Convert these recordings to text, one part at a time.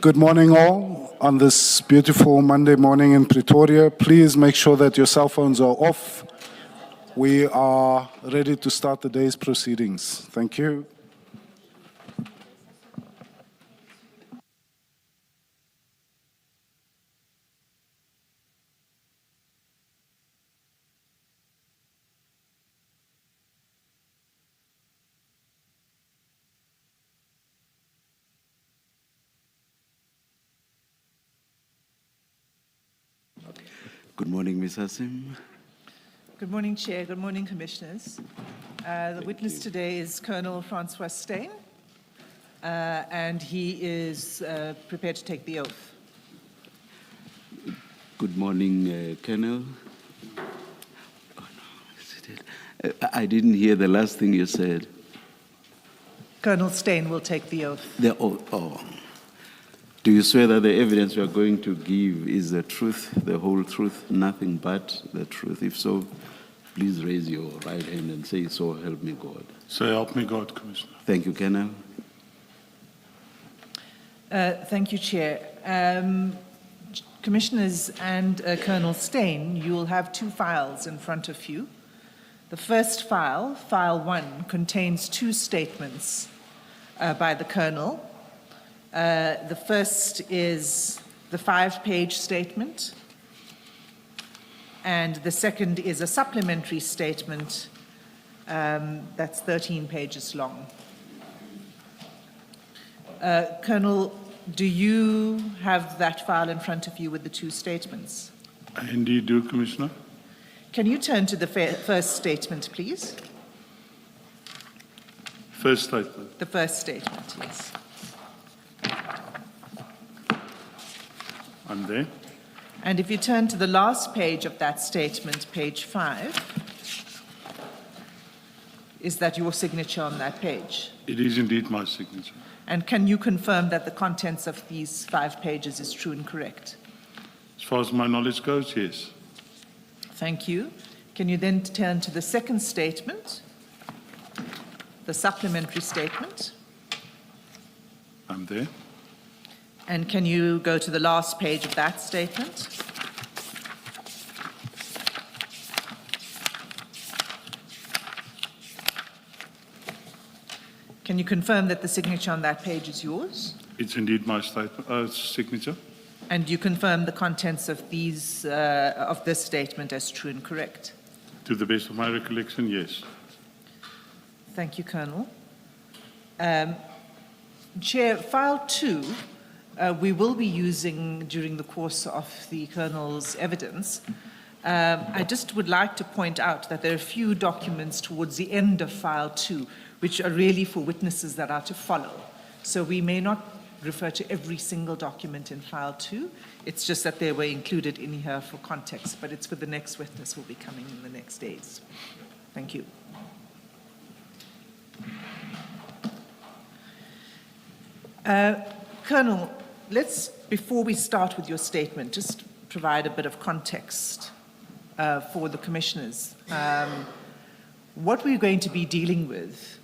Good morning, all. On this beautiful Monday morning in Pretoria, please make sure that your cell phones are off. We are ready to start the day's proceedings. Thank you. Good morning, Ms. Hassim. Good morning, Chair. Good morning, Commissioners. The witness today is Colonel Francois Steyn, and he is prepared to take the oath. Good morning, Colonel. Oh, no, I didn't hear the last thing you said. Colonel Steyn will take the oath. The oath. Oh. Do you swear that the evidence you are going to give is the truth, the whole truth, nothing but the truth? If so, please raise your right hand and say, "So help me God." So help me God, Commissioner. Thank you, Colonel. Thank you, Chair. Commissioners and Colonel Steyn, you will have two files in front of you. The first file, File 1, contains two statements by the Colonel. The first is the 5-page statement, and the second is a supplementary statement that's 13 pages long. Colonel, do you have that file in front of you with the two statements? I indeed do, Commissioner. Can you turn to the first statement, please? First statement. The first statement, yes. I'm there. And if you turn to the last page of that statement, page 5, is that your signature on that page? It is indeed my signature. And can you confirm that the contents of these 5 pages is true and correct? As far as my knowledge goes, yes. Thank you. Can you then turn to the second statement, the supplementary statement? I'm there. And can you go to the last page of that statement? Can you confirm that the signature on that page is yours? It's indeed my signature. And you confirm the contents of these of this statement as true and correct? To the best of my recollection, yes. Thank you, Colonel. Chair, File 2, we will be using during the course of the Colonel's evidence. I just would like to point out that there are a few documents towards the end of File 2 which are really for witnesses that are to follow. So we may not refer to every single document in File 2. It's just that they were included in here for context, but it's for the next witness who will be coming in the next days. Thank you. Colonel, before we start with your statement, just provide a bit of context for the commissioners. What we're going to be dealing with,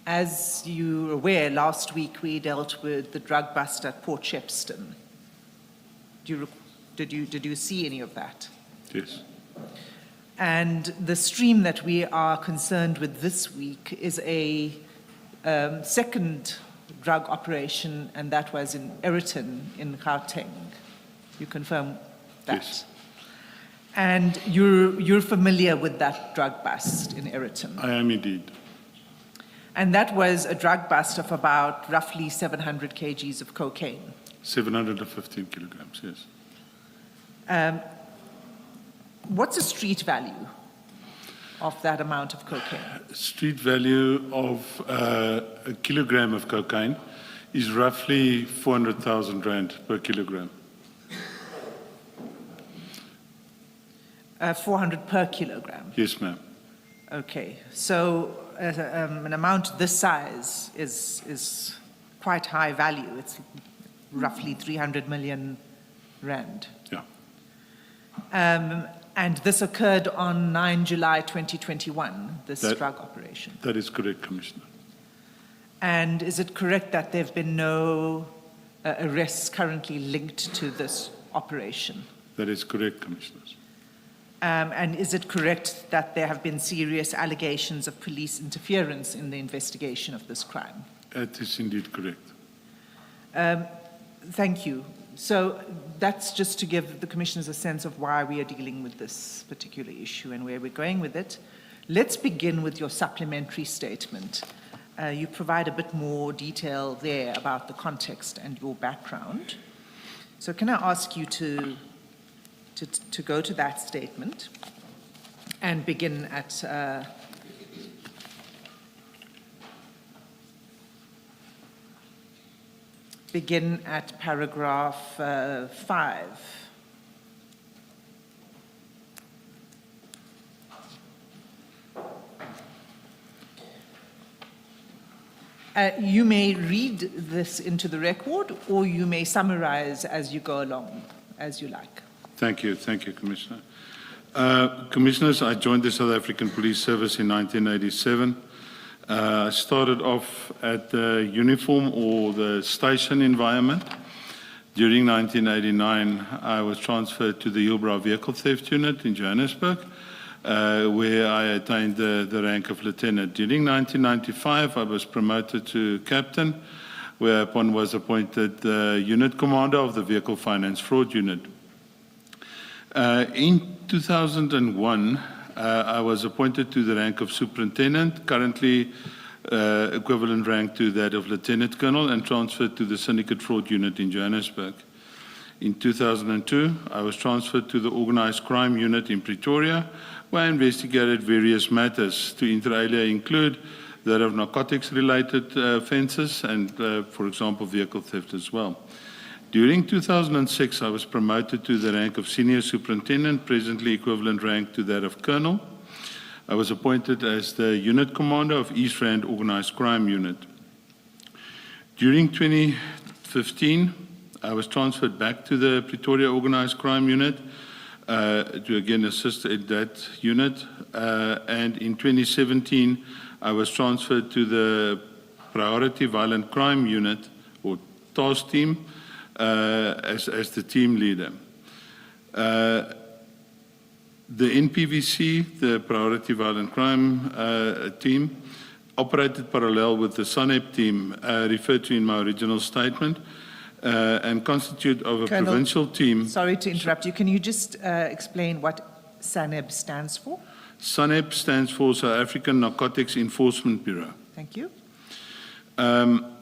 as you're aware, last week we dealt with the drug bust at Port Shepstone. Did you see any of that? Yes. And the stream that we are concerned with this week is a second drug operation, and that was in Eersterust in Gauteng. You confirm that? Yes. And you're familiar with that drug bust in Eersterust? I am indeed. And that was a drug bust of about roughly 700 kgs of cocaine. 715 kilograms, yes. What's the street value of that amount of cocaine? Street value of a kilogram of cocaine is roughly 400,000 rand per kilogram. 400 per kilogram? Yes, ma'am. Okay, so an amount this size is quite high value. It's roughly 300 million rand. Yeah. And this occurred on 9 July 2021, this drug operation? That is correct, Commissioner. And is it correct that there have been no arrests currently linked to this operation. That is correct, Commissioners. And is it correct that there have been serious allegations of police interference in the investigation of this crime? That is indeed correct. Thank you. So that's just to give the commissioners a sense of why we are dealing with this particular issue and where we're going with it. Let's begin with your supplementary statement. You provide a bit more detail there about the context and your background. So can I ask you to go to that statement and begin at paragraph 5. You may read this into the record, or you may summarize as you go along, as you like. Thank you, Commissioner. Commissioners, I joined the South African Police Service in 1987. I started off at the uniform or the station environment. During 1989, I was transferred to the Hillbrow Vehicle Theft Unit in Johannesburg, where I attained the rank of lieutenant. During 1995, I was promoted to captain, whereupon was appointed the unit commander of the Vehicle Finance Fraud Unit. In 2001, I was appointed to the rank of superintendent, currently equivalent rank to that of lieutenant colonel, and transferred to the syndicate fraud unit in Johannesburg. In 2002, I was transferred to the organized crime unit in Pretoria, where I investigated various matters, to inter alia include that of narcotics-related offences and, for example, vehicle theft as well. During 2006, I was promoted to the rank of senior superintendent, presently equivalent rank to that of colonel. I was appointed as the unit commander of East Rand Organized Crime Unit. During 2015, I was transferred back to the Pretoria Organized Crime Unit to again assist in that unit. And in 2017, I was transferred to the Priority Violent Crime Unit, or task team, as the team leader. The NPVC, the Priority Violent Crime team, operated parallel with the SANEP team referred to in my original statement and constitute of a Colonel, provincial team. Sorry to interrupt you. Can you just explain what SANEB stands for? SANEP stands for South African Narcotics Enforcement Bureau. Thank you. That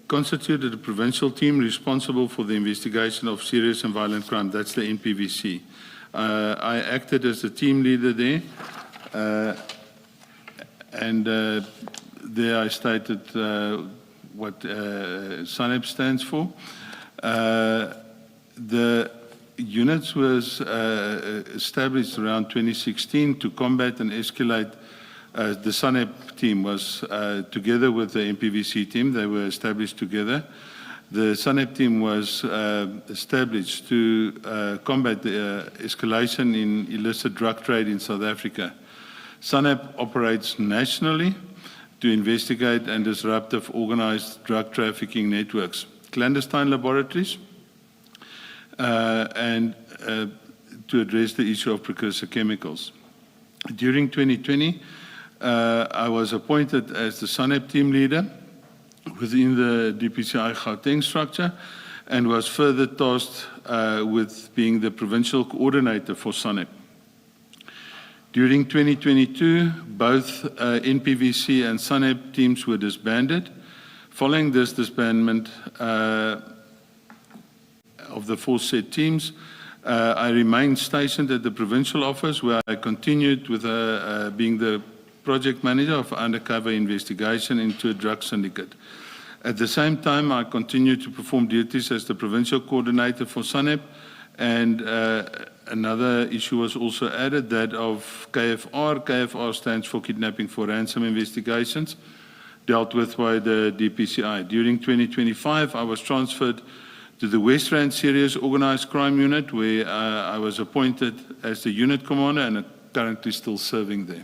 constituted a provincial team responsible for the investigation of serious and violent crime. That's the NPVC. I acted as the team leader there, and there I stated what SANEP stands for. The units was established around 2016 to combat and escalate. The SANEP team was together with the MPVC team. They were established together. The SANEP team was established to combat the escalation in illicit drug trade in South Africa. SANEP operates nationally to investigate and disruptive organized drug trafficking networks, clandestine laboratories, and to address the issue of precursor chemicals. During 2020, I was appointed as the SANEP team leader within the DPCI Gauteng structure and was further tasked with being the provincial coordinator for SANEP. During 2022, both NPVC and SANEP teams were disbanded. Following this disbandment of the four said teams, I remained stationed at the provincial office where I continued with being the project manager of undercover investigation into a drug syndicate. At the same time, I continued to perform duties as the provincial coordinator for SANEP, and another issue was also added, that of KFR. KFR stands for Kidnapping for Ransom Investigations, dealt with by the DPCI. During 2025, I was transferred to the West Rand Serious Organized Crime Unit, where I was appointed as the unit commander and currently still serving there.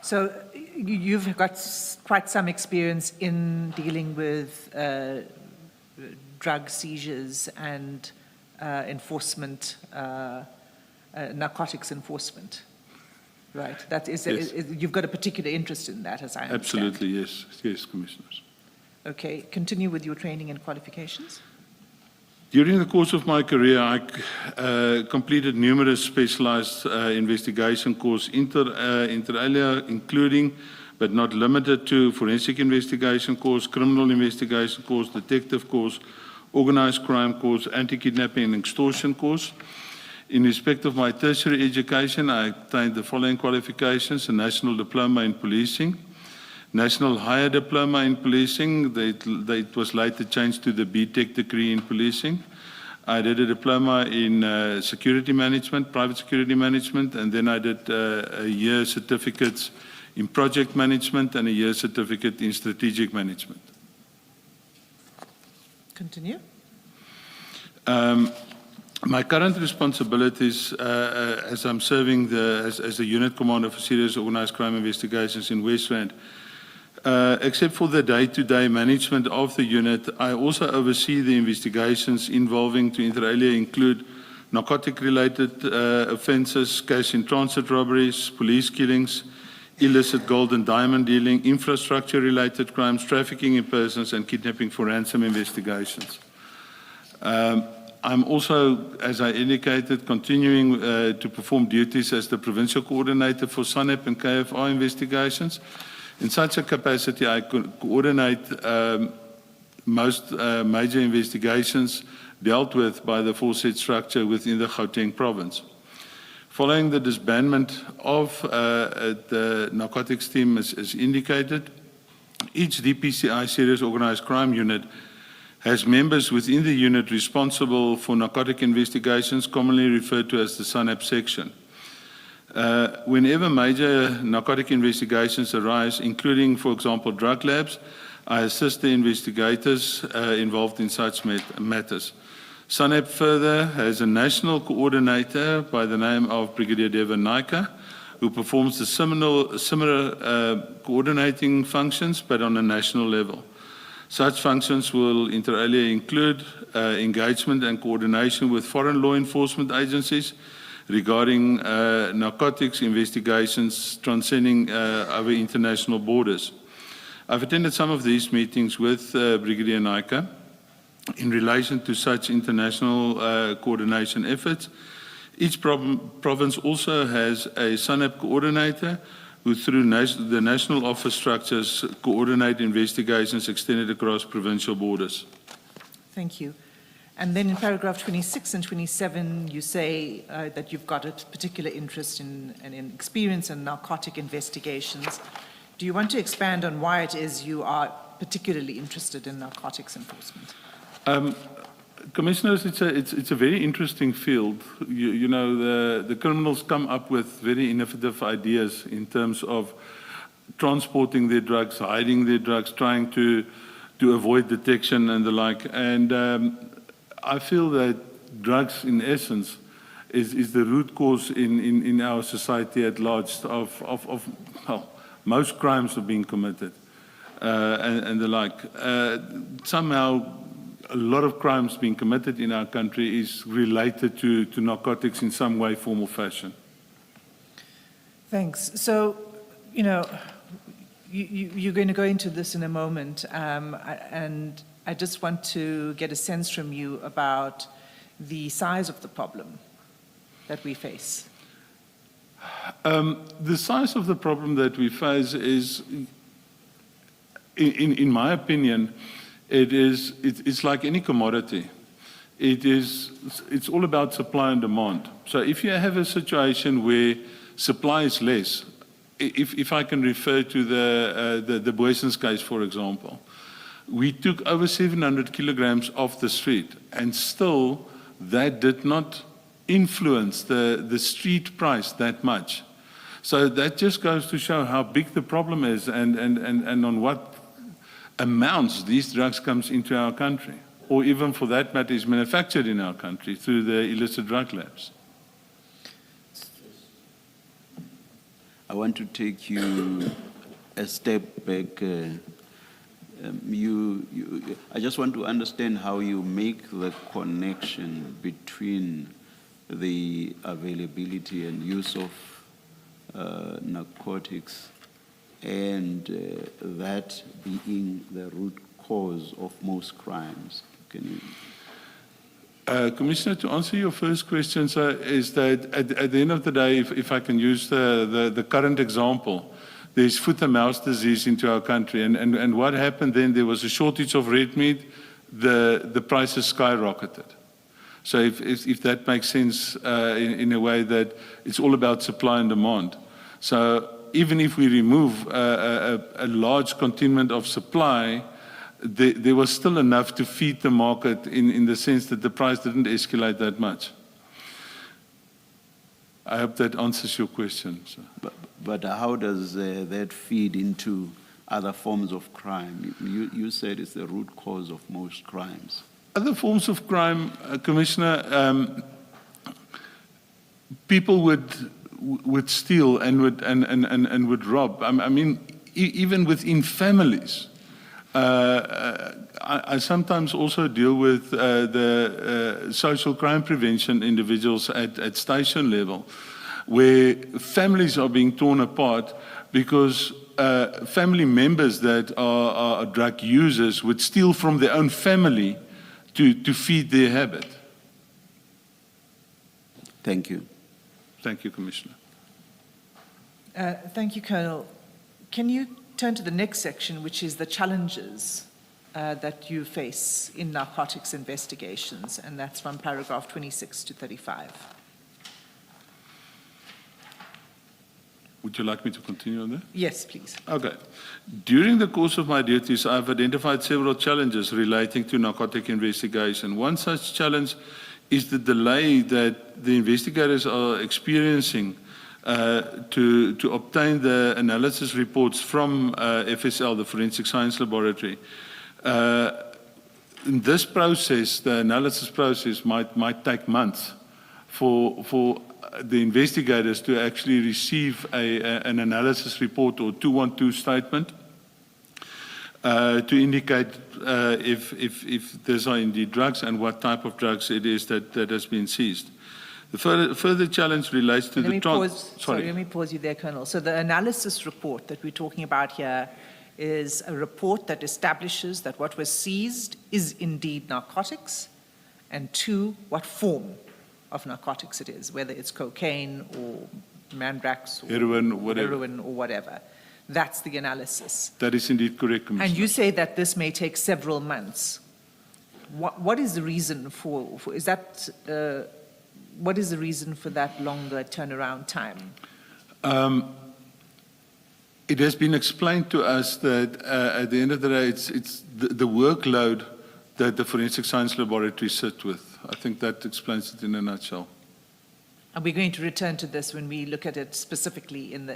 So you've got quite some experience in dealing with drug seizures and enforcement, narcotics enforcement, right? That is, Yes. you've got a particular interest in that, as I understand. Absolutely, yes. Yes, Commissioners. Okay, continue with your training and qualifications. During the course of my career, I completed numerous specialized investigation courses, inter alia, including but not limited to forensic investigation course, criminal investigation course, detective course, organized crime course, anti-kidnapping and extortion course. In respect of my tertiary education, I obtained the following qualifications: a National Diploma in Policing, National Higher Diploma in Policing. It was later changed to the BTEC degree in Policing. I did a diploma in security management, private security management, and then I did a year certificates in project management and a year certificate in strategic management. Continue. My current responsibilities as I'm serving as the unit commander for serious organized crime investigations in West Rand, except for the day-to-day management of the unit, I also oversee the investigations involving, to inter alia, include narcotic-related offences, cash-in-transit robberies, police killings, illicit gold and diamond dealing, infrastructure-related crimes, trafficking in persons, and kidnapping for ransom investigations. I'm also, as I indicated, continuing to perform duties as the provincial coordinator for SANEP and KFR investigations. In such a capacity, I coordinate most major investigations dealt with by the aforesaid structure within the Gauteng province. Following the disbandment of the narcotics team, as indicated, each DPCI serious organized crime unit has members within the unit responsible for narcotic investigations, commonly referred to as the SANEP section. Whenever major narcotic investigations arise, including, for example, drug labs, I assist the investigators involved in such matters. SANEP further has a national coordinator by the name of Brigadier Devon Naika, who performs the similar coordinating functions, but on a national level. Such functions will inter alia include engagement and coordination with foreign law enforcement agencies regarding narcotics investigations transcending our international borders. I've attended some of these meetings with Brigadier Naika in relation to such international coordination efforts. Each province also has a SANEP coordinator who, through the national office structures, coordinate investigations extended across provincial borders. Thank you. And then in paragraph 26 and 27, you say that you've got a particular interest in experience in narcotic investigations. Do you want to expand on why it is you are particularly interested in narcotics enforcement? Commissioners, it's a very interesting field. You know, the criminals come up with very innovative ideas in terms of transporting their drugs, hiding their drugs, trying to avoid detection and the like. And I feel that drugs, in essence, is the root cause in our society at large of most crimes are being committed and the like. Somehow, a lot of crimes being committed in our country is related to narcotics in some way, form, or fashion. Thanks. So, you know, you're going to go into this in a moment, and I just want to get a sense from you about the size of the problem that we face. The size of the problem that we face is, in my opinion, it's like any commodity. It's all about supply and demand. So if you have a situation where supply is less, if I can refer to the Boyson's case, for example, we took over 700 kilograms off the street, and still that did not influence the street price that much. So that just goes to show how big the problem is and on what amounts these drugs comes into our country, or even for that matter is manufactured in our country through the illicit drug labs. I want to take you a step back. I just want to understand how you make the connection between the availability and use of narcotics and that being the root cause of most crimes. Can you? Commissioner, to answer your first question, sir, is that at the end of the day, if I can use the current example, there's foot and mouth disease into our country. And what happened then, there was a shortage of red meat, the prices skyrocketed. So if that makes sense in a way that it's all about supply and demand. So even if we remove a large contingent of supply, there was still enough to feed the market in the sense that the price didn't escalate that much. I hope that answers your question, sir. But how does that feed into other forms of crime? You said it's the root cause of most crimes. Other forms of crime, Commissioner, people would steal and would rob. I mean, even within families. I sometimes also deal with the social crime prevention individuals at station level, where families are being torn apart because family members that are drug users would steal from their own family to feed their habit. Thank you. Thank you, Commissioner. Thank you, Colonel. Can you turn to the next section, which is the challenges that you face in narcotics investigations, and that's from paragraph 26 to 35. Would you like me to continue on that? Yes, please. Okay. During the course of my duties, I've identified several challenges relating to narcotic investigation. One such challenge is the delay that the investigators are experiencing to obtain the analysis reports from FSL, the Forensic Science Laboratory. In this process, the analysis process might take months for the investigators to actually receive an analysis report or 212 statement to indicate if these are indeed drugs and what type of drugs it is that has been seized. The further challenge relates to let me pause you there, Colonel. So the analysis report that we're talking about here is a report that establishes that what was seized is indeed narcotics, and two, what form of narcotics it is, whether it's cocaine or mandrax or heroin, or whatever. That's the analysis. That is indeed correct, Commissioner. And you say that this may take several months. What is the reason for is that? What is the reason for that longer turnaround time? It has been explained to us that at the end of the day, it's the workload that the Forensic Science Laboratory sits with. I think that explains it in a nutshell. And we're going to return to this when we look at it specifically in the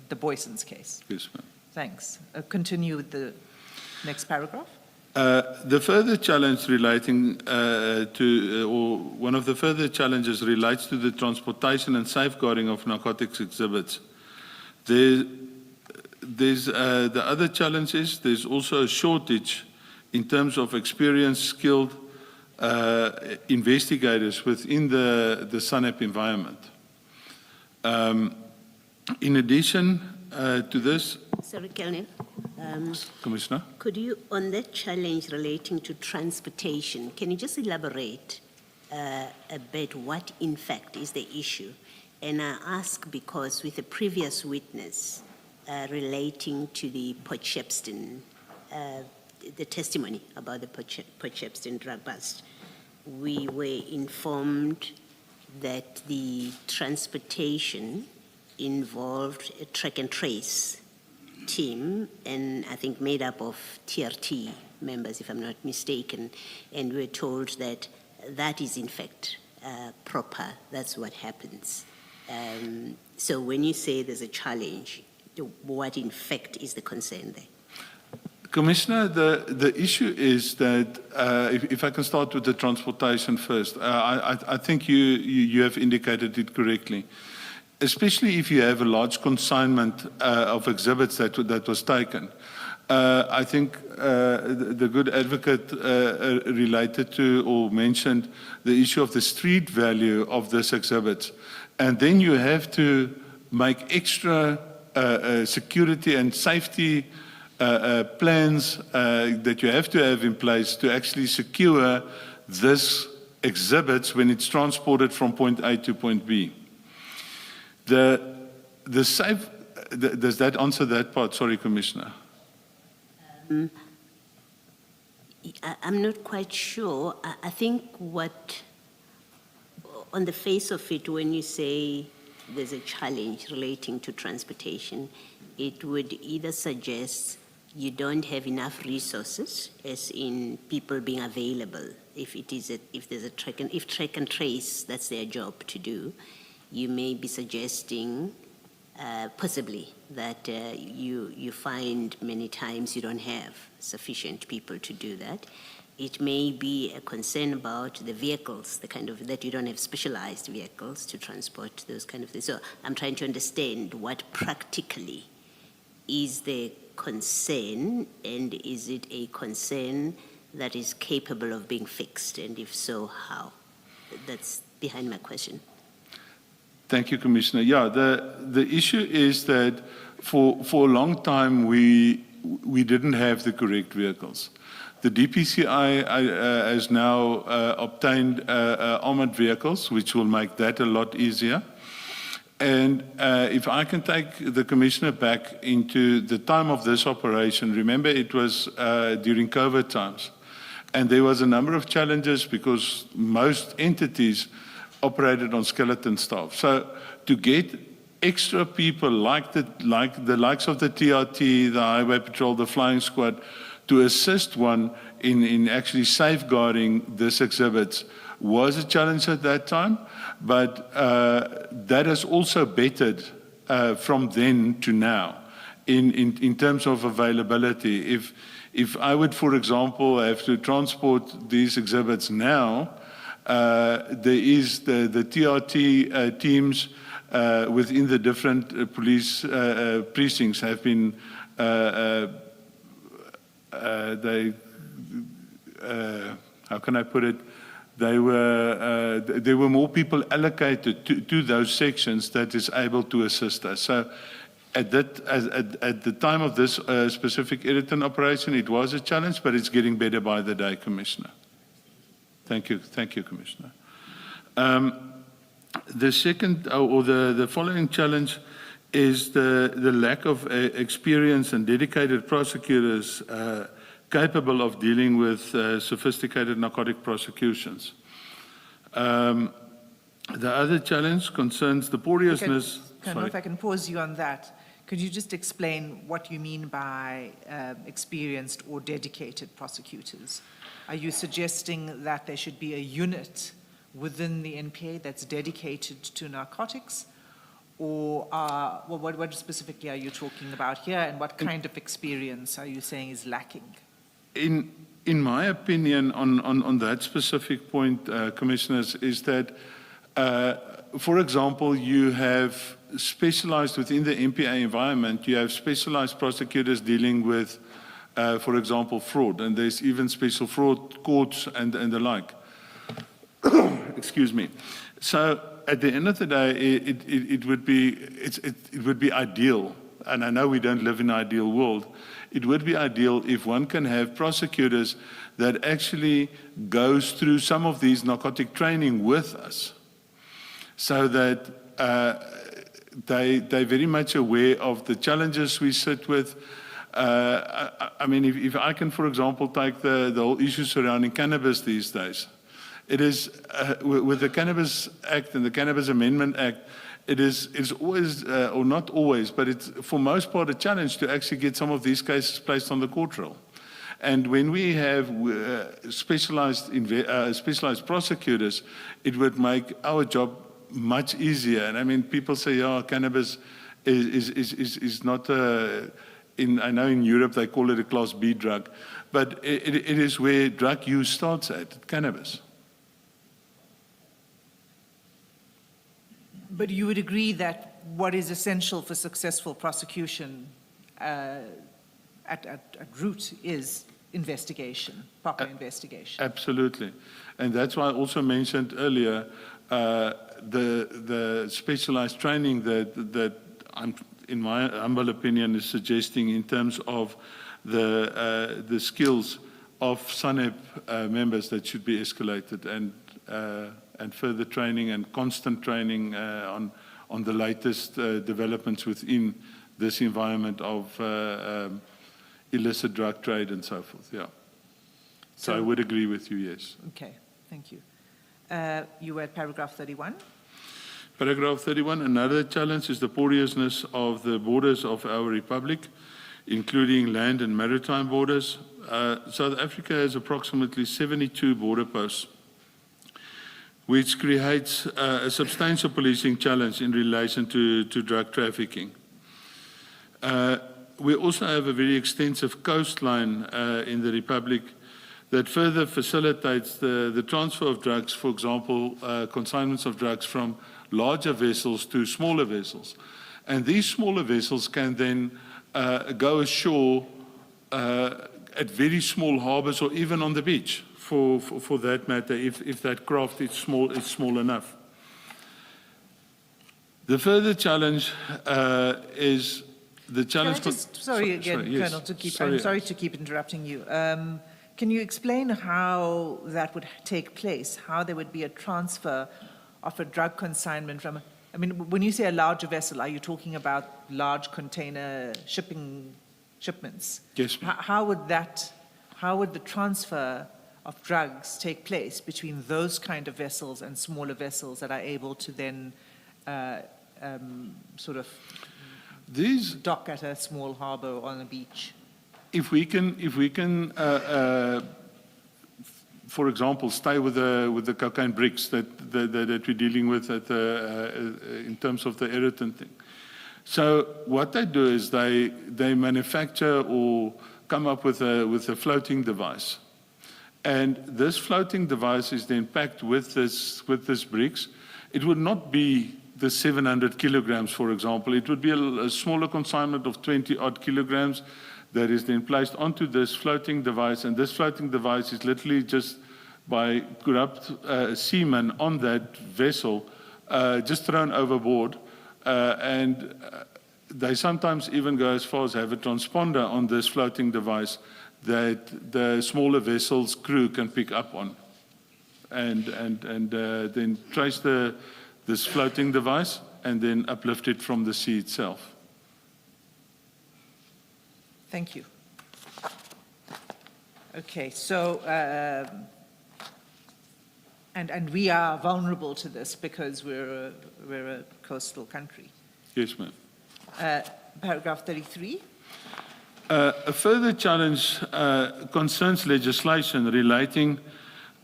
the Boyson's case. Yes, ma'am. Thanks. Continue with the next paragraph. The further challenge relating or one of the further challenges relates to the transportation and safeguarding of narcotics exhibits. There's the other challenge is there's also a shortage in terms of experienced, skilled investigators within the SANEP environment. In addition to this... Sorry, Colonel. Commissioner? Could you, on that challenge relating to transportation, can you just elaborate a bit what in fact is the issue? And I ask because with a previous witness relating to the Potchefstroom, the testimony about the Potchefstroom drug bust, we were informed that the transportation involved a track and trace team, and I think made up of TRT members, if I'm not mistaken, and we're told that that is in fact proper, that's what happens. So when you say there's a challenge, what in fact is the concern there? Commissioner, the issue is that, if I can start with the transportation first, I think you have indicated it correctly. especially if you have a large consignment of exhibits that was taken. I think the good advocate related to or mentioned the issue of the street value of this exhibit. And then you have to make extra security and safety plans that you have to have in place to actually secure this exhibits when it's transported from point A to point B. Does that answer that part? Sorry, Commissioner. I'm not quite sure. I think what, on the face of it, when you say there's a challenge relating to transportation, it would either suggest you don't have enough resources, as in people being available. If there's a track and trace, that's their job to do. You may be suggesting possibly that you find many times you don't have sufficient people to do that. It may be a concern about the vehicles, that you don't have specialized vehicles to transport those kind of things. So I'm trying to understand what practically is the concern, and is it a concern that is capable of being fixed, and if so, how? That's behind my question. Thank you, Commissioner. Yeah, the issue is that for a long time we didn't have the correct vehicles. The DPCI has now obtained armored vehicles, which will make that a lot easier. And if I can take the Commissioner back into the time of this operation, remember it was during COVID times. And there was a number of challenges because most entities operated on skeleton staff. So to get extra people like the likes of the TRT, the Highway Patrol, the Flying Squad, to assist one in actually safeguarding this exhibits was a challenge at that time, but that has also bettered from then to now in terms of availability. If I would, for example, have to transport these exhibits now, there is the TRT teams within the different police precincts have been how can I put it? There were more people allocated to those sections that is able to assist us. So at the time of this specific Egerton operation, it was a challenge, but it's getting better by the day, Commissioner. Thank you, Commissioner. The second, or the following challenge is the lack of experience and dedicated prosecutors capable of dealing with sophisticated narcotic prosecutions. The other challenge concerns the poriousness. If I can pause you on that. Could you just explain what you mean by experienced or dedicated prosecutors? Are you suggesting that there should be a unit within the NPA that's dedicated to narcotics? Or what specifically are you talking about here, and what kind of experience are you saying is lacking? In my opinion, on that specific point, Commissioners, is that, for example, you have specialized within the NPA environment, you have specialized prosecutors dealing with, for example, fraud, and there's even special fraud courts and the like. Excuse me. So at the end of the day, it would be ideal, and I know we don't live in an ideal world. It would be ideal if one can have prosecutors that actually goes through some of these narcotic training with us, so that they're very much aware of the challenges we sit with. I mean, if I can, for example, take the whole issue surrounding cannabis these days. It is, with the Cannabis Act and the Cannabis Amendment Act, it's always, or not always, but it's for most part a challenge to actually get some of these cases placed on the court roll. And when we have specialized prosecutors, it would make our job much easier. And I mean, people say, yeah, cannabis is not I know in Europe they call it a Class B drug, but it is where drug use starts at, cannabis. But you would agree that what is essential for successful prosecution at root is investigation, proper investigation. Absolutely. And that's why I also mentioned earlier the specialized training that I'm, in my humble opinion, is suggesting in terms of the skills of SANEP members that should be escalated, and further training and constant training on the latest developments within this environment of illicit drug trade and so forth. Yeah. So I would agree with you, yes. Okay, thank you. You were at paragraph 31. Paragraph 31, another challenge is the porousness of the borders of our republic, including land and maritime borders. South Africa has approximately 72 border posts, which creates a substantial policing challenge in relation to drug trafficking. We also have a very extensive coastline in the Republic that further facilitates the transfer of drugs, for example, consignments of drugs from larger vessels to smaller vessels. And these smaller vessels can then go ashore at very small harbors or even on the beach, for that matter, if that craft is small enough. The further challenge is the challenge. Can I just, sorry again, yes. Colonel, I'm sorry to keep interrupting you. Can you explain how that would take place, how there would be a transfer of a drug consignment from, I mean, when you say a larger vessel, are you talking about large container shipments? Yes, ma'am. How would the transfer of drugs take place between those kind of vessels and smaller vessels that are able to then sort of dock at a small harbor or on a beach? If we can, for example, stay with the cocaine bricks that we're dealing with in terms of the irritant thing. So what they do is they manufacture or come up with a floating device, and this floating device is then packed with this bricks. It would not be the 700 kilograms, for example. It would be a smaller consignment of 20 odd kilograms that is then placed onto this floating device, and this floating device is literally just by corrupt seamen on that vessel just thrown overboard, and they sometimes even go as far as have a transponder on this floating device that the smaller vessels' crew can pick up on, and then trace this floating device and then uplift it from the sea itself. Thank you. Okay, so, and we are vulnerable to this because we're a coastal country. Yes, ma'am. Paragraph 33. A further challenge concerns legislation relating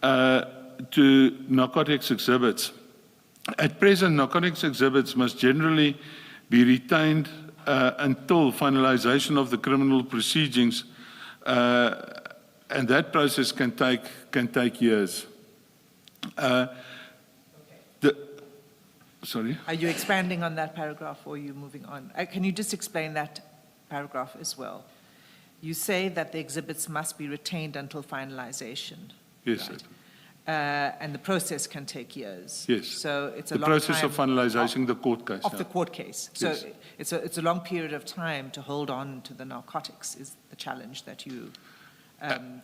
to narcotics exhibits. At present, narcotics exhibits must generally be retained until finalization of the criminal proceedings, and that process can take years. Sorry? Are you expanding on that paragraph or are you moving on? Can you just explain that paragraph as well? You say that the exhibits must be retained until finalization. Yes, right? And the process can take years. Yes. So it's a the long process time of finalizing the court case. of the court case. So Yes. it's a long period of time to hold on to the narcotics is the challenge that you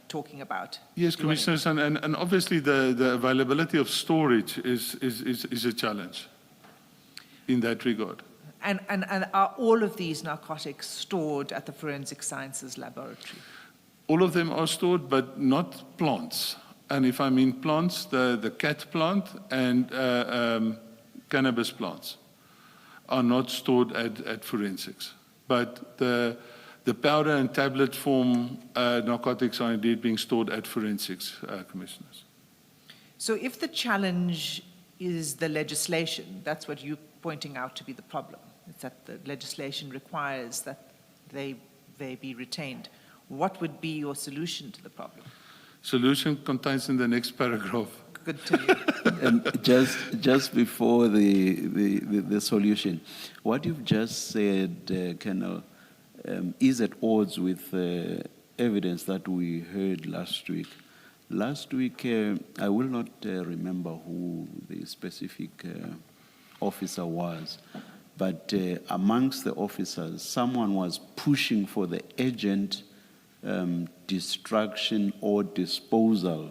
talking about. Yes, Commissioners, and obviously the availability of storage is a challenge in that regard. And are all of these narcotics stored at the Forensic Sciences Laboratory? All of them are stored, but not plants. And if I mean plants, the cat plant and cannabis plants are not stored at forensics. But the powder and tablet form narcotics are indeed being stored at forensics, Commissioners. So if the challenge is the legislation, that's what you're pointing out to be the problem. It's that the legislation requires that they be retained. What would be your solution to the problem? Solution contains in the next paragraph. good to you. And just before the solution, what you've just said, Colonel, is at odds with evidence that we heard last week. Last week, I will not remember who the specific officer was, but amongst the officers, someone was pushing for the urgent destruction or disposal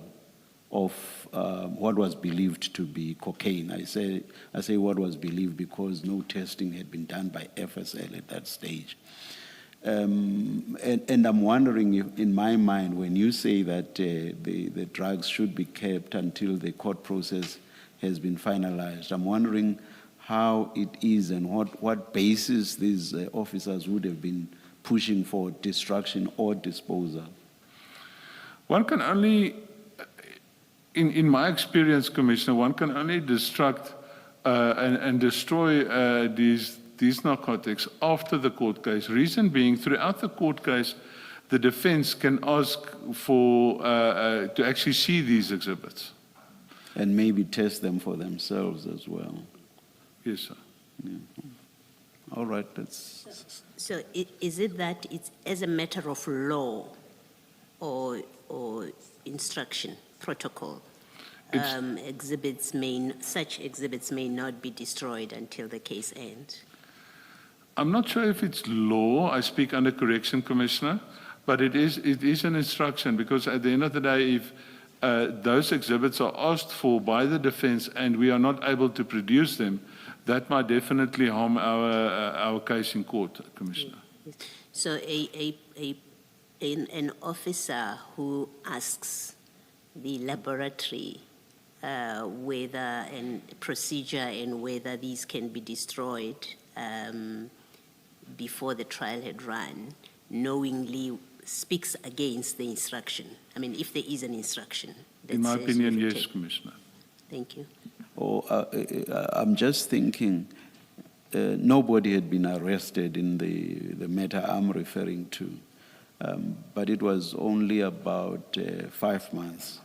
of what was believed to be cocaine. I say what was believed because no testing had been done by FSL at that stage. And I'm wondering if, in my mind, when you say that the drugs should be kept until the court process has been finalized, I'm wondering how it is and what basis these officers would have been pushing for destruction or disposal. One can only, in my experience, Commissioner, one can only destruct and destroy these narcotics after the court case. Reason being, throughout the court case, the defense can ask for to actually see these exhibits. And maybe test them for themselves as well. Yes, sir. Yeah. All right, that's... So is it that it's as a matter of law or instruction, protocol, such exhibits may not be destroyed until the case ends? I'm not sure if it's law. I speak under correction, Commissioner, but it is an instruction, because at the end of the day, if those exhibits are asked for by the defense and we are not able to produce them, that might definitely harm our case in court, Commissioner. Yes. So an officer who asks the laboratory whether and procedure and whether these can be destroyed before the trial had run, knowingly speaks against the instruction. I mean, if there is an instruction. In my opinion, yes, Commissioner. Thank you. I'm just thinking, nobody had been arrested in the matter I'm referring to, but it was only about 5 months.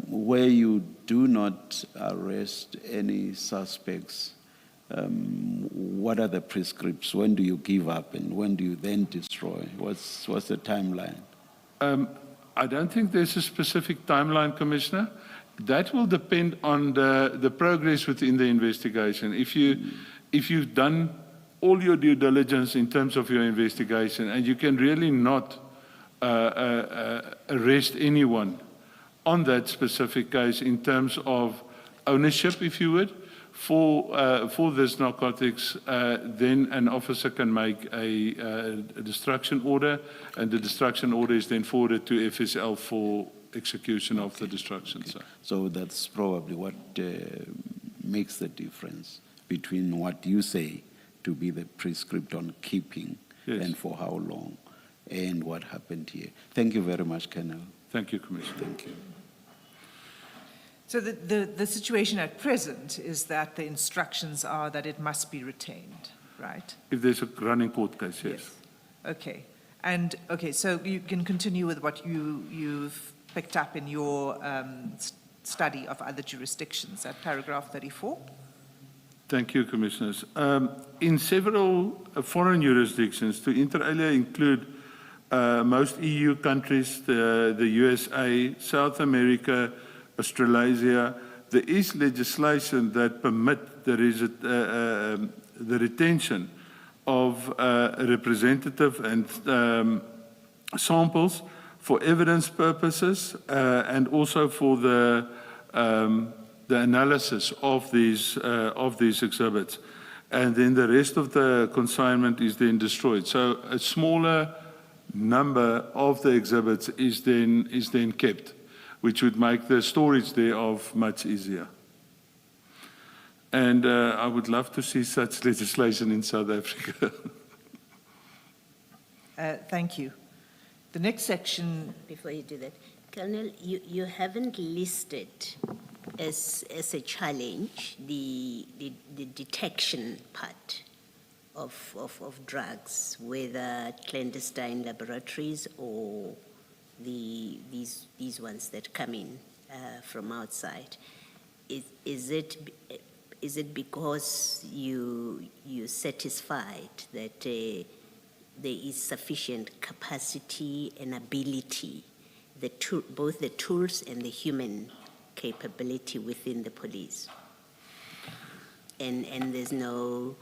Where you do not arrest any suspects, what are the prescripts? When do you give up and when do you then destroy? What's the timeline? I don't think there's a specific timeline, Commissioner. That will depend on the progress within the investigation. If you've done all your due diligence in terms of your investigation and you can really not arrest anyone on that specific case in terms of ownership, if you would, for this narcotics, then an officer can make a destruction order, and the destruction order is then forwarded to FSL for execution of the destruction. Okay. So that's probably what makes the difference between what you say to be the prescript on keeping, yes, and for how long, and what happened here. Thank you very much, Colonel. Thank you, Commissioner. Thank you. So the situation at present is that the instructions are that it must be retained, right? If there's a running court case, yes. Okay. And, okay, so you can continue with what you've picked up in your study of other jurisdictions at paragraph 34. Thank you, Commissioners. In several foreign jurisdictions, to inter alia include most EU countries, the USA, South America, Australasia, there is legislation that permit the retention of representative and samples for evidence purposes and also for the analysis of these exhibits. And then the rest of the consignment is then destroyed. So a smaller number of the exhibits is then kept, which would make the storage thereof much easier. And I would love to see such legislation in South Africa. Thank you. The next section... Before you do that, Colonel, you haven't listed as a challenge the detection part of drugs, whether clandestine laboratories or these ones that come in from outside. Is it because you're satisfied that there is sufficient capacity and ability, both the tools and the human capability within the police? And there's no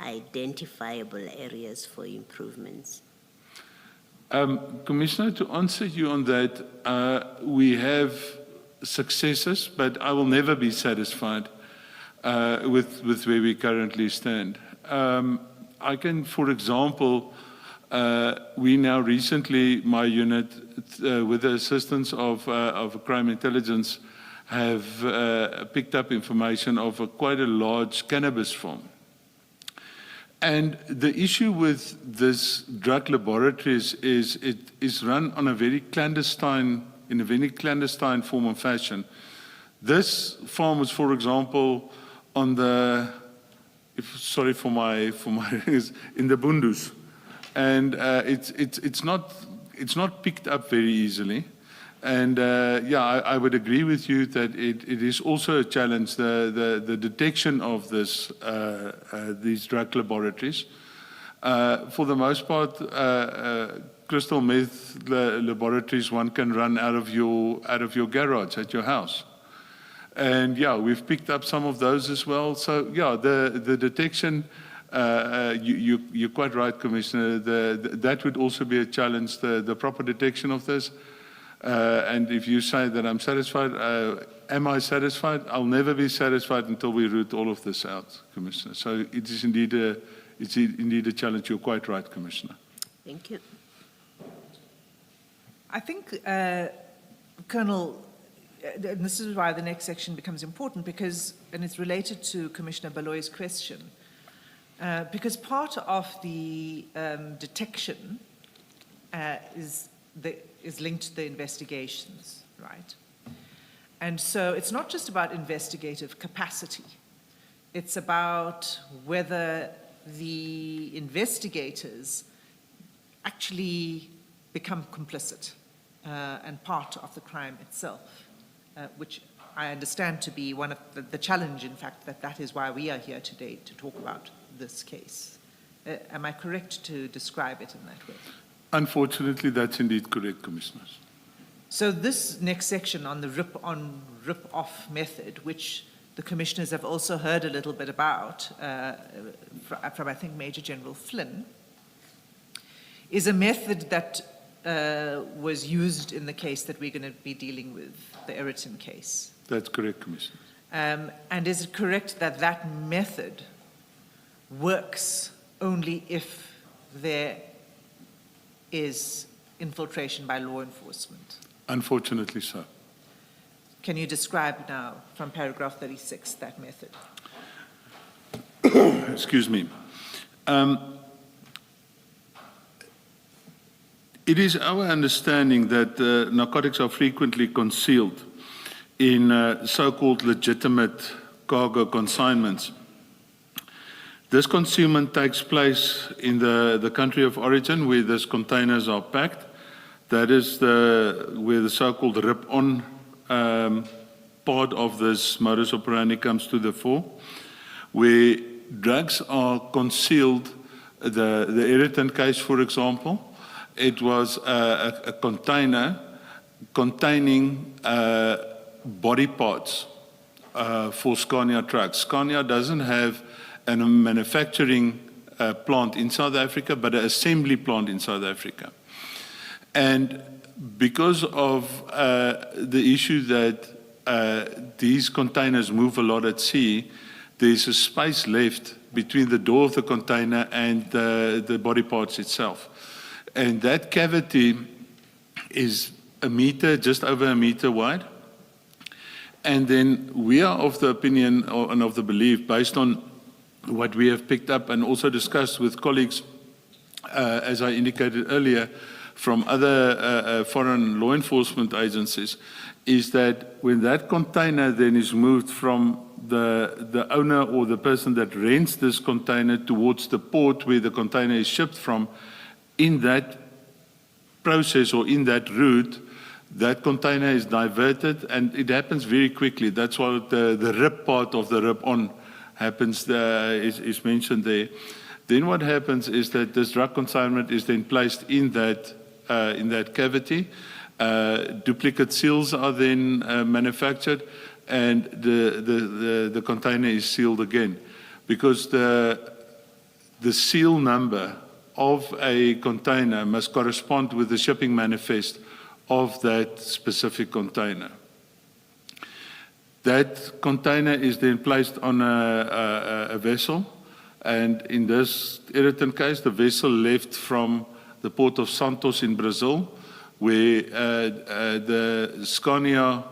identifiable areas for improvements? Commissioner, to answer you on that, we have successes, but I will never be satisfied with where we currently stand. I can, for example, we now recently, my unit, with the assistance of crime intelligence, have picked up information of quite a large cannabis farm. And the issue with this drug laboratories is it is run on a very clandestine, in a very clandestine form and fashion. This farm was, for example, on the, sorry for my in the Bundus, and it's not picked up very easily. And yeah, I would agree with you that it is also a challenge, the detection of this, these drug laboratories. For the most part, crystal meth laboratories one can run out of your garage at your house. And yeah, we've picked up some of those as well. So yeah, the detection, you're quite right, Commissioner, that would also be a challenge, the proper detection of this. And if you say that I'm satisfied, am I satisfied? I'll never be satisfied until we root all of this out, Commissioner. So it is indeed a challenge. You're quite right, Commissioner. Thank you. I think, Colonel, and this is why the next section becomes important, because, and it's related to Commissioner Baloy's question, because part of the detection is linked to the investigations, right? And so it's not just about investigative capacity. It's about whether the investigators actually become complicit and part of the crime itself, which I understand to be one of the challenge, in fact, that is why we are here today to talk about this case. Am I correct to describe it in that way? Unfortunately, that's indeed correct, Commissioners. So this next section on the rip-on, rip-off method, which the commissioners have also heard a little bit about from, I think, Major General Flynn, is a method that was used in the case that we're going to be dealing with, the Eriton case. That's correct, Commissioner. And is it correct that that method works only if there is infiltration by law enforcement? Unfortunately so. Can you describe now, from paragraph 36, that method? Excuse me. It is our understanding that narcotics are frequently concealed in so-called legitimate cargo consignments. This concealment takes place in the country of origin where these containers are packed. That is where the so-called rip-on part of this modus operandi comes to the fore, where drugs are concealed. The Eersterust case, for example, it was a container containing body parts for Scania trucks. Scania doesn't have a manufacturing plant in South Africa, but an assembly plant in South Africa. And because of the issue that these containers move a lot at sea, there's a space left between the door of the container and the body parts itself. And that cavity is a meter, just over a meter wide. And then we are of the opinion and of the belief, based on what we have picked up and also discussed with colleagues, as I indicated earlier, from other foreign law enforcement agencies, is that when that container then is moved from the owner or the person that rents this container towards the port where the container is shipped from, in that process or in that route, that container is diverted, and it happens very quickly. That's why the rip part of the rip-on happens, is mentioned there. Then what happens is that this drug consignment is then placed in that cavity. Duplicate seals are then manufactured, and the container is sealed again. Because the seal number of a container must correspond with the shipping manifest of that specific container. That container is then placed on a vessel, and in this irritant case, the vessel left from the port of Santos in Brazil, where the Scania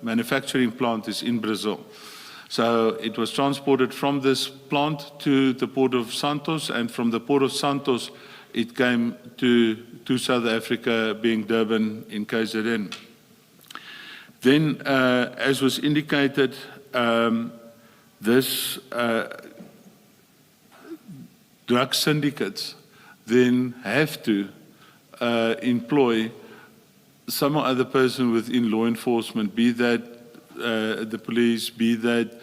manufacturing plant is in Brazil. So it was transported from this plant to the port of Santos, and from the port of Santos, it came to South Africa, being Durban in KZN. Then, as was indicated, this drug syndicates then have to employ some other person within law enforcement, be that the police, be that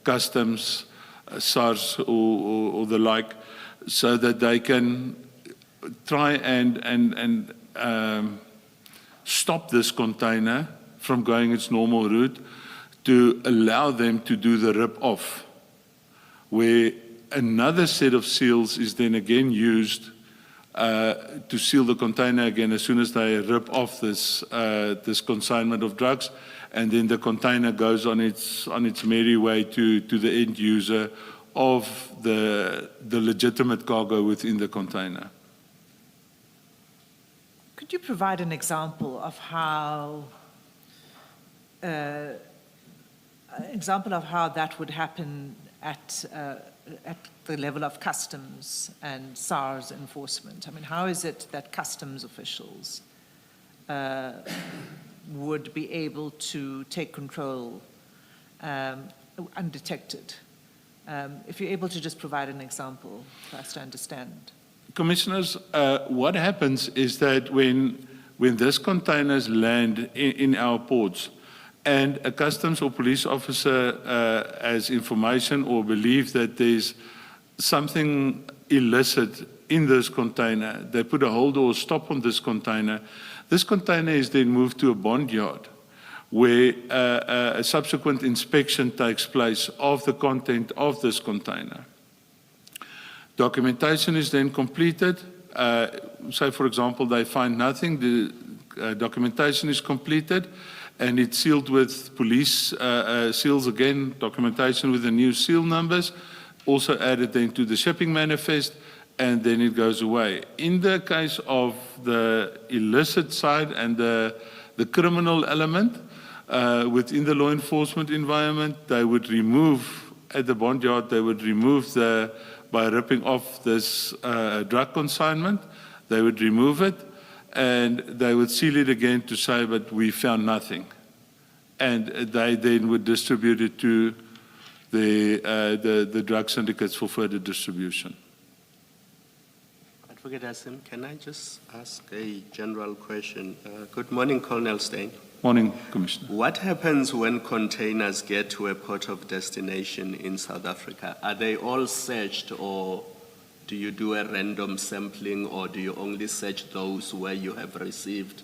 customs, SARS, or the like, so that they can try and stop this container from going its normal route, to allow them to do the rip-off, where another set of seals is then again used to seal the container again as soon as they rip off this consignment of drugs, and then the container goes on its merry way to the end user of the legitimate cargo within the container. Could you provide an example of how that would happen at the level of customs and SARS enforcement? I mean, how is it that customs officials would be able to take control undetected? If you're able to just provide an example for us to understand. Commissioners, what happens is that when these containers land in our ports, and a customs or police officer has information or believes that there's something illicit in this container, they put a hold or stop on this container. This container is then moved to a bond yard, where a subsequent inspection takes place of the content of this container. Documentation is then completed. Say, for example, they find nothing, the documentation is completed, and it's sealed with police seals again, documentation with the new seal numbers, also added then to the shipping manifest, and then it goes away. In the case of the illicit side and the criminal element within the law enforcement environment, they would remove, at the bond yard, they would remove by ripping off this drug consignment, they would remove it, and they would seal it again to say, but we found nothing. And they then would distribute it to the drug syndicates for further distribution. Advocate Hassan, can I just ask a general question? Good morning, Colonel Stein. Morning, Commissioner. What happens when containers get to a port of destination in South Africa? Are they all searched, or do you do a random sampling, or do you only search those where you have received,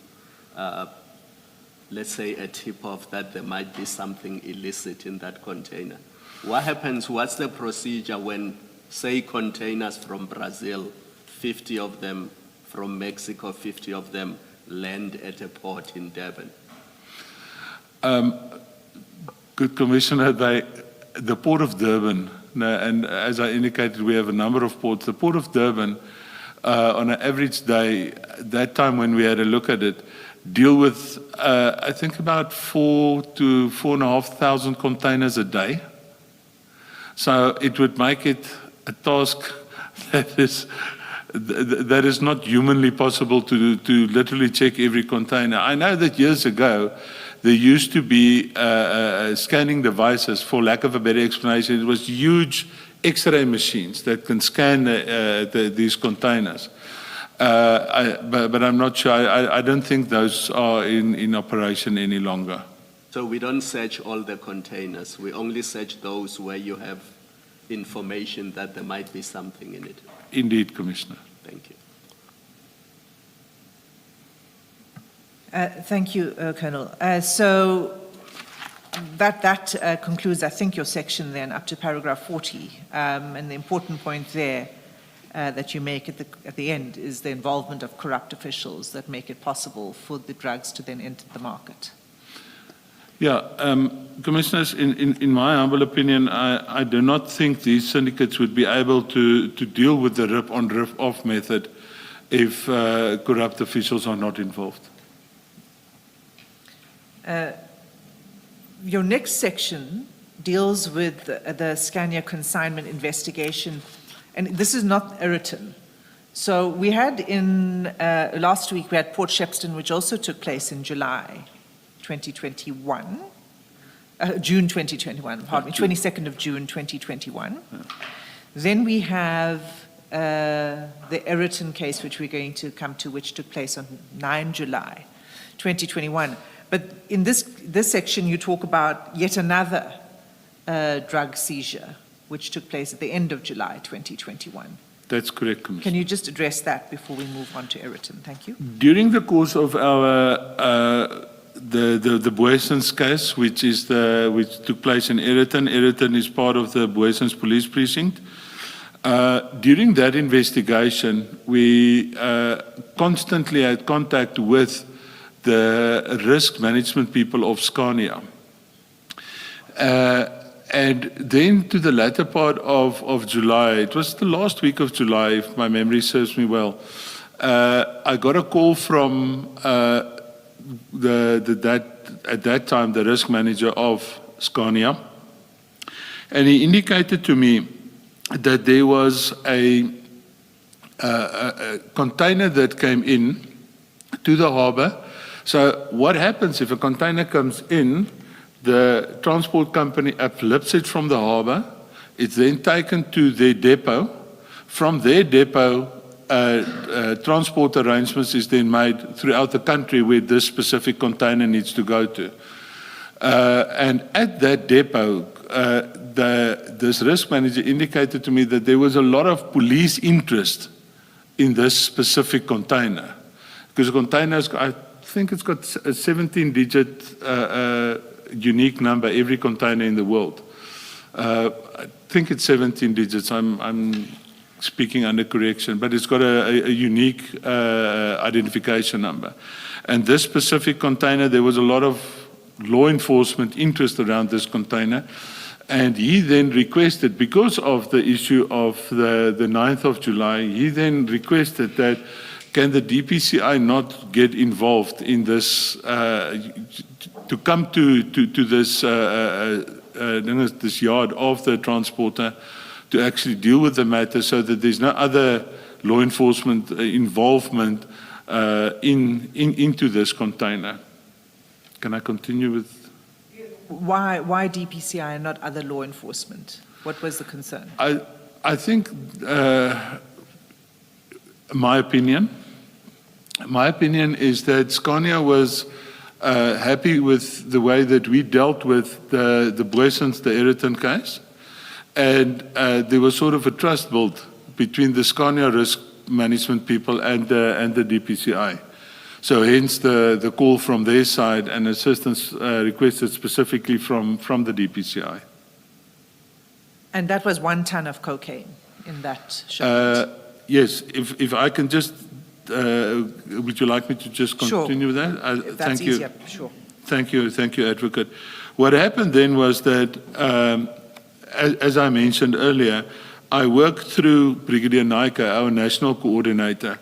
let's say, a tip-off that there might be something illicit in that container? What happens, what's the procedure when, say, containers from Brazil, 50 of them, from Mexico, 50 of them, land at a port in Durban? Good Commissioner, the Port of Durban, and as I indicated, we have a number of ports. The Port of Durban, on an average day, that time when we had a look at it, deal with, I think, about 4,000 to 4,500 containers a day. So it would make it a task that is not humanly possible to literally check every container. I know that years ago, there used to be scanning devices, for lack of a better explanation. It was huge X-ray machines that can scan these containers. But I'm not sure. I don't think those are in operation any longer. So we don't search all the containers. We only search those where you have information that there might be something in it. Indeed, Commissioner. Thank you. Thank you, Colonel. So that concludes, I think, your section then up to paragraph 40. And the important point there that you make at the end is the involvement of corrupt officials that make it possible for the drugs to then enter the market. Yeah, Commissioners, in my humble opinion, I do not think these syndicates would be able to deal with the rip-on, rip-off method if corrupt officials are not involved. Your next section deals with the Scania consignment investigation, and this is not Eriton. So we had last week, we had Port Shepstone, which also took place in July 2021, June 2021, pardon me, 22nd of June 2021. Yeah. Then we have the Eriton case, which we're going to come to, which took place on 9 July 2021. But in this section, you talk about yet another drug seizure, which took place at the end of July 2021. That's correct, Commissioner. Can you just address that before we move on to Eriton? Thank you. During the course of our the Boesens case, which took place in Eriton. Eriton is part of the Boesens Police Precinct. During that investigation, we constantly had contact with the risk management people of Scania. And then to the latter part of July, it was the last week of July, if my memory serves me well, I got a call from at that time, the risk manager of Scania, and he indicated to me that there was a container that came in to the harbor. So what happens if a container comes in, the transport company uplifts it from the harbor, it's then taken to their depot. From their depot, transport arrangements is then made throughout the country where this specific container needs to go to. And at that depot, this risk manager indicated to me that there was a lot of police interest in this specific container. Because the container, I think it's got a 17-digit unique number, every container in the world. I think it's 17 digits. I'm speaking under correction, but it's got a unique identification number. And this specific container, there was a lot of law enforcement interest around this container. And he then requested, because of the issue of the 9th of July, he then requested that can the DPCI not get involved in this, to come to this, this yard of the transporter to actually deal with the matter so that there's no other law enforcement involvement into this container. Can I continue with? Why DPCI and not other law enforcement? What was the concern? I think, my opinion is that Scania was happy with the way that we dealt with the Boesens, the Eriton case. And there was sort of a trust built between the Scania risk management people and the DPCI. So hence the call from their side and assistance requested specifically from the DPCI. And that was 1 ton of cocaine in that shipment? Yes, if I can just, would you like me to just continue with that? If that's easier, sure. Thank you, Advocate. What happened then was that, as I mentioned earlier, I worked through Brigadier Naika, our national coordinator.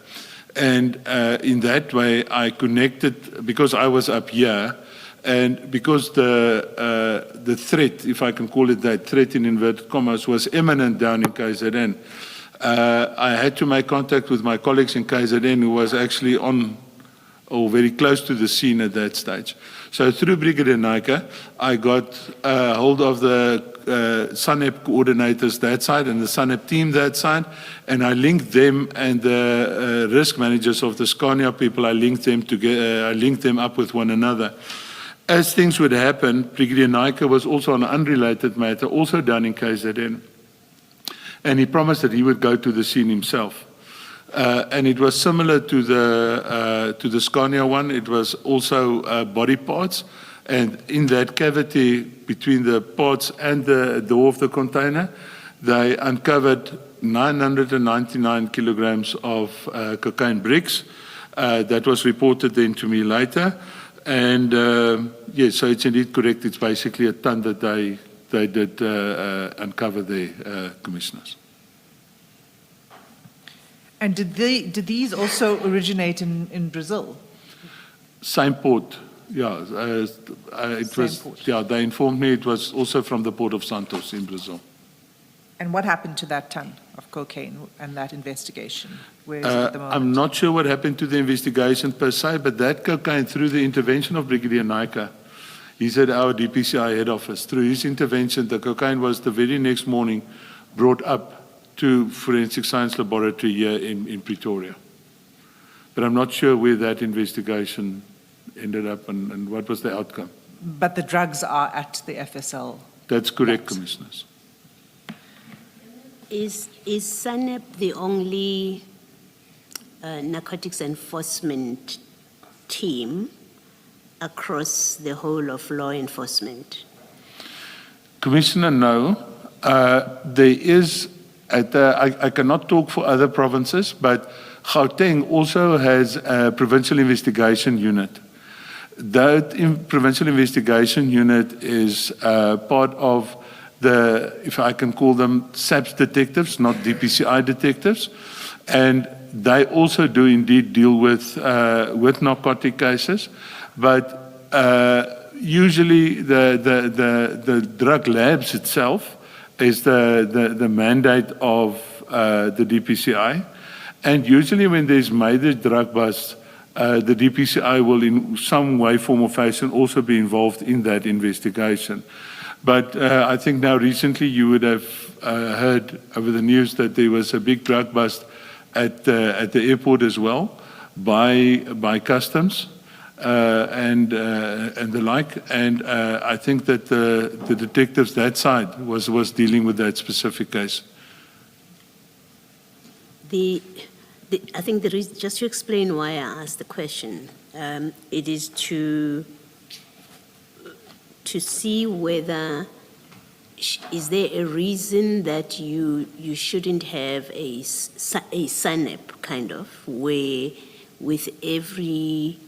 And in that way, I connected, because I was up here, and because the threat, if I can call it that, threat in inverted commas, was imminent down in KZN, I had to make contact with my colleagues in KZN who was actually on, or very close to the scene at that stage. So through Brigadier Naika, I got hold of the SANEP coordinators that side and the SANEP team that side, and I linked them and the risk managers of the Scania people, I linked them together, I linked them up with one another. As things would happen, Brigadier Naika was also on an unrelated matter, also down in KZN, and he promised that he would go to the scene himself. And it was similar to the Scania one. It was also body parts, and in that cavity between the parts and the door of the container, they uncovered 999 kilograms of cocaine bricks. That was reported then to me later. And yes, so it's indeed correct. It's basically a ton that they did uncover there, commissioners. And did these also originate in Brazil? Same port, yeah. Yeah, they informed me it was also from the port of Santos in Brazil. And what happened to that ton of cocaine and that investigation? Where is it at the moment? I'm not sure what happened to the investigation per se, but that cocaine, through the intervention of Brigadier Naika, he's at our DPCI head office. Through his intervention, the cocaine was the very next morning brought up to Forensic Science Laboratory here in Pretoria. But I'm not sure where that investigation ended up and what was the outcome. But the drugs are at the FSL? That's correct, commissioners. Is SANEP the only narcotics enforcement team across the whole of law enforcement? Commissioner, no. There is, I cannot talk for other provinces, but Gauteng also has a provincial investigation unit. That provincial investigation unit is part of the, if I can call them, SAPS detectives, not DPCI detectives. And they also do indeed deal with narcotic cases. But usually the drug labs itself is the mandate of the DPCI. And usually when there's major drug busts, the DPCI will in some way, form or fashion also be involved in that investigation. But I think now recently you would have heard over the news that there was a big drug bust at the airport as well by customs and the like. And I think that the detectives that side was dealing with that specific case. I think there is, just to explain why I asked the question, it is to see whether, is there a reason that you shouldn't have a SANEP kind of, where with every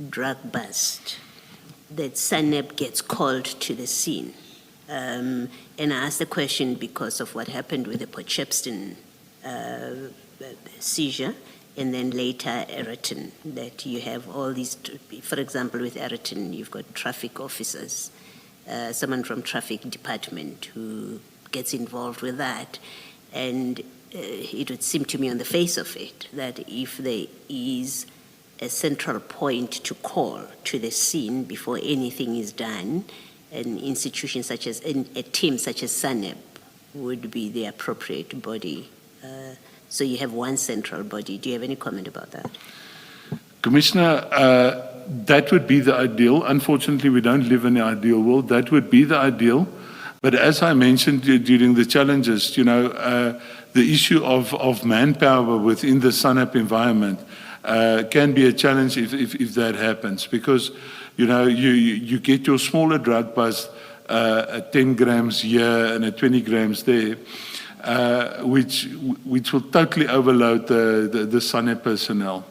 drug bust that SANEP gets called to the scene? And I asked the question because of what happened with the Port Shepstone seizure, and then later Ayrton, that you have all these, for example, with Ayrton, you've got traffic officers, someone from traffic department who gets involved with that. And it would seem to me on the face of it that if there is a central point to call to the scene before anything is done, an institution such as, a team such as SANEP would be the appropriate body. So you have one central body. Do you have any comment about that? Commissioner, that would be the ideal. Unfortunately, we don't live in the ideal world. That would be the ideal. But as I mentioned during the challenges, you know, the issue of manpower within the SANEP environment can be a challenge if that happens. Because, you know, you get your smaller drug bust at 10 grams here and at 20 grams there. Which will totally overload the SANEP personnel.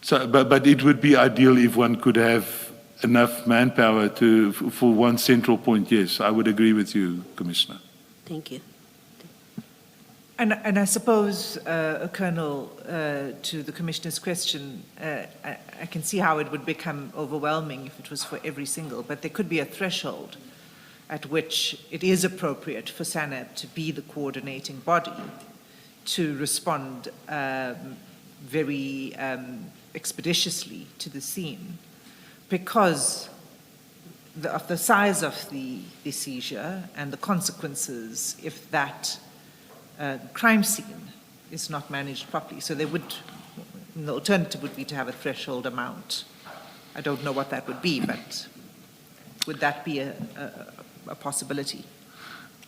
So, but it would be ideal if one could have enough manpower for one central point. Yes, I would agree with you, Commissioner. Thank you. And I suppose, Colonel, to the Commissioner's question, I can see how it would become overwhelming if it was for every single, but there could be a threshold at which it is appropriate for SANEP to be the coordinating body to respond very expeditiously to the scene, because of the size of the seizure and the consequences if that crime scene is not managed properly. So the alternative would be to have a threshold amount. I don't know what that would be, but would that be a possibility?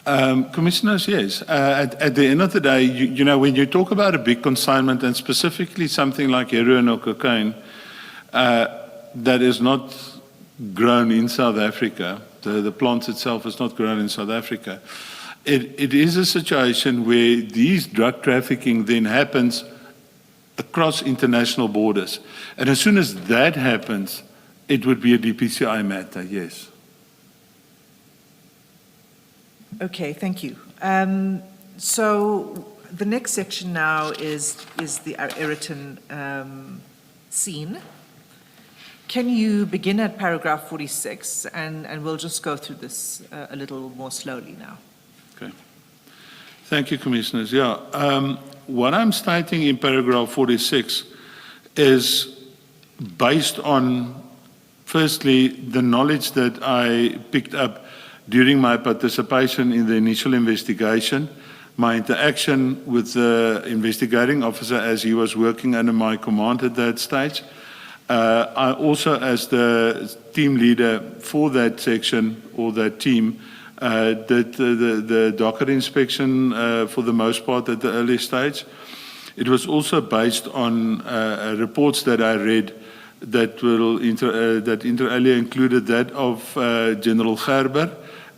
Commissioners, yes. At the end of the day, you know, when you talk about a big consignment and specifically something like heroin or cocaine that is not grown in South Africa, the plant itself is not grown in South Africa, it is a situation where these drug trafficking then happens across international borders. And as soon as that happens, it would be a DPCI matter, yes. Okay, thank you. So the next section now is the Ayrton scene. Can you begin at paragraph 46, and we'll just go through this a little more slowly now. Okay. Thank you, Commissioners. Yeah, what I'm stating in paragraph 46 is based on, firstly, the knowledge that I picked up during my participation in the initial investigation, my interaction with the investigating officer as he was working under my command at that stage. I also, as the team leader for that section or that team, did the docket inspection for the most part at the early stage. It was also based on reports that I read that inter alia included that of General Gerber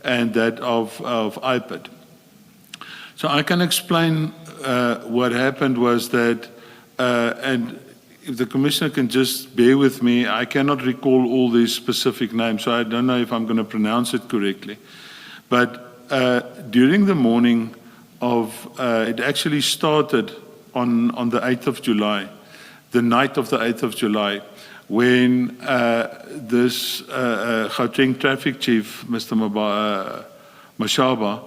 and that of IPID. So I can explain what happened was that, and if the Commissioner can just bear with me, I cannot recall all these specific names, so I don't know if I'm going to pronounce it correctly. But during the morning of, it actually started on the 8th of July, the night of the 8th of July, when this Gauteng traffic chief, Mr. Mashaba,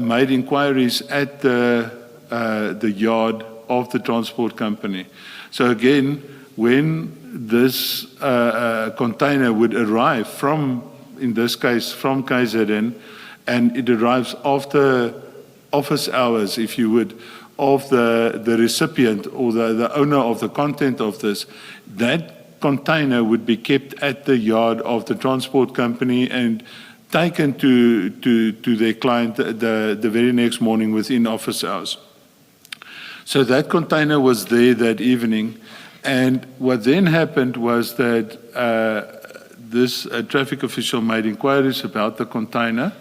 made inquiries at the yard of the transport company. So again, when this container would arrive from, in this case, from KZN, and it arrives after office hours, if you would, of the recipient or the owner of the content of this, that container would be kept at the yard of the transport company and taken to their client the very next morning within office hours. So that container was there that evening, and what then happened was that this traffic official made inquiries about the container,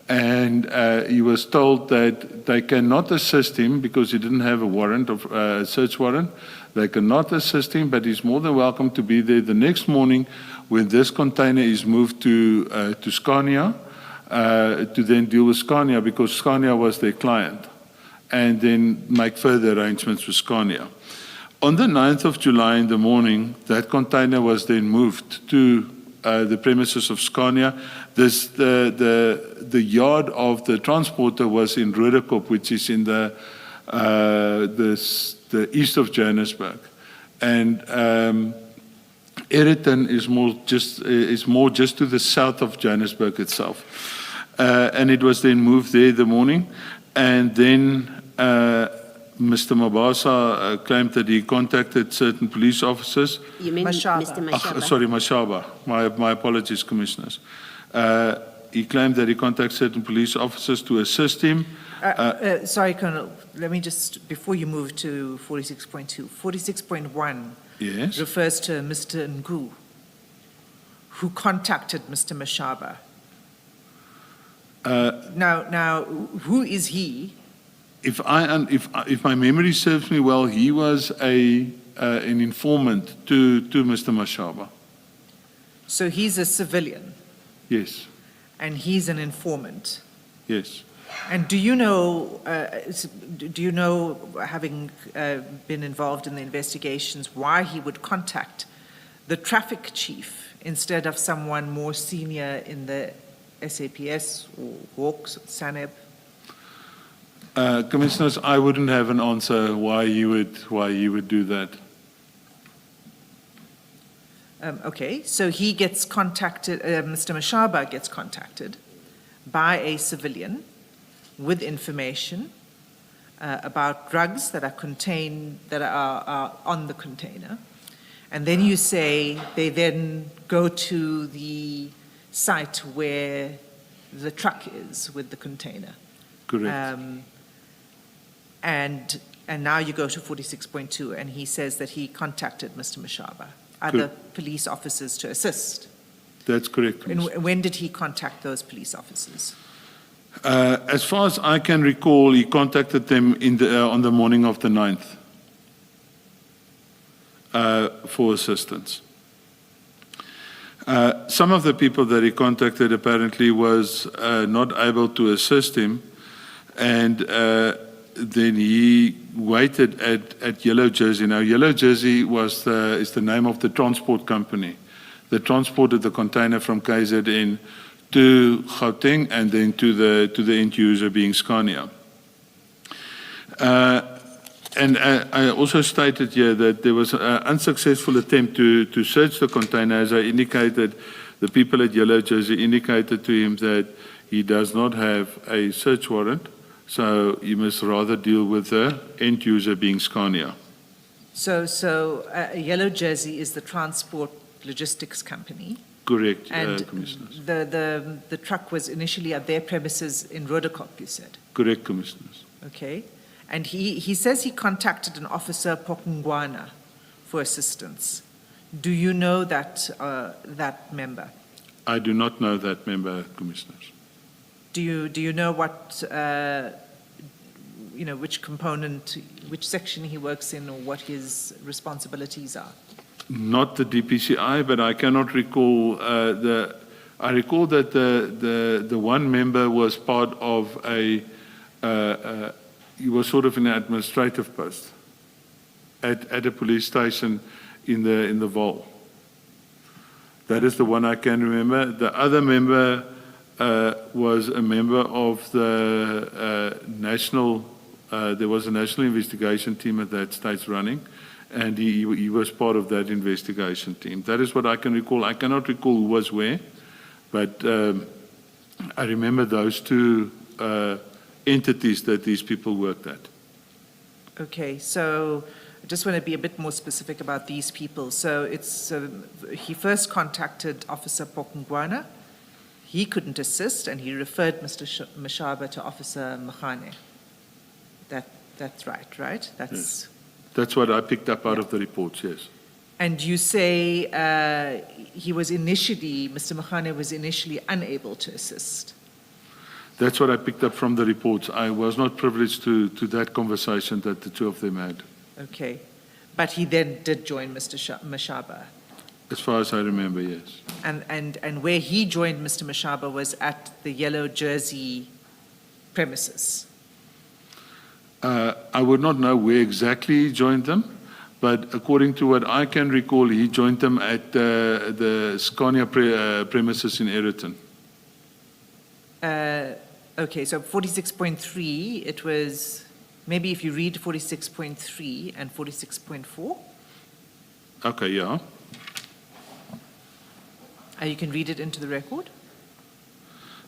and he was told that they cannot assist him because he didn't have a warrant, of search warrant. They cannot assist him, but he's more than welcome to be there the next morning when this container is moved to Scania, to then deal with Scania, because Scania was their client, and then make further arrangements with Scania. On the 9th of July in the morning, that container was then moved to the premises of Scania. The yard of the transporter was in Rudekop, which is in the east of Johannesburg, and Ayrton is more just to the south of Johannesburg itself, and it was then moved there the morning, and then Mr. Mabasa claimed that he contacted certain police officers. You mean Mashaba. Mr. Mashaba? Sorry, Mashaba. My apologies, Commissioners. He claimed that he contacted certain police officers to assist him. Sorry, Colonel, let me just, before you move to 46.2, 46.1 Yes. refers to Mr. Ngu, who contacted Mr. Mashaba. Now, who is he? If my memory serves me well, he was an informant to Mr. Mashaba. So he's a civilian, Yes. and he's an informant. Yes. And do you know, having been involved in the investigations, why he would contact the traffic chief instead of someone more senior in the SAPS or Hawks or SANEB? Commissioners, I wouldn't have an answer why you would do that. Okay, so he gets contacted, Mr. Mashaba gets contacted by a civilian with information about drugs that are on the container. And then you say they then go to the site where the truck is with the container. Correct. And now you go to 46.2, and he says that he contacted Mr. Mashaba, other police officers to assist. That's correct, And Commissioner. when did he contact those police officers? As far as I can recall, he contacted them on the morning of the 9th for assistance. Some of the people that he contacted apparently was not able to assist him, and then he waited at Yellow Jersey. Now, Yellow Jersey is the name of the transport company that transported the container from KZN to Gauteng and then to the end user being Scania. And I also stated here that there was an unsuccessful attempt to search the container. As I indicated, the people at Yellow Jersey indicated to him that he does not have a search warrant, so he must rather deal with the end user being Scania. So Yellow Jersey is the transport logistics company. Correct, And Commissioners. the truck was initially at their premises in Rodekop, you said? Correct, Commissioners. Okay. And he says he contacted an officer, Pokungwana, for assistance. Do you know that member? I do not know that member, Commissioners. Do you know what, which component, which section he works in, or what his responsibilities are? Not the DPCI, but I cannot recall I recall that the one member was part of he was sort of in an administrative post at a police station in the Vaal. That is the one I can remember. The other member was a member of the national. There was a national investigation team at that stage running, and he was part of that investigation team. That is what I can recall. I cannot recall who was where, but I remember those two entities that these people worked at. Okay, so I just want to be a bit more specific about these people. So he first contacted Officer Pokungwana. He couldn't assist, and he referred Mr. Mashaba to Officer Machane. That's right? Yes. That's what I picked up out of the reports, yes. And you say Mr. Machane was initially unable to assist. That's what I picked up from the reports. I was not privileged to that conversation that the two of them had. Okay. But he then did join Mr. Mashaba. As far as I remember, yes. And where he joined Mr. Mashaba was at the Yellow Jersey premises. I would not know where exactly he joined them, but according to what I can recall, he joined them at the Scania premises in Eersterust. Okay, so 46.3, it was, maybe if you read 46.3 and 46.4. Okay, yeah. You can read it into the record.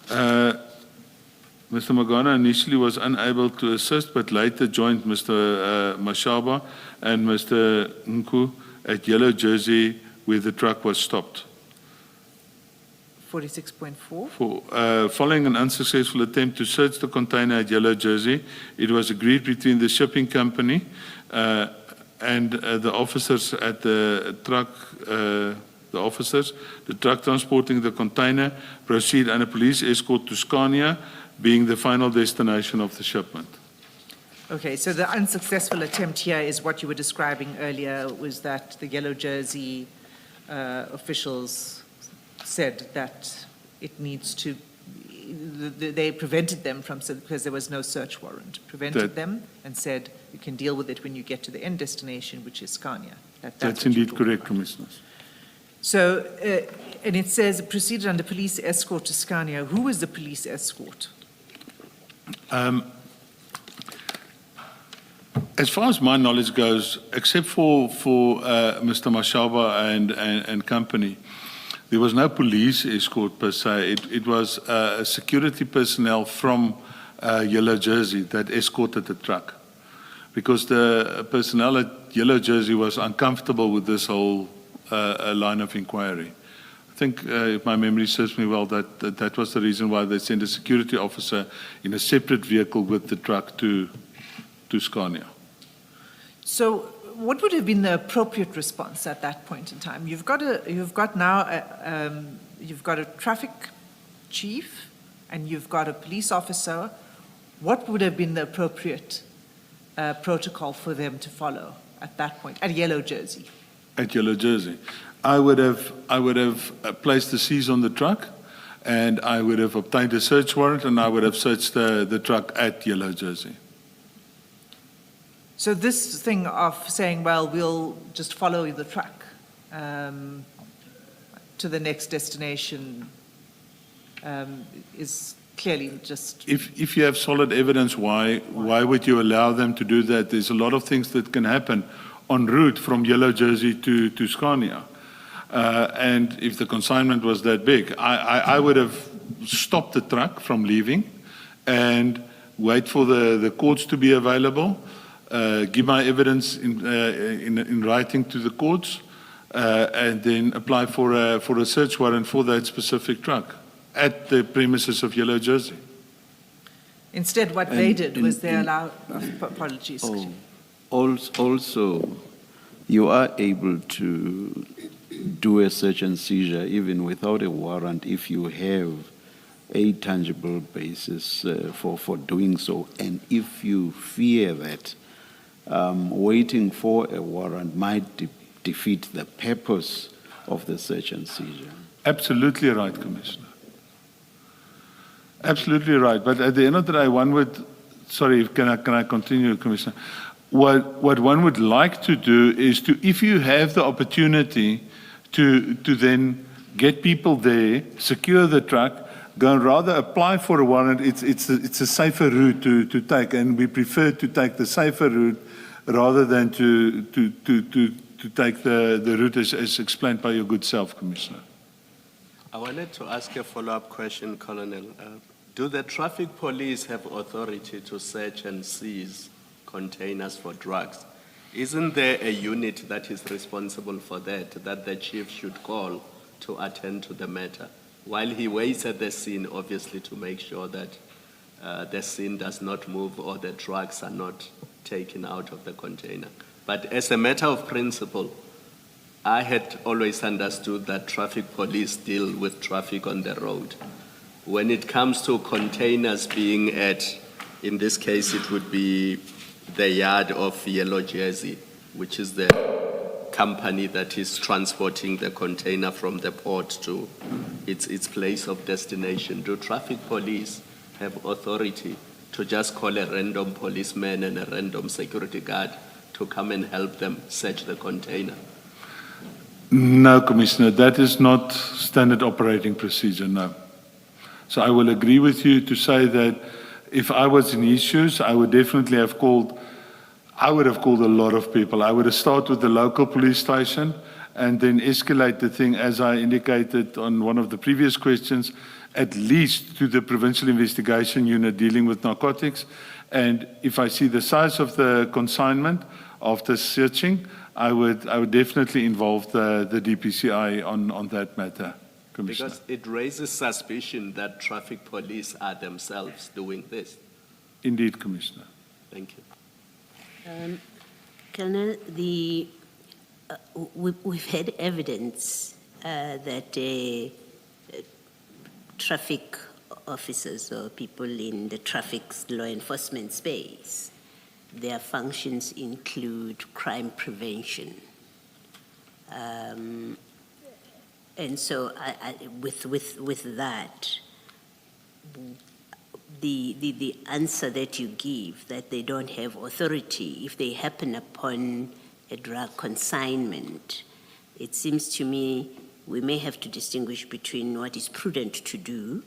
Mr. Magana initially was unable to assist, but later joined Mr. Mashaba and Mr. Nku at Yellow Jersey, where the truck was stopped. 46.4. Following an unsuccessful attempt to search the container at Yellow Jersey, it was agreed between the shipping company and the officers at the truck. The truck transporting the container proceed on a police escort to Scania, being the final destination of the shipment. Okay, so the unsuccessful attempt here is what you were describing earlier, was that the Yellow Jersey officials said that it needs to, they prevented them from, because there was no search warrant, prevented them and said, you can deal with it when you get to the end destination, which is Scania. That's indeed correct, Commissioners. So, and it says proceeded under police escort to Scania. Who was the police escort? As far as my knowledge goes, except for Mr. Mashaba and company, there was no police escort per se. It was security personnel from Yellow Jersey that escorted the truck, because the personnel at Yellow Jersey was uncomfortable with this whole line of inquiry. I think, if my memory serves me well, that was the reason why they sent a security officer in a separate vehicle with the truck to Scania. So what would have been the appropriate response at that point in time? You've got a traffic chief and you've got a police officer. What would have been the appropriate protocol for them to follow at that point at Yellow Jersey? At Yellow Jersey, I would have placed the seize on the truck, and I would have obtained a search warrant, and I would have searched the truck at Yellow Jersey. So this thing of saying, well, we'll just follow the truck to the next destination is clearly just... If you have solid evidence, why would you allow them to do that? There's a lot of things that can happen en route from Yellow Jersey to Scania. And if the consignment was that big, I would have stopped the truck from leaving and wait for the courts to be available, give my evidence in writing to the courts, and then apply for a search warrant for that specific truck at the premises of Yellow Jersey. Instead, what they did was they allowed... Apologies. Also, you are able to do a search and seizure even without a warrant if you have a tangible basis for doing so, and if you fear that waiting for a warrant might defeat the purpose of the search and seizure. Absolutely right, Commissioner. Absolutely right. But at the end of the day, one would... Sorry, can I continue, Commissioner? What one would like to do is to, if you have the opportunity to then get people there, secure the truck, go and rather apply for a warrant. It's a safer route to take, and we prefer to take the safer route rather than to take the route as explained by your good self, Commissioner. I wanted to ask a follow-up question, Colonel. Do the traffic police have authority to search and seize containers for drugs? Isn't there a unit that is responsible for that the chief should call to attend to the matter, while he waits at the scene, obviously, to make sure that the scene does not move or the drugs are not taken out of the container? But as a matter of principle, I had always understood that traffic police deal with traffic on the road. When it comes to containers being at, in this case, it would be the yard of Yellow Jersey, which is the company that is transporting the container from the port to its place of destination. Do traffic police have authority to just call a random policeman and a random security guard to come and help them search the container? No, Commissioner, that is not standard operating procedure, no. So I will agree with you to say that if I was in his shoes, I would definitely have called, a lot of people. I would have started with the local police station and then escalate the thing, as I indicated on one of the previous questions, at least to the Provincial Investigation Unit dealing with narcotics. And if I see the size of the consignment after searching, I would definitely involve the DPCI on that matter, Commissioner. Because it raises suspicion that traffic police are themselves doing this. Indeed, Commissioner. Thank you. Colonel, we've had evidence that traffic officers or people in the traffic law enforcement space, their functions include crime prevention. And so with that, the answer that you give, that they don't have authority if they happen upon a drug consignment, it seems to me we may have to distinguish between what is prudent to do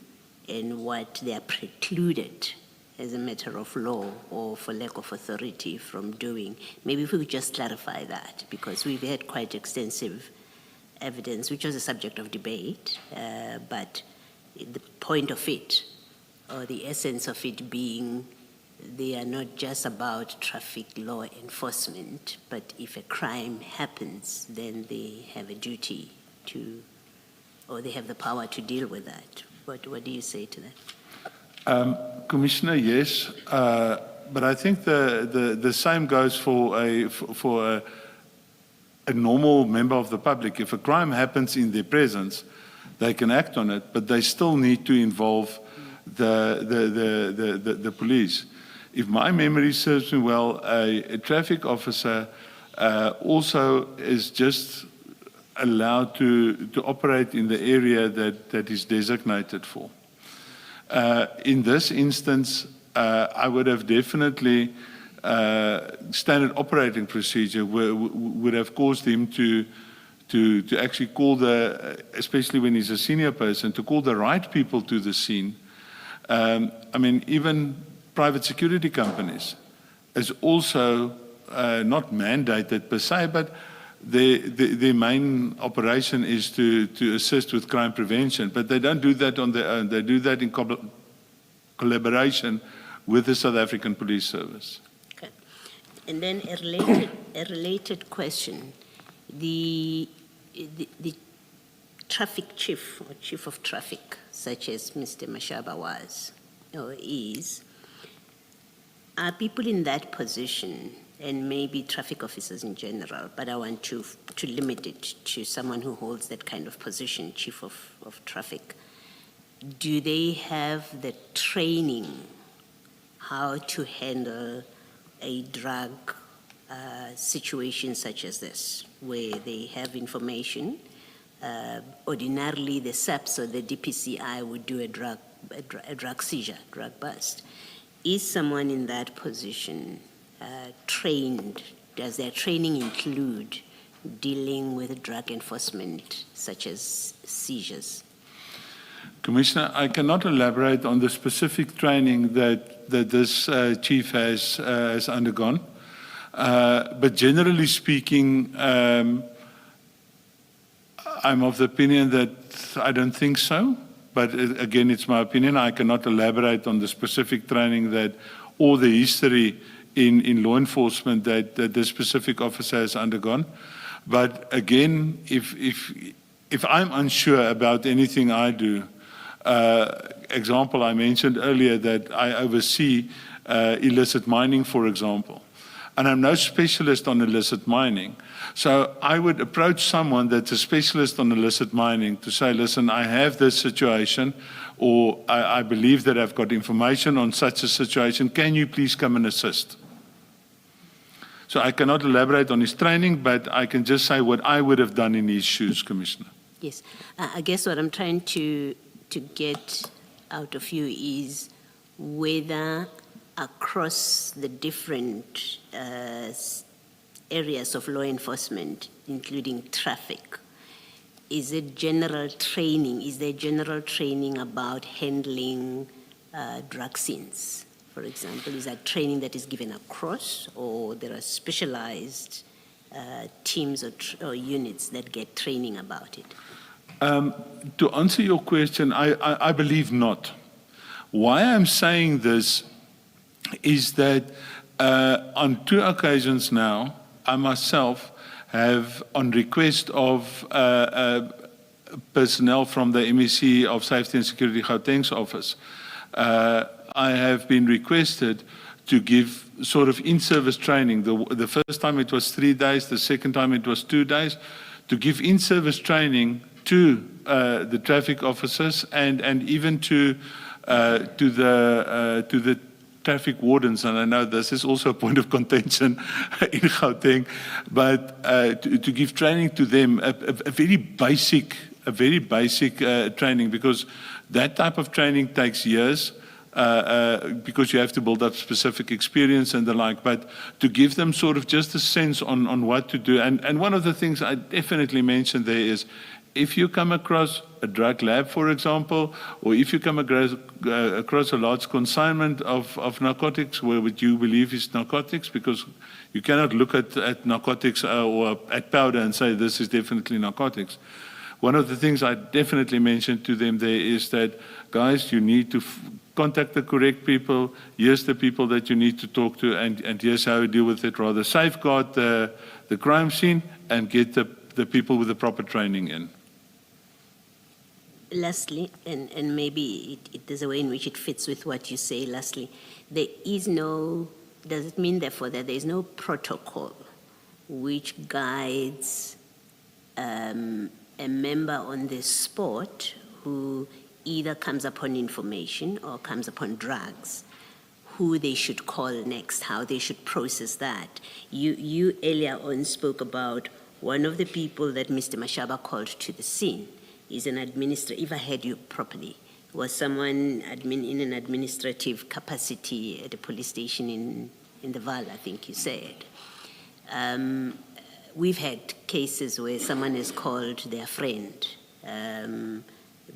and what they are precluded as a matter of law or for lack of authority from doing. Maybe if we could just clarify that, because we've had quite extensive evidence, which was a subject of debate, but the point of it, or the essence of it being, they are not just about traffic law enforcement, but if a crime happens, then they have a duty to, or they have the power to deal with that. What do you say to that? Commissioner, yes, but I think the same goes for a normal member of the public. If a crime happens in their presence, they can act on it, but they still need to involve the police. If my memory serves me well, a traffic officer also is just allowed to operate in the area that is designated for. In this instance, I would have definitely standard operating procedure would have caused him to actually call especially when he's a senior person, to call the right people to the scene. I mean, even private security companies is also not mandated per se, but their main operation is to assist with crime prevention, but they don't do that on their own. They do that in collaboration with the South African Police Service. Okay. And then a related question. The traffic chief or chief of traffic, such as Mr. Mashaba was or is, are people in that position, and maybe traffic officers in general, but I want to limit it to someone who holds that kind of position, chief of traffic. Do they have the training how to handle a drug situation such as this, where they have information? Ordinarily, the SAPS or the DPCI would do a drug seizure, drug bust. Is someone in that position trained? Does their training include dealing with drug enforcement, such as seizures? Commissioner, I cannot elaborate on the specific training that this chief has undergone, but generally speaking, I'm of the opinion that I don't think so. But again, it's my opinion. I cannot elaborate on the specific training or the history in law enforcement that this specific officer has undergone. But again, if I'm unsure about anything I do, example, I mentioned earlier that I oversee illicit mining, for example. And I'm no specialist on illicit mining. So I would approach someone that's a specialist on illicit mining to say, listen, I have this situation, or I believe that I've got information on such a situation. Can you please come and assist? So I cannot elaborate on his training, but I can just say what I would have done in his shoes, Commissioner. Yes. I guess what I'm trying to get out of you is whether across the different areas of law enforcement, including traffic, is there general training about handling drug scenes? For example, is that training that is given across, or there are specialized teams or units that get training about it? To answer your question, I believe not. Why I'm saying this is that on 2 occasions now, I myself have, on request of personnel from the MEC of Safety and Security Gauteng's office, I have been requested to give sort of in-service training. The first time it was 3 days, the second time it was 2 days, to give in-service training to the traffic officers and even to the traffic wardens. And I know this is also a point of contention in Gauteng, but to give training to them, a very basic training, because that type of training takes years. Because you have to build up specific experience and the like, but to give them sort of just a sense on what to do. And one of the things I definitely mentioned there is if you come across a drug lab, for example, or if you come across a large consignment of narcotics where what you believe is narcotics, because you cannot look at narcotics or at powder and say this is definitely narcotics. One of the things I definitely mentioned to them there is that, guys, you need to contact the correct people. Here's the people that you need to talk to, and here's how you deal with it. Rather safeguard the crime scene and get the people with the proper training in. Lastly, and maybe there's a way in which it fits with what you say, lastly, there is no, does it mean therefore that there is no protocol which guides a member on the spot who either comes upon information or comes upon drugs, who they should call next, how they should process that? You earlier on spoke about one of the people that Mr. Mashaba called to the scene is an administrator, if I heard you properly, was someone in an administrative capacity at a police station in the Val, I think you said. We've had cases where someone has called their friend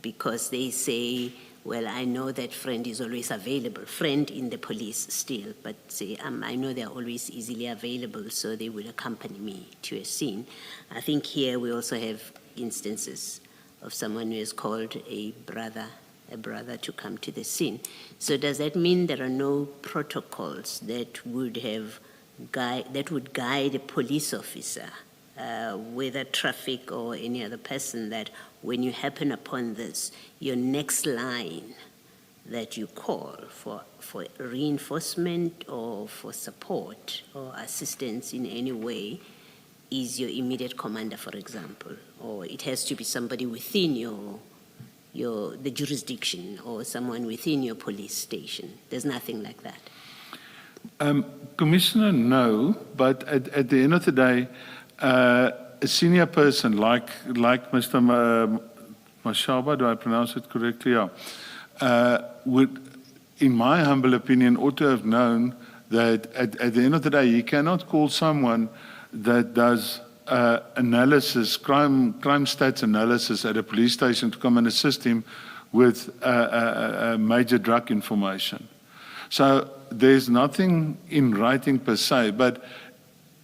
because they say, well, I know that friend is always available, friend in the police still, but say, I know they're always easily available, so they will accompany me to a scene. I think here we also have instances of someone who has called a brother to come to the scene. So does that mean there are no protocols that would guide a police officer, whether traffic or any other person, that when you happen upon this, your next line that you call for reinforcement or for support or assistance in any way is your immediate commander, for example, or it has to be somebody within the jurisdiction or someone within your police station? There's nothing like that. Commissioner, no, but at the end of the day, a senior person like Mr. Mashaba, do I pronounce it correctly? Yeah, would, in my humble opinion, ought to have known that at the end of the day, he cannot call someone that does analysis, crime stats analysis at a police station to come and assist him with major drug information. So there's nothing in writing per se, but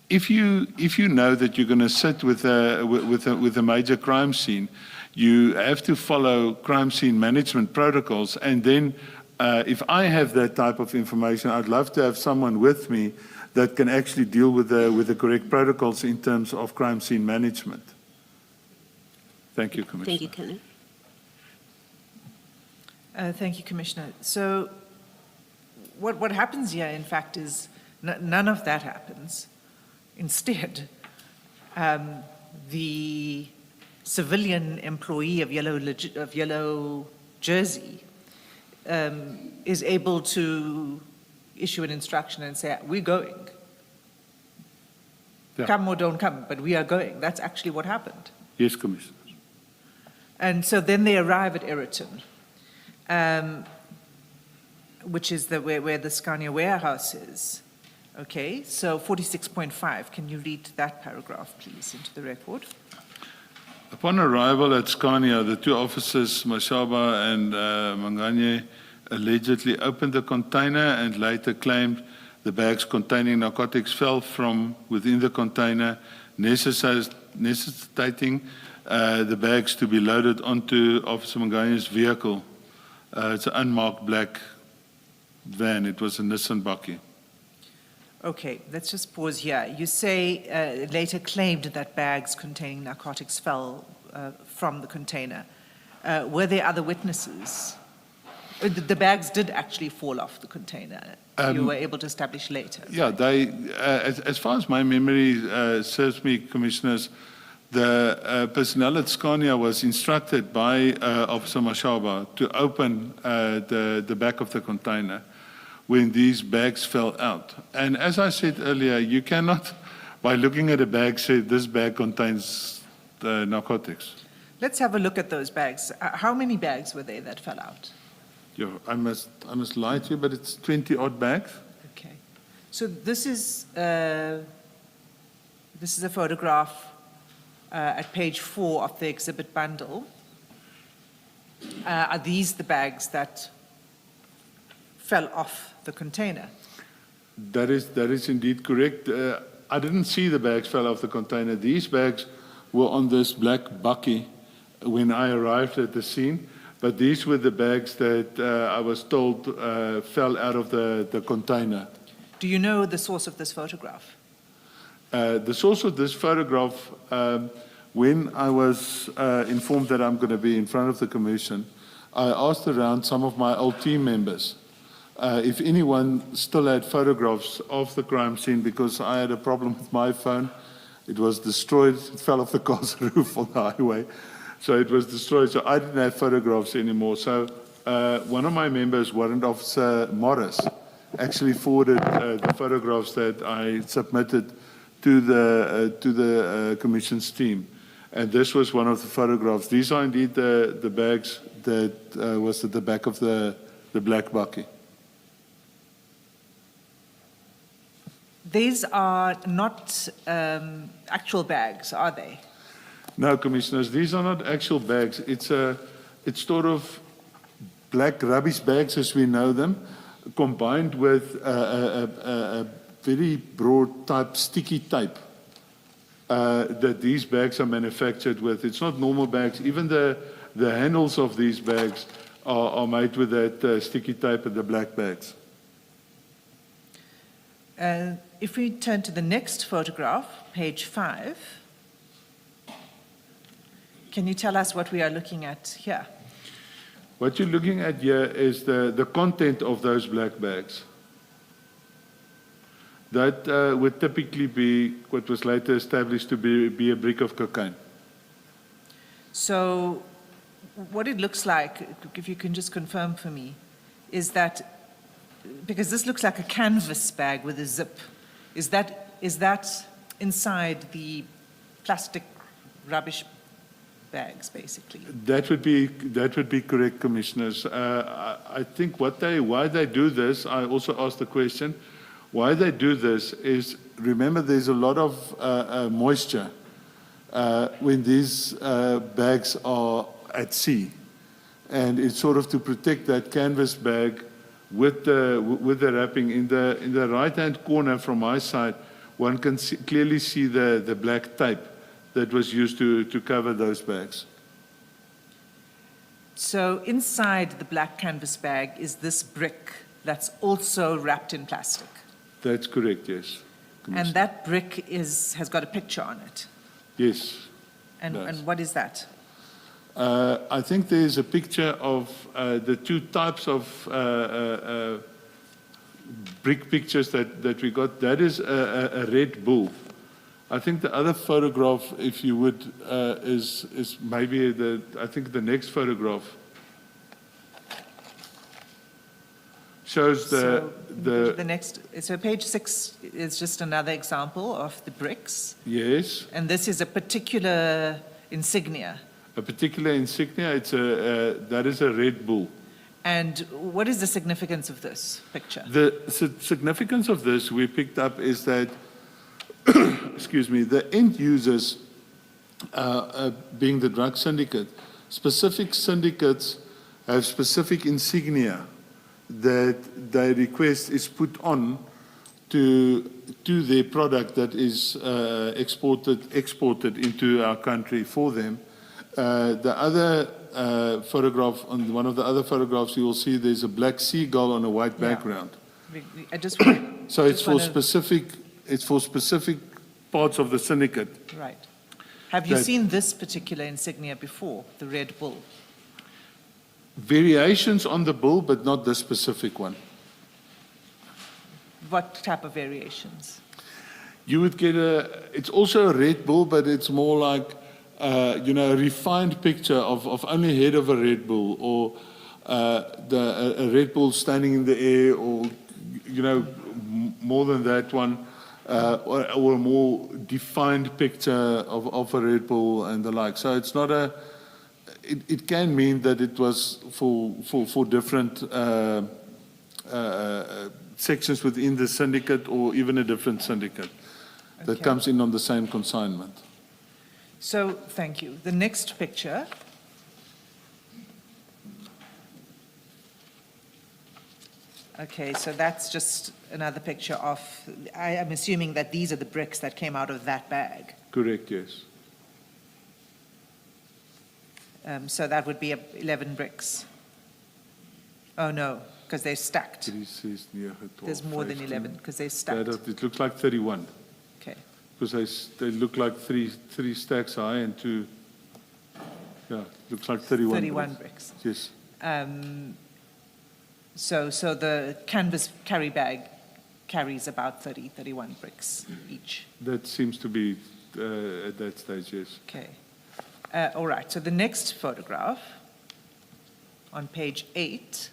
if you know that you're going to sit with a major crime scene, you have to follow crime scene management protocols. And then if I have that type of information, I'd love to have someone with me that can actually deal with the correct protocols in terms of crime scene management. Thank you, Commissioner. Thank you, Colonel. Thank you, Commissioner. So what happens here, in fact, is none of that happens. Instead, the civilian employee of yellow jersey is able to issue an instruction and say, we're going. Yeah. Come or don't come, but we are going. That's actually what happened. Yes, Commissioner. And so then they arrive at Eersterust, which is where the Scania warehouse is. Okay, so 46.5, can you read that paragraph, please, into the record? Upon arrival at Scania, the two officers, Mashaba and Manganye, allegedly opened the container and later claimed the bags containing narcotics fell from within the container, necessitating the bags to be loaded onto Officer Manganye's vehicle. It's an unmarked black van. It was a Nissan Bakkie. Okay, let's just pause here. You say later claimed that bags containing narcotics fell from the container. Were there other witnesses? The bags did actually fall off the container. You were able to establish later. Yeah, they, as far as my memory serves me, Commissioners, the personnel at Scania was instructed by Officer Mashaba to open the back of the container when these bags fell out. And as I said earlier, you cannot, by looking at a bag, say this bag contains narcotics. Let's have a look at those bags. How many bags were there that fell out? Yeah, I must lie to you, but it's 20-odd bags. Okay. So this is a photograph at page 4 of the exhibit bundle, are these the bags that fell off the container? That is indeed correct. I didn't see the bags fell off the container. These bags were on this black bakkie when I arrived at the scene, but these were the bags that I was told fell out of the container. Do you know the source of this photograph? The source of this photograph, when I was informed that I'm going to be in front of the commission, I asked around some of my old team members if anyone still had photographs of the crime scene, because I had a problem with my phone. It was destroyed. It fell off the car's roof on the highway. So it was destroyed. So I didn't have photographs anymore. So one of my members, Warrant Officer Morris, actually forwarded the photographs that I submitted to the commission's team. And this was one of the photographs. These are indeed the bags that was at the back of the black bakkie. These are not actual bags, are they? No, Commissioners, these are not actual bags. It's sort of black rubbish bags as we know them, combined with a very broad type sticky tape that these bags are manufactured with. It's not normal bags. Even the handles of these bags are made with that sticky tape and the black bags. If we turn to the next photograph, page 5, can you tell us what we are looking at here? What you're looking at here is the content of those black bags. That would typically be what was later established to be a brick of cocaine. So what it looks like, if you can just confirm for me, is that, because this looks like a canvas bag with a zip, is that inside the plastic rubbish bags, basically? That would be correct, Commissioners. I think why they do this, I also asked the question, why they do this is, remember there's a lot of moisture when these bags are at sea. And it's sort of to protect that canvas bag with the wrapping. In the right-hand corner from my side, one can clearly see the black tape that was used to cover those bags. So inside the black canvas bag is this brick that's also wrapped in plastic. That's correct, yes. And that brick has got a picture on it. Yes. And what is that? I think there's a picture of the two types of brick pictures that we got. That is a Red Bull. I think the other photograph, if you would, is maybe I think the next photograph shows So page 6 is just another example of the bricks. Yes. And this is a particular insignia. A particular insignia, that is a Red Bull. And what is the significance of this picture? The significance of this we picked up is that, excuse me, the end users, being the drug syndicate, specific syndicates have specific insignia that they request is put on to their product that is exported into our country for them. The other photograph, on one of the other photographs, you will see there's a black seagull on a white background. I just want So it's for specific parts of the syndicate. Right. Have you seen this particular insignia before, the Red Bull? Variations on the bull, but not the specific one. What type of variations? You would get it's also a Red Bull, but it's more like, a refined picture of only head of a Red Bull, or a Red Bull standing in the air, or, more than that one, or a more defined picture of a Red Bull and the like. So it's not it can mean that it was for different sections within the syndicate, or even a different syndicate that comes in on the same consignment. So, thank you. The next picture. Okay, so that's just another picture of, I am assuming that these are the bricks that came out of that bag. Correct, yes. So that would be 11 bricks. Oh, no, because they're stacked. 3, 6, 9, 12, There's more than 15. 11 because they're stacked. It looks like 31. Okay. Because they look like three stacks high and 2, yeah, looks like 31. 31 bricks. Yes. So the canvas carry bag carries about 31 bricks each. That seems to be at that stage, yes. Okay. All right, so the next photograph on page 8.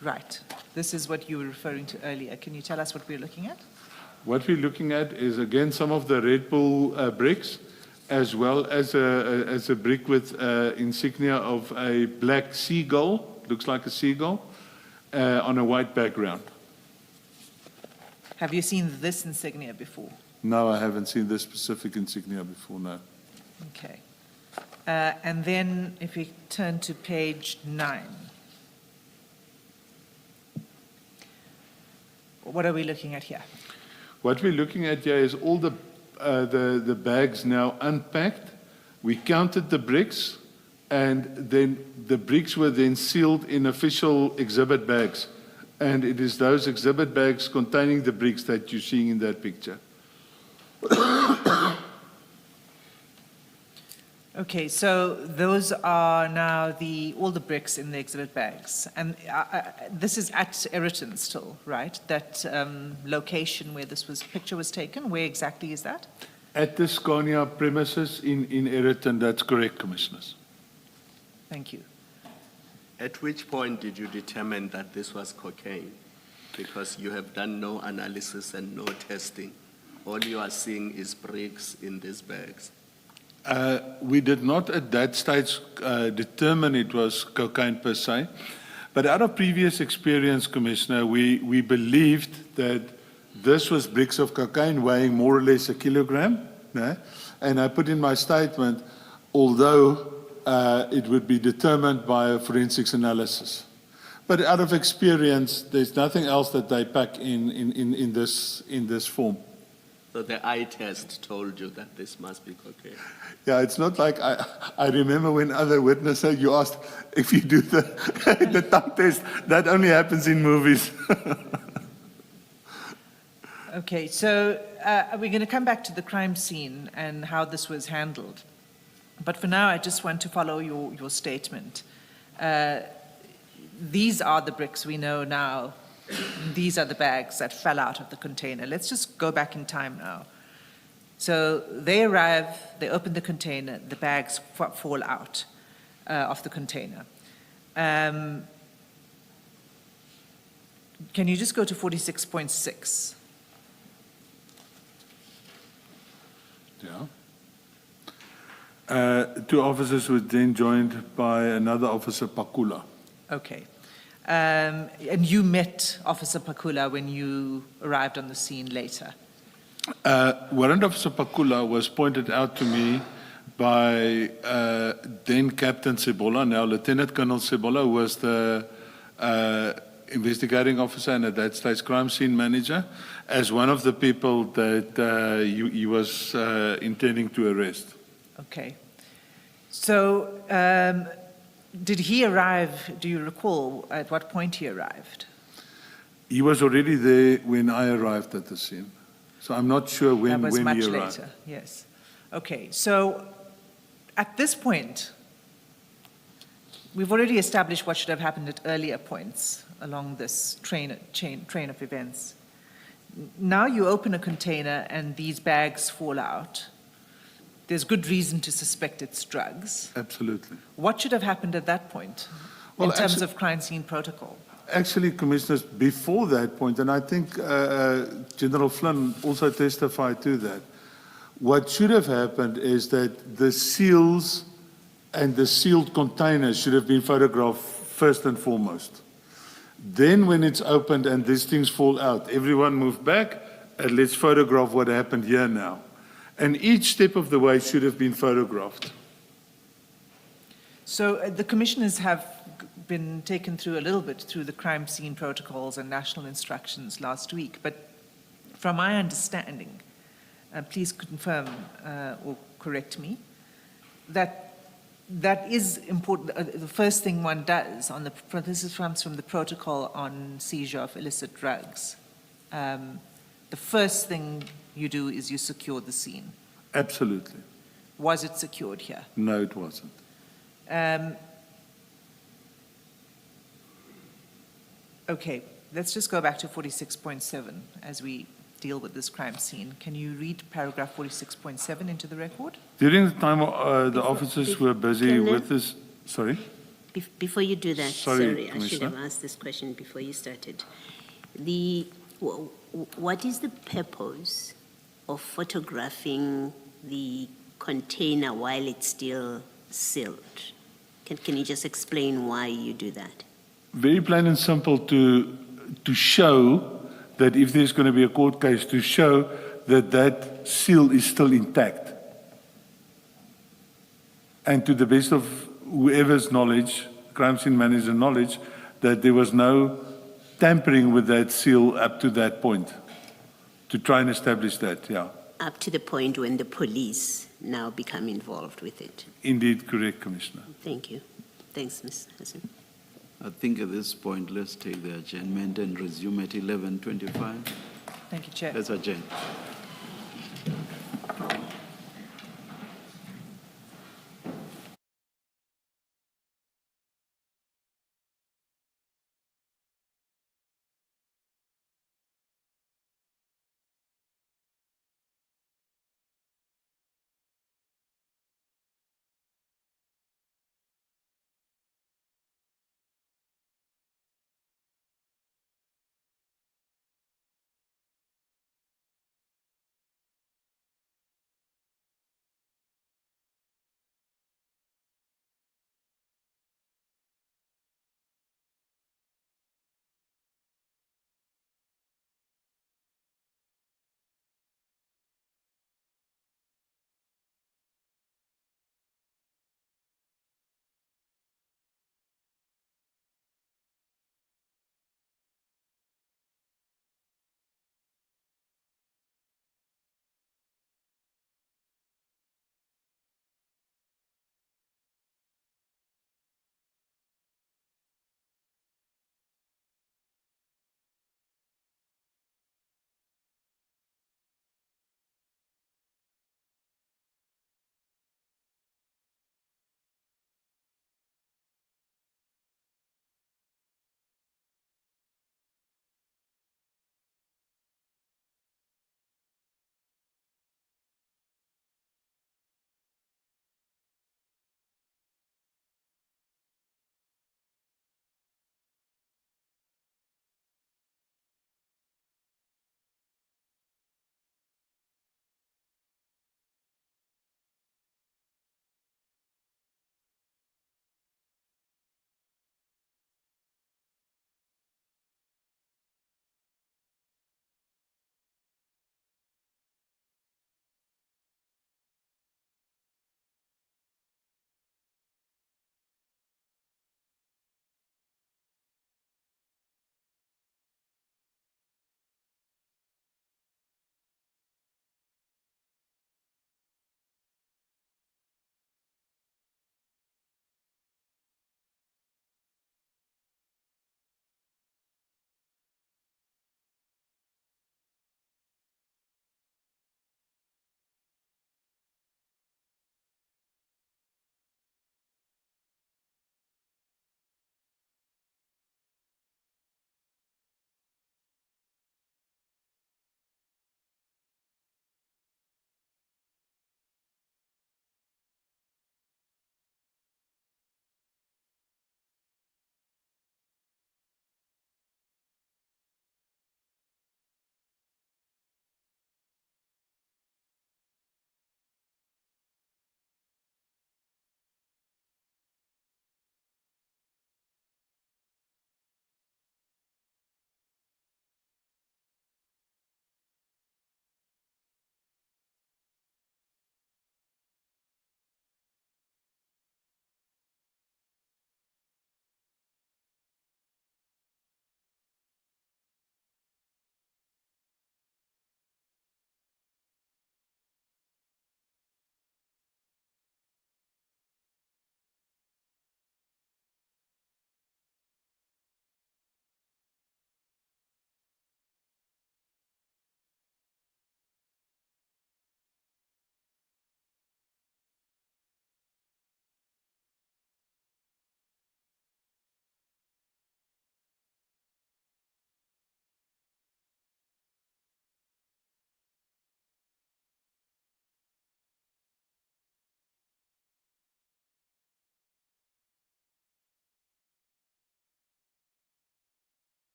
Right, this is what you were referring to earlier. Can you tell us what we're looking at? What we're looking at is, again, some of the Red Bull bricks, as well as a brick with insignia of a black seagull, looks like a seagull, on a white background. Have you seen this insignia before? No, I haven't seen this specific insignia before, no. Okay. And then if we turn to page 9. What are we looking at here? What we're looking at here is all the bags now unpacked. We counted the bricks, and then the bricks were then sealed in official exhibit bags. And it is those exhibit bags containing the bricks that you're seeing in that picture. Okay, so those are now all the bricks in the exhibit bags. And this is at Eersterust still, right? That location where this picture was taken, where exactly is that? At the Scania premises in Eersterust, that's correct, Commissioners. Thank you. At which point did you determine that this was cocaine? Because you have done no analysis and no testing. All you are seeing is bricks in these bags. We did not at that stage determine it was cocaine per se, but out of previous experience, Commissioner, we believed that this was bricks of cocaine weighing more or less 1 kilogram. No? And I put in my statement, although it would be determined by a forensics analysis. But out of experience, there's nothing else that they pack in this form. So the eye test told you that this must be cocaine. Yeah, it's not like I remember when other witnesses, you asked if you do the tongue test, that only happens in movies. Okay, so we're going to come back to the crime scene and how this was handled. But for now, I just want to follow your statement. These are the bricks we know now. These are the bags that fell out of the container. Let's just go back in time now. So they arrive, they open the container, the bags fall out of the container. Can you just go to 46.6? Yeah. 2 officers were then joined by another officer, Pakula. Okay. And you met Officer Pakula when you arrived on the scene later? Warrant Officer Pakula was pointed out to me by then Captain Sebola, now Lieutenant Colonel Sebola, who was the investigating officer and at that stage crime scene manager, as one of the people that he was intending to arrest. Okay. So did he arrive, do you recall at what point he arrived? He was already there when I arrived at the scene. So I'm not sure when he arrived. That was much later, yes. Okay, so at this point, we've already established what should have happened at earlier points along this train of events. Now you open a container and these bags fall out. There's good reason to suspect it's drugs. Absolutely. What should have happened at that point in terms of crime scene protocol? Actually, Commissioners, before that point, and I think General Flynn also testified to that, what should have happened is that the seals and the sealed containers should have been photographed first and foremost. Then when it's opened and these things fall out, everyone move back and let's photograph what happened here now. And each step of the way should have been photographed. So the commissioners have been taken through a little bit through the crime scene protocols and national instructions last week, but from my understanding, please confirm or correct me, that is important. The first thing one does this comes from the protocol on seizure of illicit drugs. The first thing you do is you secure the scene. Absolutely. Was it secured here? No, it wasn't. Okay, let's just go back to 46.7 as we deal with this crime scene. Can you read paragraph 46.7 into the record? During the time the officers were busy Colonel? with this, sorry? Before you do that, Sorry, sorry, I should Commissioner. have asked this question before you started. What is the purpose of photographing the container while it's still sealed? Can you just explain why you do that? Very plain and simple to show that if there's going to be a court case, to show that that seal is still intact. And to the best of whoever's knowledge, crime scene manager knowledge, that there was no tampering with that seal up to that point, to try and establish that, yeah. Up to the point when the police now become involved with it. Indeed, correct, Commissioner. Thank you. Thanks, Ms. Hassan. I think at this point, let's take the adjournment and resume at 11:25. Thank you, Chair. Let's adjourn.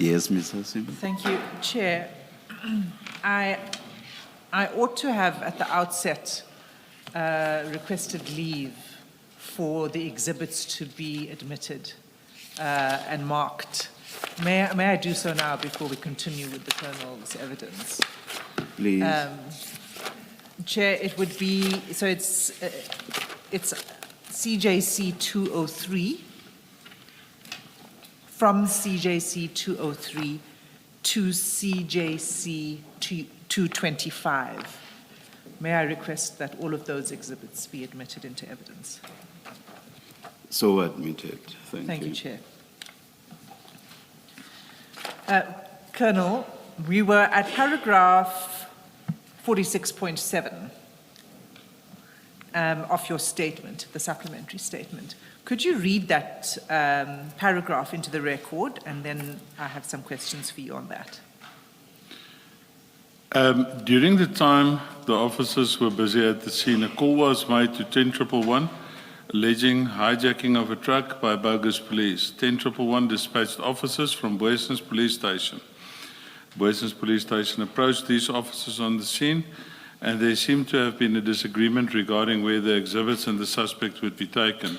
Yes, Ms. Hassim. Thank you, Chair. I ought to have at the outset requested leave for the exhibits to be admitted and marked. May I do so now before we continue with the Colonel's evidence? Please. Chair, it would be, so it's CJC 203, from CJC 203 to CJC 225. May I request that all of those exhibits be admitted into evidence? So admitted. Thank you, Chair. Colonel, we were at paragraph 46.7 of your statement, the supplementary statement. Could you read that paragraph into the record, and then I have some questions for you on that. During the time the officers were busy at the scene, a call was made to 10111 alleging hijacking of a truck by bogus police. 10111 dispatched officers from Boysens Police Station. Boysens Police Station approached these officers on the scene, and there seemed to have been a disagreement regarding where the exhibits and the suspect would be taken.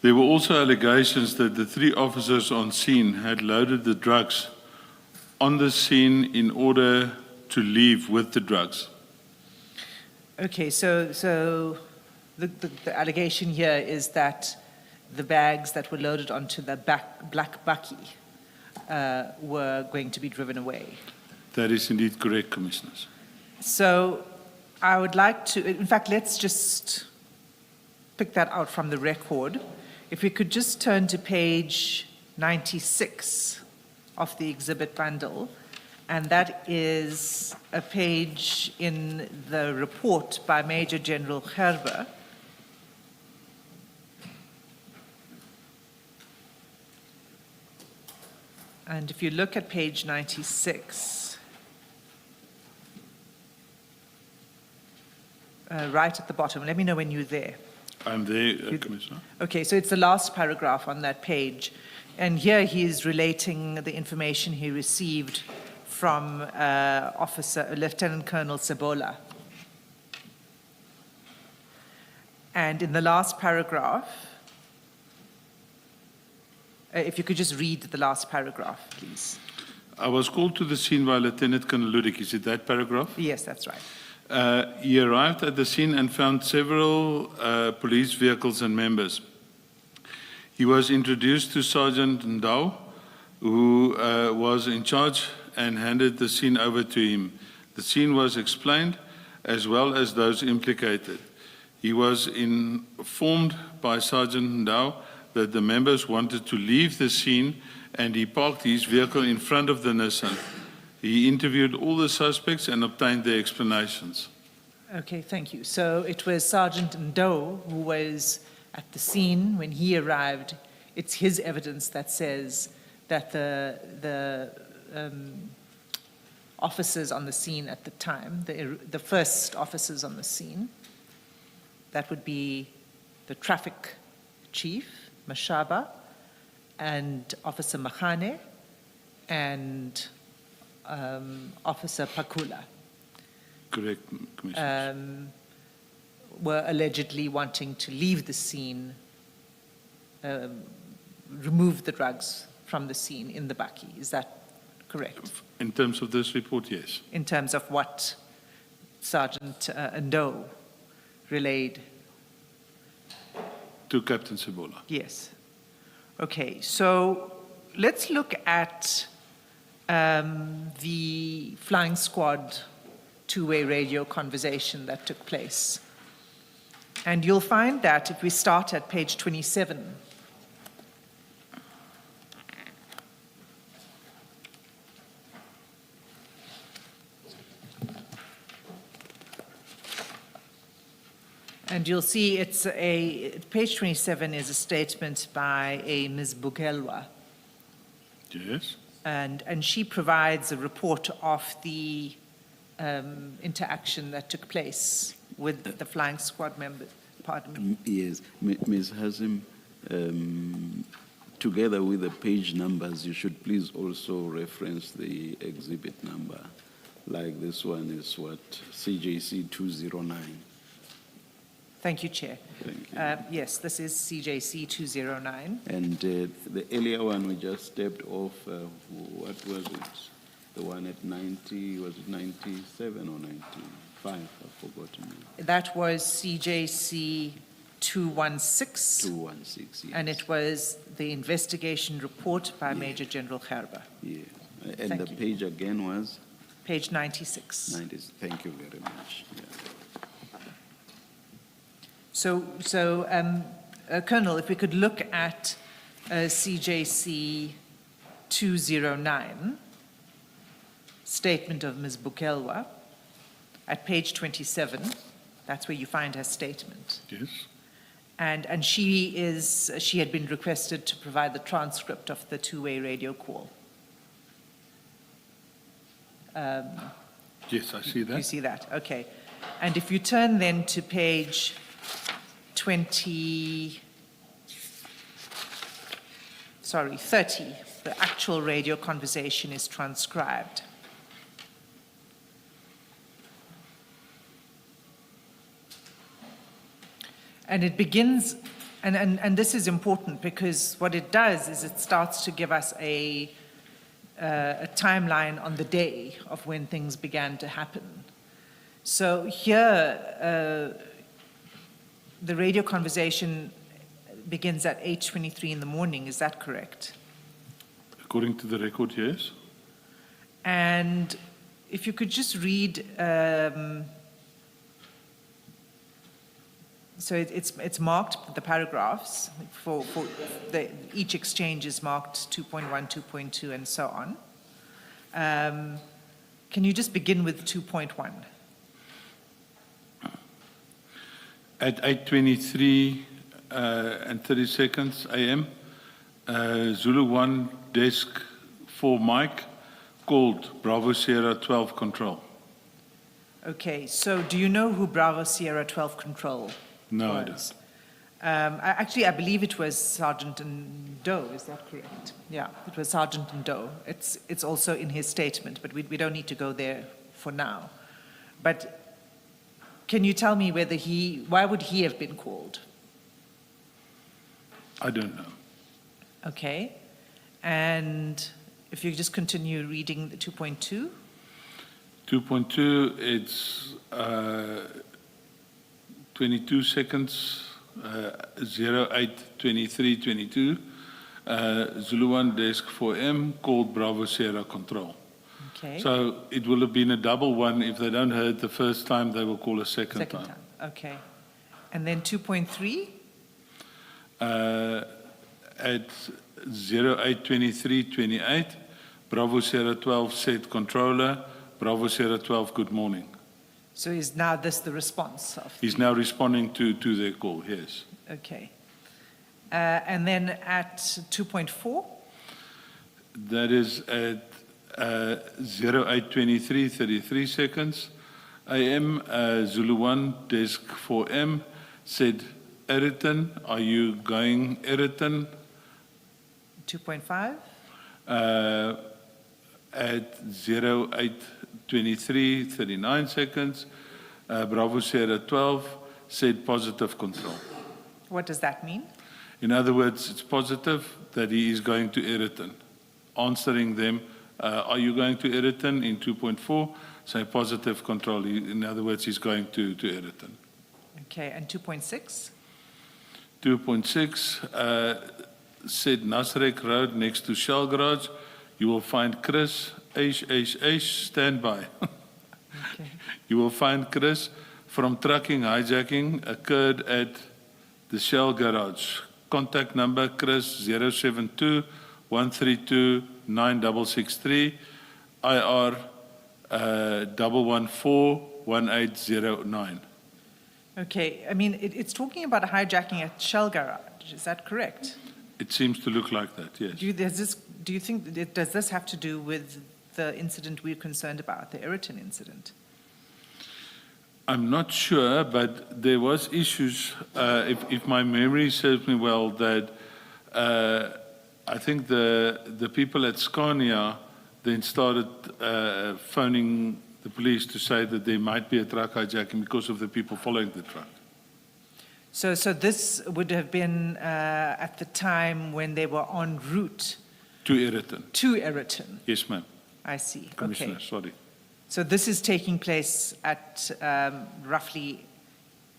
There were also allegations that the 3 officers on scene had loaded the drugs on the scene in order to leave with the drugs. Okay, so the allegation here is that the bags that were loaded onto the black bucky were going to be driven away. That is indeed correct, Commissioners. So I would like to, in fact, let's just pick that out from the record. If we could just turn to page 96 of the exhibit bundle, and that is a page in the report by Major General Gerber. And if you look at page 96, right at the bottom, let me know when you're there. I'm there, Commissioner. Okay, so it's the last paragraph on that page. And here he is relating the information he received from Lieutenant Colonel Sebola. And in the last paragraph, if you could just read the last paragraph, please. I was called to the scene by Lieutenant Colonel Ludik. Is it that paragraph? Yes, that's right. He arrived at the scene and found several police vehicles and members. He was introduced to Sergeant Ndau, who was in charge, and handed the scene over to him. The scene was explained, as well as those implicated. He was informed by Sergeant Ndau that the members wanted to leave the scene, and he parked his vehicle in front of the Nissan. He interviewed all the suspects and obtained their explanations. Okay, thank you. So it was Sergeant Ndau who was at the scene when he arrived. It's his evidence that says that the officers on the scene at the time, the first officers on the scene, that would be the traffic chief, Mashaba, and Officer Mahane, and Officer Pakula. Correct, Commissioner. Were allegedly wanting to leave the scene, remove the drugs from the scene in the Baki. Is that correct? In terms of this report, yes. In terms of what Sergeant Ndau relayed? To Captain Sebola. Yes. Okay, so let's look at the flying squad two-way radio conversation that took place. And you'll find that if we start at page 27, and you'll see page 27 is a statement by a Ms. Bugelwa. Yes. And she provides a report of the interaction that took place with the flying squad members. Pardon me. Yes, Ms. Hassim, together with the page numbers, you should please also reference the exhibit number. Like this one is what, CJC 209. Thank you, Chair. Thank you. Yes, this is CJC 209. And the earlier one we just stepped off, what was it? The one at 90, was it 97 or 95? I've forgotten. That was CJC 216. 216, yes. And it was the investigation report by Major General Gerber, Yeah. And Thank the you. page again was? page 96. 90. Thank you very much. Yeah. Colonel, if we could look at CJC 209, statement of Ms. Bukelwa, at page 27, that's where you find her statement. Yes. And she had been requested to provide the transcript of the two-way radio call. Yes, I see You that. see that, okay. And if you turn then to page 30, the actual radio conversation is transcribed. And it begins, and this is important because what it does is it starts to give us a timeline on the day of when things began to happen. So here, the radio conversation begins at 8:23 in the morning, is that correct? According to the record, yes. And if you could just read, so it's marked, the paragraphs, for each exchange is marked 2.1, 2.2, and so on. Can you just begin with 2.1? At 8:23 and 30 seconds a.m., Zulu 1 desk 4 Mike called Bravo Sierra 12 control. Okay, so do you know who Bravo Sierra 12 control No, I was? I believe it was Sergeant Doe, is that correct? Yeah, it was Sergeant Doe. It's also in his statement, but we don't need to go there for now. But can you tell me why would he have been called? I don't know. Okay, and if you just continue reading the 2.2. 2.2, it's 22 seconds, 08:23:22. Zulu 1 desk 4M called Bravo Sierra control. Okay. So it will have been a double one. If they don't hear it the first time, they will call a second time. Okay. And then 2.3? At 08:23:28, Bravo Sierra 12 said controller, Bravo Sierra 12, good morning. So is now this the response of? He's now responding to their call, yes. Okay. And then at 2.4? That is at 08:23:33 seconds AM, Zulu 1, desk 4M, said, Eriton, are you going Eriton? 2.5? At 08:23:39 seconds, Bravo Sierra 12 said positive control. What does that mean? In other words, it's positive that he is going to Eriton. Answering them, are you going to Eriton in 2.4? Say positive control. In other words, he's going to Eriton. Okay, and 2.6? 2.6 said Nasrek Road next to Shell Garage. You will find Chris, stand by. Okay. You will find Chris from trucking hijacking occurred at the Shell Garage. Contact number Chris 072 132 9663 IR 114 1809. Okay, I mean, it's talking about a hijacking at Shell Garage, is that correct? It seems to look like that, yes. Do you think, does this have to do with the incident we're concerned about, the Eriton incident? I'm not sure, but there was issues, if my memory serves me well, that I think the people at Scania then started phoning the police to say that there might be a truck hijacking because of the people following the truck. So this would have been at the time when they were en route To Eersterust. to Eriton. Yes, ma'am. I see. Commissioner, Okay. sorry. So this is taking place at roughly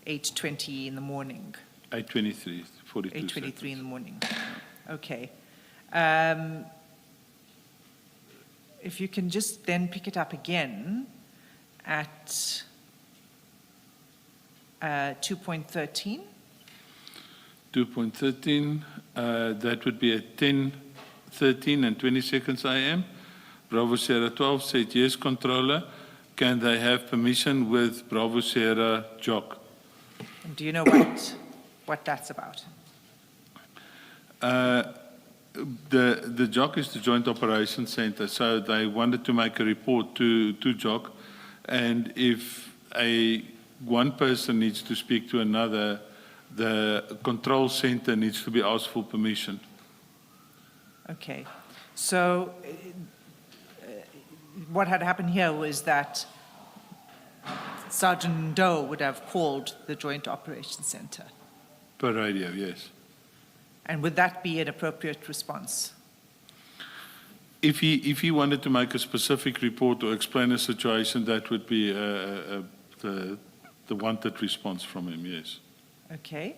8:20 in the morning, 8:23, 42 8:23 in the morning. Okay. If you can just then pick it up again at 2.13. 2.13, that would be at 10:13 and 20 seconds AM. Bravo Sierra 12 said, yes, controller. Can they have permission with Bravo Sierra Jock? And do you know what that's about? The Jock is the Joint Operations Center, so they wanted to make a report to Jock, and if one person needs to speak to another, the control center needs to be asked for permission. Okay. So what had happened here was that Sergeant Doe would have called the Joint Operations Center. Per radio, yes. And would that be an appropriate response? If he wanted to make a specific report or explain a situation, that would be the wanted response from him, yes. Okay.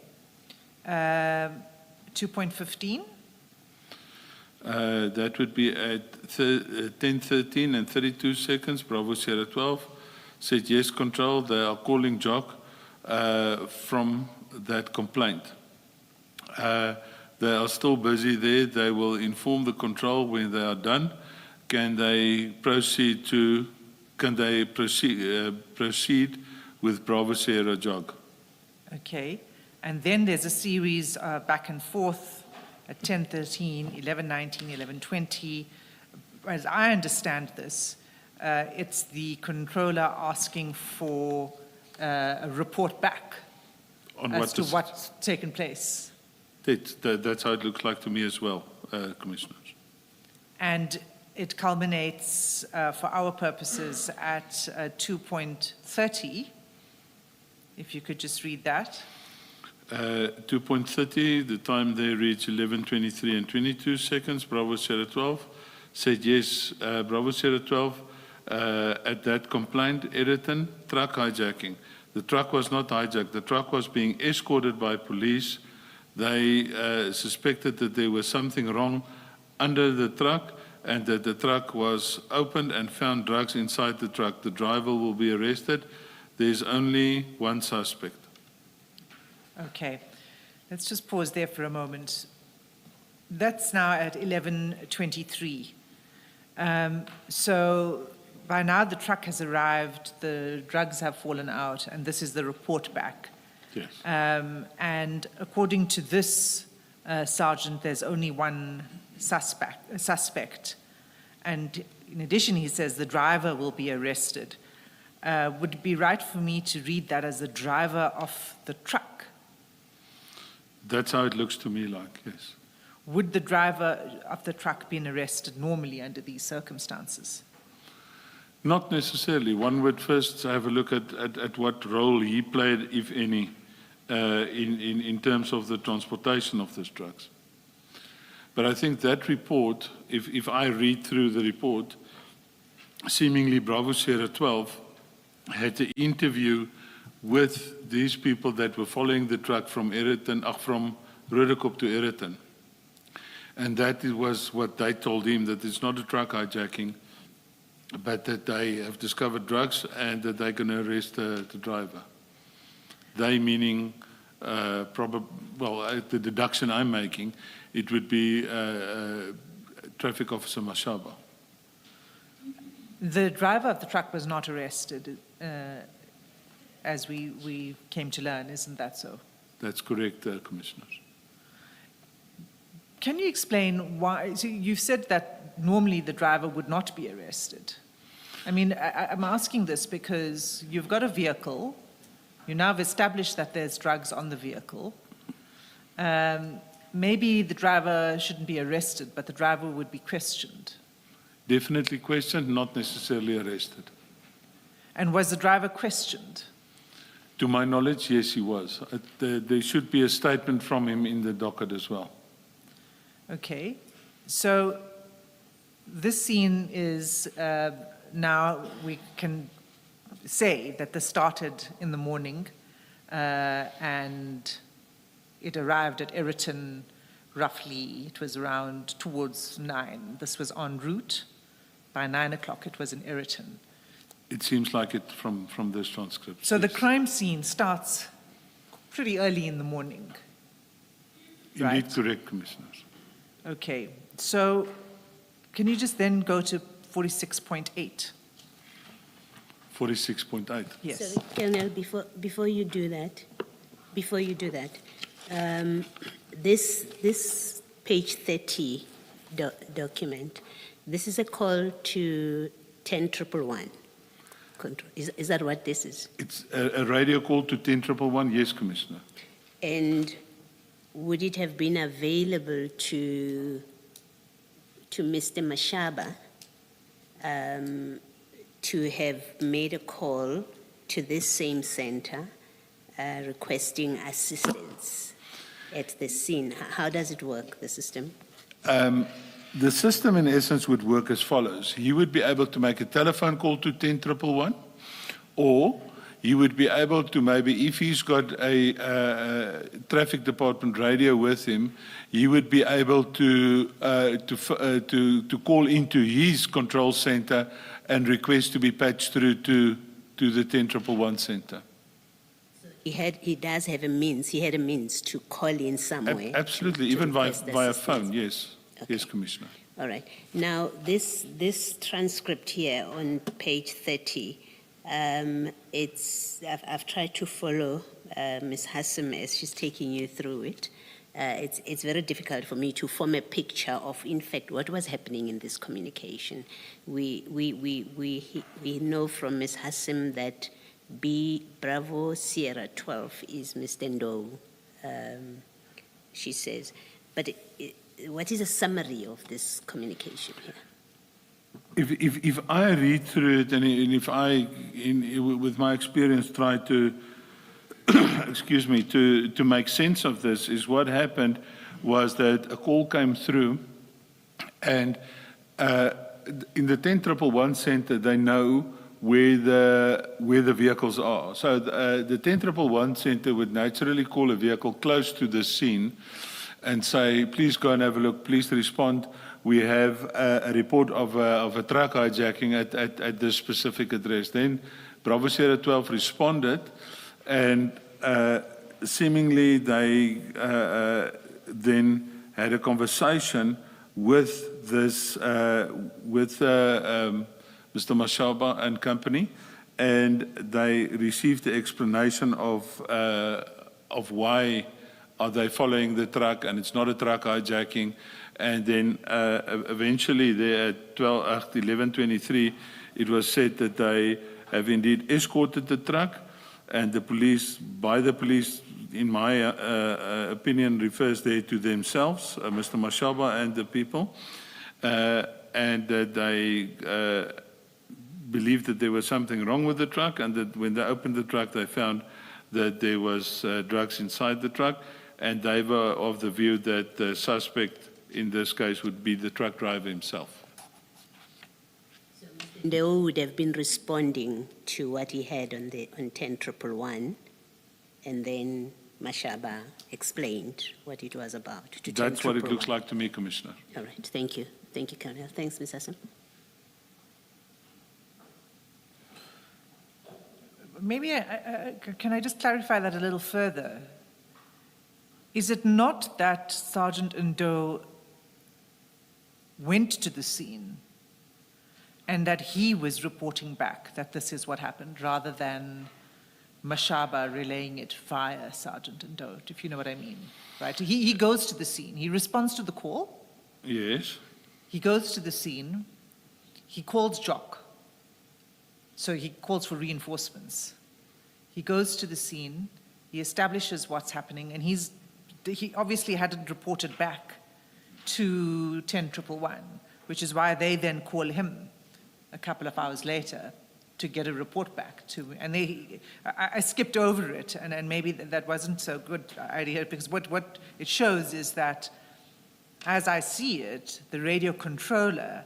2.15. That would be at 10:13 and 32 seconds. Bravo Sierra 12 said, yes, control. They are calling Jock from that complaint. They are still busy there. They will inform the control when they are done. Can they proceed with Bravo Sierra Jock? Okay. And then there's a series back and forth at 10:13, 11:19, 11:20. As I understand this, it's the controller asking for a report back On as to what's taken place. That's how it looks like to me as well, Commissioners. And it culminates, for our purposes, at 2.30. If you could just read that. 2.30, the time they reach 11:23 and 22 seconds. Bravo Sierra 12 said, yes, Bravo Sierra 12, at that complaint, Eriton, truck hijacking. The truck was not hijacked. The truck was being escorted by police. They suspected that there was something wrong under the truck and that the truck was opened and found drugs inside the truck. The driver will be arrested. There's only one suspect. Okay. Let's just pause there for a moment. That's now at 11:23. So by now the truck has arrived, the drugs have fallen out, and this is the report back. Yes. And according to this sergeant, there's only one suspect. And in addition, he says the driver will be arrested. Would it be right for me to read that as the driver of the truck? That's how it looks to me like, yes. Would the driver of the truck be arrested normally under these circumstances? Not necessarily. One would first have a look at what role he played, if any, in terms of the transportation of these drugs. But I think that report, if I read through the report, seemingly Bravo Sierra 12 had an interview with these people that were following the truck from from Rudekop to Eriton. And that was what they told him, that it's not a truck hijacking, but that they have discovered drugs and that they're going to arrest the driver. They meaning, the deduction I'm making, it would be Traffic Officer Mashaba. The driver of the truck was not arrested, as we came to learn, isn't that so? That's correct, Commissioners. Can you explain why? So you've said that normally the driver would not be arrested. I mean, I'm asking this because you've got a vehicle, you now have established that there's drugs on the vehicle, maybe the driver shouldn't be arrested, but the driver would be questioned. Definitely questioned, not necessarily arrested. And was the driver questioned? To my knowledge, yes, he was. There should be a statement from him in the docket as well. Okay, so this scene is, now we can say that this started in the morning and it arrived at Eriton roughly, it was around towards 9. This was en route. By 9 o'clock it was in Eriton. It seems like it from this transcript. So the yes. crime scene starts pretty early in the morning. Indeed, right. correct, Commissioners. Okay, so can you just then go to 46.8? 46.8. Yes. Sorry, Colonel, before you do that, this page 30 document, this is a call to 10111. Is that what this is? It's a radio call to 10111, yes, Commissioner. And would it have been available to Mr. Mashaba to have made a call to this same center requesting assistance at the scene? How does it work, the system? The system, in essence, would work as follows. He would be able to make a telephone call to 10111, or he would be able to maybe, if he's got a traffic department radio with him, he would be able to call into his control center and request to be patched through to the 10111 center. He does have a means. He had a means to call in somewhere. Absolutely, to even via request phone, assistance. yes. Okay. Yes, Commissioner. All right. Now, this transcript here on page 30, I've tried to follow Ms. Hassim as she's taking you through it. It's very difficult for me to form a picture of, in fact, what was happening in this communication. We know from Ms. Hassim that B Bravo Sierra 12 is Mr. Ndou, she says. But what is a summary of this communication here? If I read through it and if I, with my experience, try to, excuse me, to make sense of this, is what happened was that a call came through, and in the 10111 center, they know where the vehicles are. So the 10111 center would naturally call a vehicle close to the scene and say, please go and have a look, please respond. We have a report of a truck hijacking at this specific address. Then Bravo Sierra 12 responded, and seemingly they then had a conversation with this, Mr. Mashaba and company, and they received the explanation of why are they following the truck, and it's not a truck hijacking. And then eventually there at 11:23, it was said that they have indeed escorted the truck, and the police, in my opinion, refers there to themselves, Mr. Mashaba and the people, and that they believed that there was something wrong with the truck, and that when they opened the truck, they found that there was drugs inside the truck, and they were of the view that the suspect in this case would be the truck driver himself. So Mr. Ndeu would have been responding to what he had on 10111, and then Mashaba explained what it was about. That's what it looks like to me, Commissioner. All right, thank you. Thank you, Colonel. Thanks, Ms. Hassan. Maybe, can I just clarify that a little further? Is it not that Sergeant Ndou went to the scene and that he was reporting back that this is what happened, rather than Mashaba relaying it via Sergeant Ndou, if you know what I mean, right? He goes to the scene, he responds to the call. Yes. He goes to the scene, he calls Jock, so he calls for reinforcements. He goes to the scene, he establishes what's happening, and he's he obviously hadn't reported back to 10111, which is why they then call him a couple of hours later to get a report back to, and I skipped over it, and maybe that wasn't so good idea, because what it shows is that, as I see it, the radio controller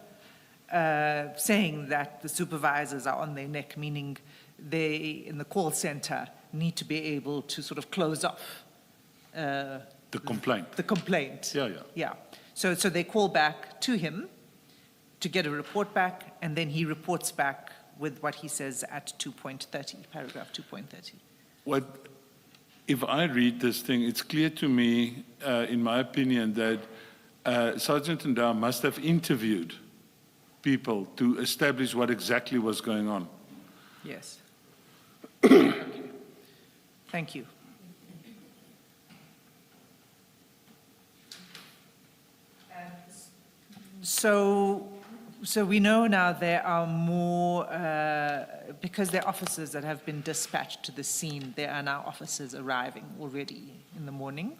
saying that the supervisors are on their neck, meaning they, in the call center, need to be able to sort of close off The complaint. the complaint. Yeah. Yeah. So they call back to him to get a report back, and then he reports back with what he says at 2.30, paragraph 2.30. If I read this thing, it's clear to me, in my opinion, that Sergeant Ndau must have interviewed people to establish what exactly was going on. Yes. Okay. Thank you. So we know now there are more, because there are officers that have been dispatched to the scene, there are now officers arriving already in the morning.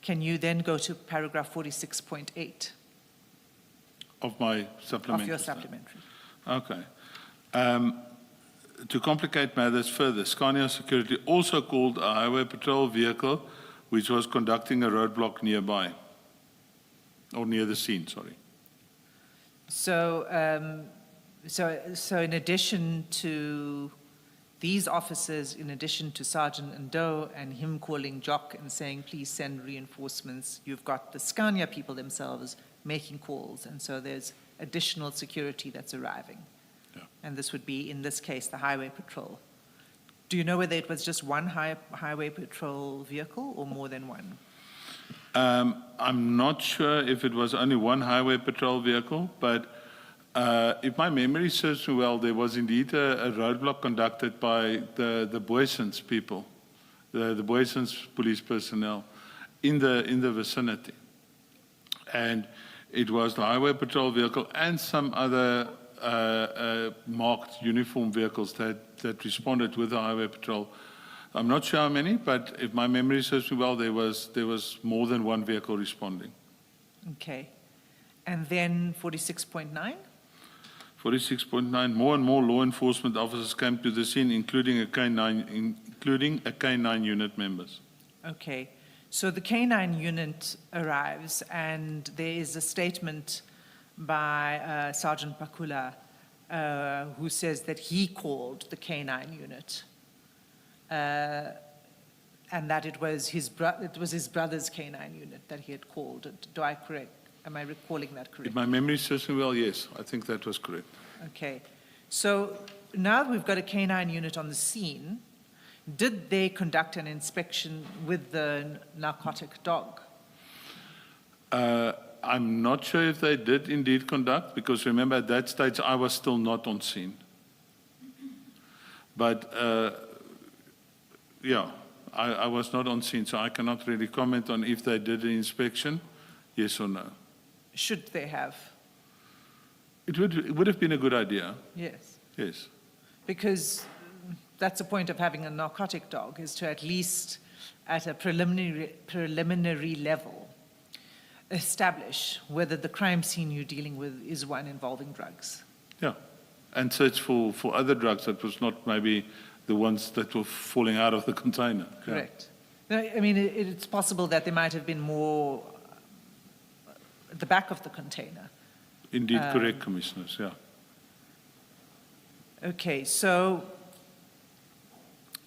Can you then go to paragraph 46.8 Of my supplementary. of your supplementary? Okay. To complicate matters further, Scania Security also called a highway patrol vehicle which was conducting a roadblock nearby, or near the scene, sorry. So in addition to these officers, in addition to Sergeant Ndau and him calling Jock and saying, please send reinforcements, you've got the Scania people themselves making calls, and so there's additional security that's arriving. Yeah. And this would be, in this case, the highway patrol. Do you know whether it was just one highway patrol vehicle or more than one? I'm not sure if it was only one highway patrol vehicle, but if my memory serves me well, there was indeed a roadblock conducted by the Boysons people, the Boysons police personnel in the vicinity. And it was the highway patrol vehicle and some other marked uniform vehicles that responded with the highway patrol. I'm not sure how many, but if my memory serves me well, there was more than one vehicle responding. Okay. And then 46.9? 46.9, more and more law enforcement officers came to the scene, including a K9 unit members. Okay. So the K9 unit arrives, and there is a statement by Sergeant Pakula who says that he called the K9 unit. And that it was his brother's K9 unit that he had called. Am I recalling that correctly? If my memory serves me well, yes, I think that was correct. Okay. So now that we've got a K9 unit on the scene, did they conduct an inspection with the narcotic dog? I'm not sure if they did indeed conduct, because remember at that stage I was still not on scene. But yeah, I was not on scene, so I cannot really comment on if they did an inspection, yes or no. Should they have? It would have been a good idea, Yes. yes. Because that's the point of having a narcotic dog, is to at least at a preliminary level establish whether the crime scene you're dealing with is one involving drugs. Yeah, and search for other drugs that was not maybe the ones that were falling out of the container. Yeah. Correct. No, I mean, it's possible that there might have been more at the back of the container. Indeed, correct, Commissioners, yeah. Okay, so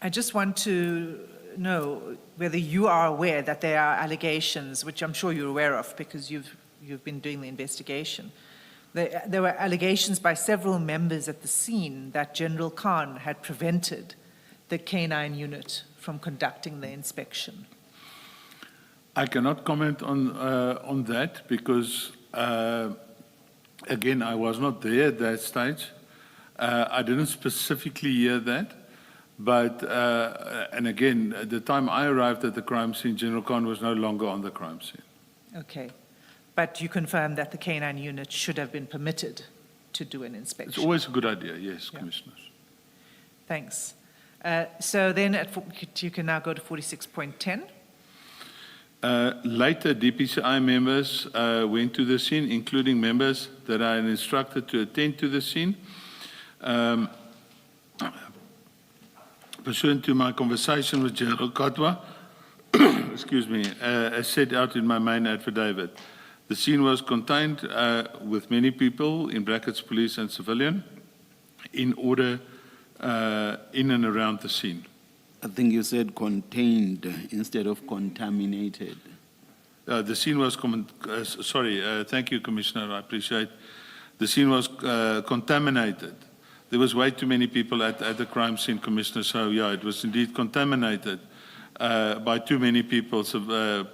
I just want to know whether you are aware that there are allegations, which I'm sure you're aware of because you've been doing the investigation. There were allegations by several members at the scene that General Khan had prevented the K9 unit from conducting the inspection. I cannot comment on that because, again, I was not there at that stage. I didn't specifically hear that. But, and again, at the time I arrived at the crime scene, General Khan was no longer on the crime scene. Okay. But you confirm that the K9 unit should have been permitted to do an inspection? It's always a good idea, yes, Yeah. Commissioners. Thanks. So then you can now go to 46.10. Later, DPCI members went to the scene, including members that I had instructed to attend to the scene. Pursuant to my conversation with General Katwa, excuse me, as set out in my main affidavit, the scene was contained with many people, in brackets police and civilian, in order in and around the scene. I think you said contained instead of contaminated. The scene was, thank you, Commissioner, I appreciate. The scene was contaminated. There was way too many people at the crime scene, Commissioner, so yeah, it was indeed contaminated by too many people,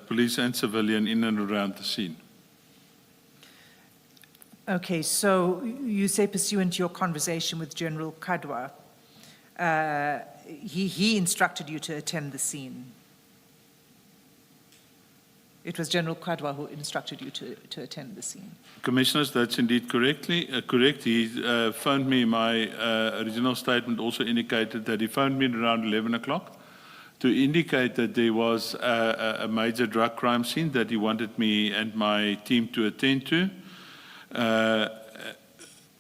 police and civilian, in and around the scene. Okay, so you say pursuant to your conversation with General Kadwa, he instructed you to attend the scene. It was General Kadwa who instructed you to attend the scene. Commissioners, that's indeed correct. He phoned me. My original statement also indicated that he phoned me around 11 o'clock to indicate that there was a major drug crime scene that he wanted me and my team to attend to.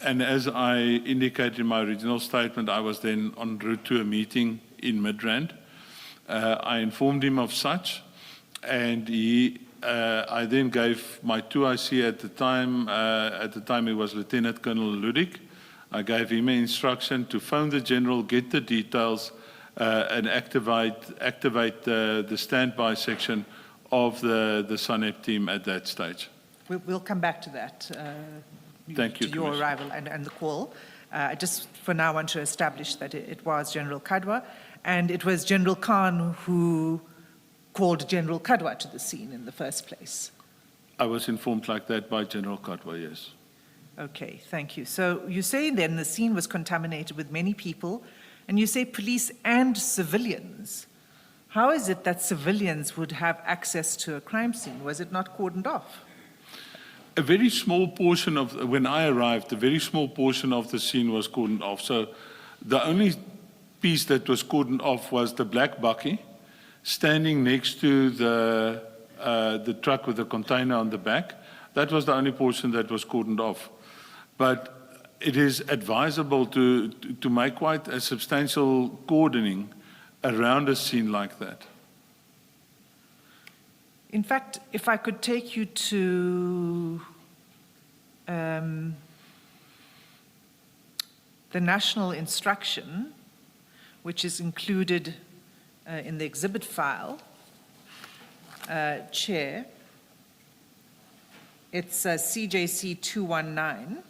And as I indicated in my original statement, I was then en route to a meeting in Midrand. I informed him of such, and I then gave my 2IC at the time he was Lieutenant Colonel Ludik. I gave him an instruction to phone the general, get the details, and activate the standby section of the SUNEP team at that stage. We'll come back to that. Thank you, to your arrival and the call. I just for now want to establish that it was General Kadwa, and it was General Khan who called General Kadwa to the scene in the first place. I was informed like that by General Kadwa, yes. Okay, thank you. So you say then the scene was contaminated with many people, and you say police and civilians. How is it that civilians would have access to a crime scene? Was it not cordoned off? A very small portion of, when I arrived, a very small portion of the scene was cordoned off. So the only piece that was cordoned off was the black bakkie standing next to the truck with the container on the back. That was the only portion that was cordoned off. But it is advisable to make quite a substantial cordoning around a scene like that. In fact, if I could take you to the national instruction, which is included in the exhibit file, Chair, it's CJC 219.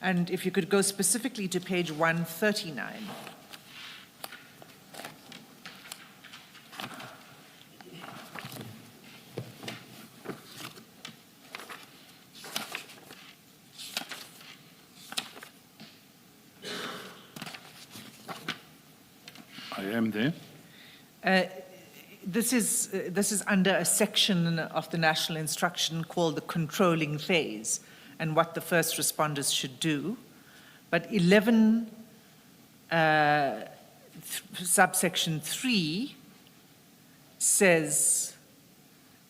And if you could go specifically to page 139. I am there. This is under a section of the national instruction called the controlling phase, and what the first responders should do. But 11 subsection 3 says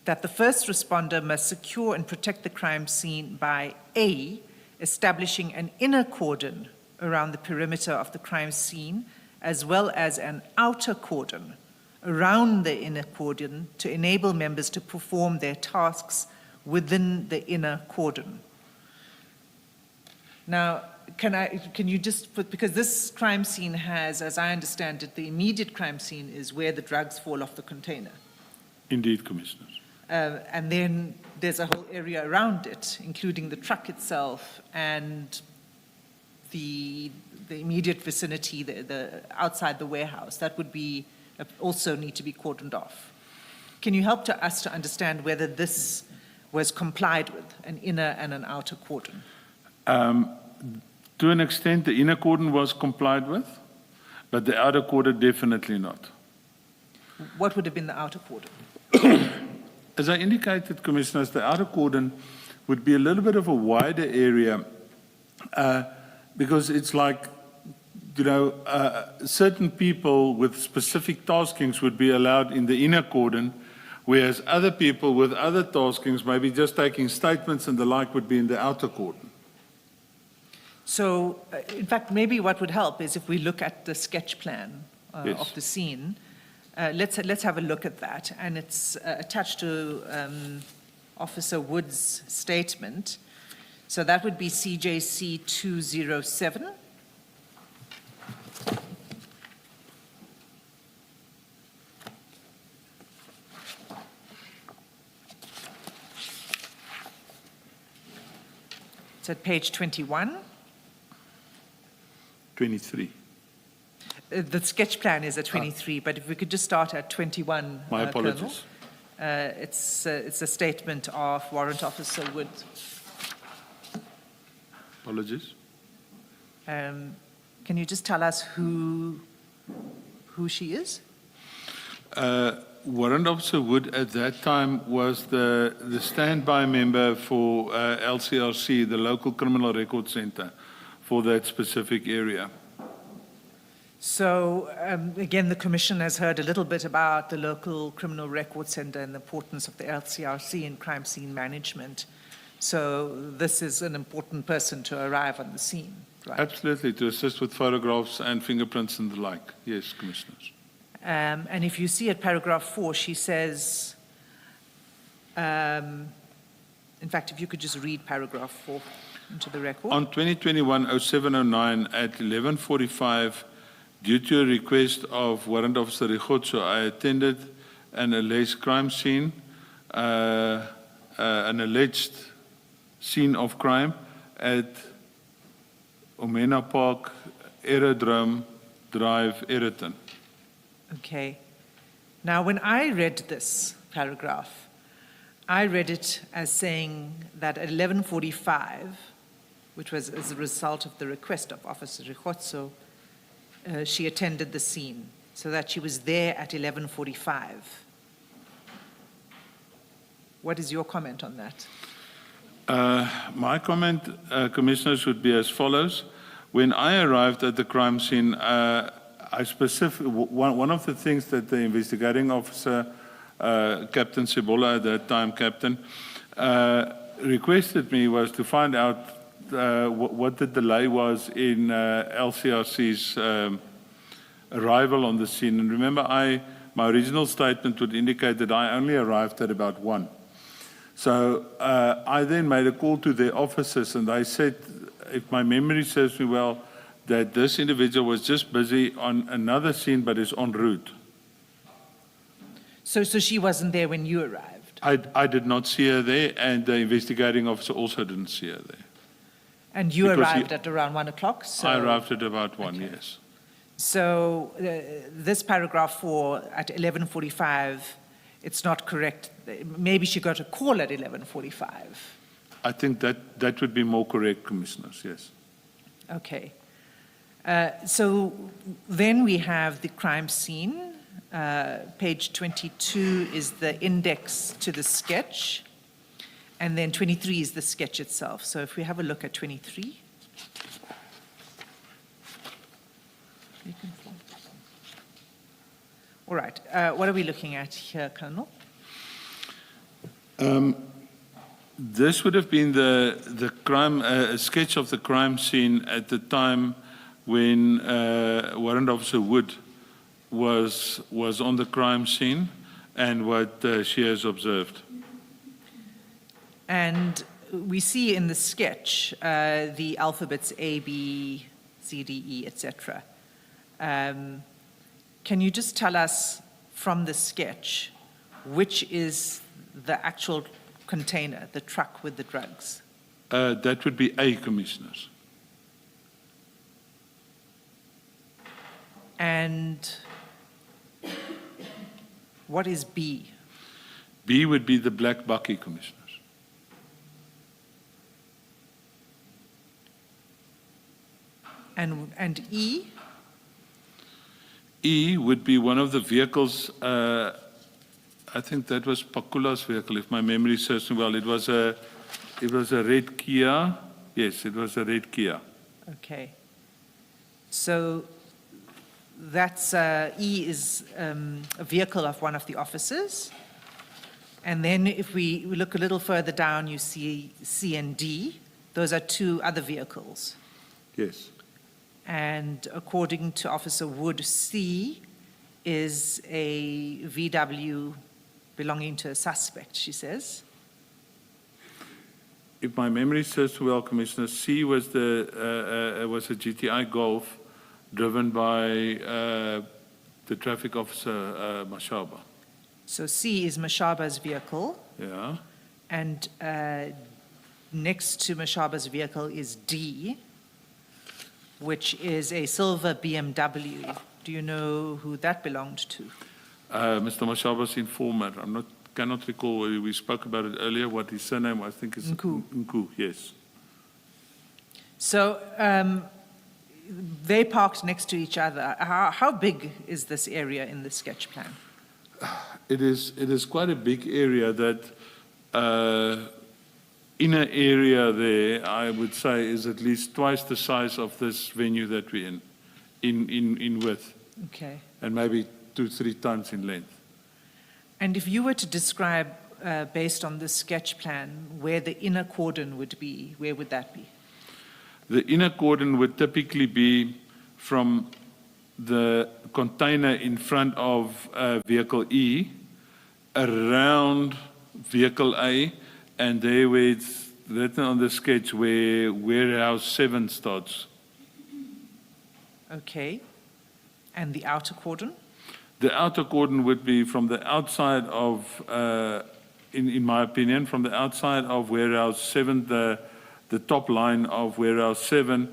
that the first responder must secure and protect the crime scene by A, establishing an inner cordon around the perimeter of the crime scene, as well as an outer cordon around the inner cordon to enable members to perform their tasks within the inner cordon. Now, can you just put, because this crime scene has, as I understand it, the immediate crime scene is where the drugs fall off the container. Indeed, Commissioners. And then there's a whole area around it, including the truck itself and the immediate vicinity, the outside the warehouse. That would be also need to be cordoned off. Can you help us to understand whether this was complied with, an inner and an outer cordon? To an extent, the inner cordon was complied with, but the outer cordon definitely not. What would have been the outer cordon? As I indicated, Commissioners, the outer cordon would be a little bit of a wider area because it's like certain people with specific taskings would be allowed in the inner cordon, whereas other people with other taskings, maybe just taking statements and the like, would be in the outer cordon. So, in fact, maybe what would help is if we look at the sketch plan Yes. of the scene. Let's have a look at that. And it's attached to Officer Wood's statement. So that would be CJC 207. It's at page 21. 23. The sketch plan is at 23, but if we could just start at 21. My Colonel. apologies. It's a statement of Warrant Officer Wood. Apologies. Can you just tell us who she is? Warrant Officer Wood at that time was the standby member for LCRC, the Local Criminal Record Center, for that specific area. So, again, the Commission has heard a little bit about the Local Criminal Record Center and the importance of the LCRC in crime scene management. So this is an important person to arrive on the scene, right? Absolutely, to assist with photographs and fingerprints and the like. Yes, Commissioners. And if you see at paragraph 4, she says, in fact, if you could just read paragraph 4 into the record. On 2021-0709 at 11:45, due to a request of Warrant Officer Rikhotso, I attended an alleged crime scene, an alleged scene of crime at Omena Park, Aerodrome Drive, Ayrton. Okay. Now, when I read this paragraph, I read it as saying that at 11:45, which was as a result of the request of Officer Rikhotso, she attended the scene, so that she was there at 11:45. What is your comment on that? My comment, Commissioners, would be as follows. When I arrived at the crime scene, one of the things that the investigating officer, Captain Sebola at that time, Captain, requested me was to find out what the delay was in LCRC's arrival on the scene. And remember, my original statement would indicate that I only arrived at about 1. So I then made a call to their officers, and they said, if my memory serves me well, that this individual was just busy on another scene but is en route. So she wasn't there when you arrived? I did not see her there, and the investigating officer also didn't see her there. And you Because arrived at around 1 o'clock? So, I arrived at about 1, Okay. yes. So this paragraph 4 at 11:45, it's not correct. Maybe she got a call at 11:45. I think that would be more correct, Commissioners, yes. Okay. So then we have the crime scene. Page 22 is the index to the sketch, and then 23 is the sketch itself. So if we have a look at 23. All right. What are we looking at here, Colonel? This would have been the crime sketch of the crime scene at the time when Warrant Officer Wood was on the crime scene and what she has observed. And we see in the sketch the alphabets A, B, C, D, E, etc. Can you just tell us from the sketch which is the actual container, the truck with the drugs? That would be A, Commissioners. And what is B? B would be the black bakkie, Commissioners. And E? E would be one of the vehicles, I think that was Pakula's vehicle, if my memory serves me well. It was a red Kia. Yes, it was a red Kia. Okay. So that's, E is a vehicle of one of the officers. And then if we look a little further down, you see C and D. Those are two other vehicles. Yes. And according to Officer Wood, C is a VW belonging to a suspect, she says. If my memory serves well, Commissioner, C was a GTI Golf driven by the traffic officer, Mashaba. So C is Mashaba's vehicle, Yeah. and next to Mashaba's vehicle is D, which is a silver BMW. Do you know who that belonged to? Mr. Mashaba's informant. Cannot recall. We spoke about it earlier. What his surname, I think, is Nku. Nku. Yes. So they parked next to each other. How big is this area in the sketch plan? It is quite a big area. That inner area there, I would say, is at least twice the size of this venue that we're in width, Okay. and maybe 2-3 times in length. And if you were to describe, based on this sketch plan, where the inner cordon would be, where would that be? The inner cordon would typically be from the container in front of vehicle E, around vehicle A, and there where it's written on the sketch where warehouse 7 starts. Okay. And the outer cordon? The outer cordon would be from the outside of, in my opinion, from the outside of warehouse 7, the top line of warehouse 7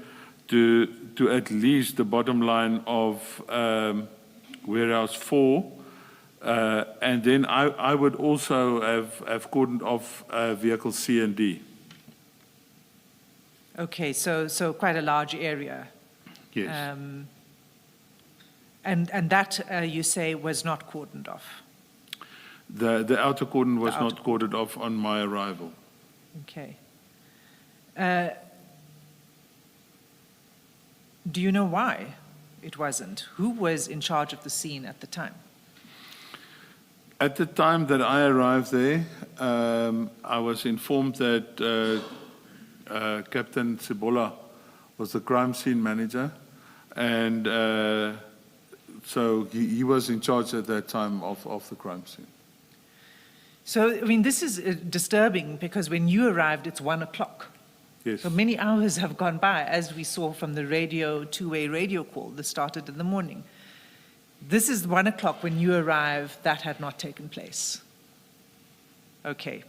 to at least the bottom line of warehouse 4. And then I would also have cordoned off vehicle C and D. Okay, so quite a large area. Yes. And that, you say, was not cordoned off? The outer cordon was The outer not cordoned off on my arrival. Okay. Do you know why it wasn't? Who was in charge of the scene at the time? At the time that I arrived there, I was informed that Captain Sibola was the crime scene manager, and so he was in charge at that time of the crime scene. So, I mean, this is disturbing because when you arrived, it's 1 o'clock. Yes. So many hours have gone by, as we saw from the radio, two-way radio call that started in the morning. This is 1 o'clock when you arrived, that had not taken place. Okay.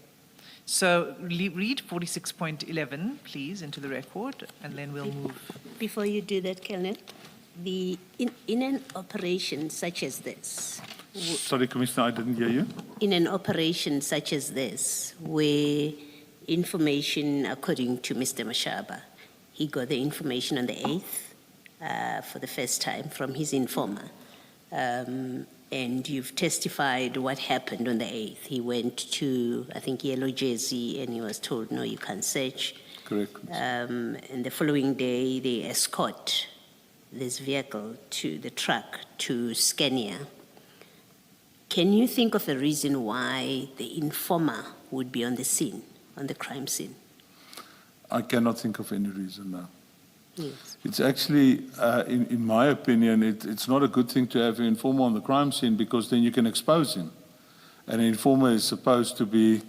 So read 46.11, please, into the record, and then we'll move. Before you do that, Colonel, in an operation such as this, Sorry, Commissioner, I didn't hear you. in an operation such as this, where information, according to Mr. Mashaba, he got the information on the 8th for the first time from his informer. And you've testified what happened on the 8th. He went to, I think, Yellow Jersey, and he was told, no, you can't search. Correct. And the following day, they escort this vehicle to the truck to Scania. Can you think of a reason why the informer would be on the scene, on the crime scene? I cannot think of any reason now. Yes. It's actually, in my opinion, it's not a good thing to have an informer on the crime scene because then you can expose him. And an informer is supposed to be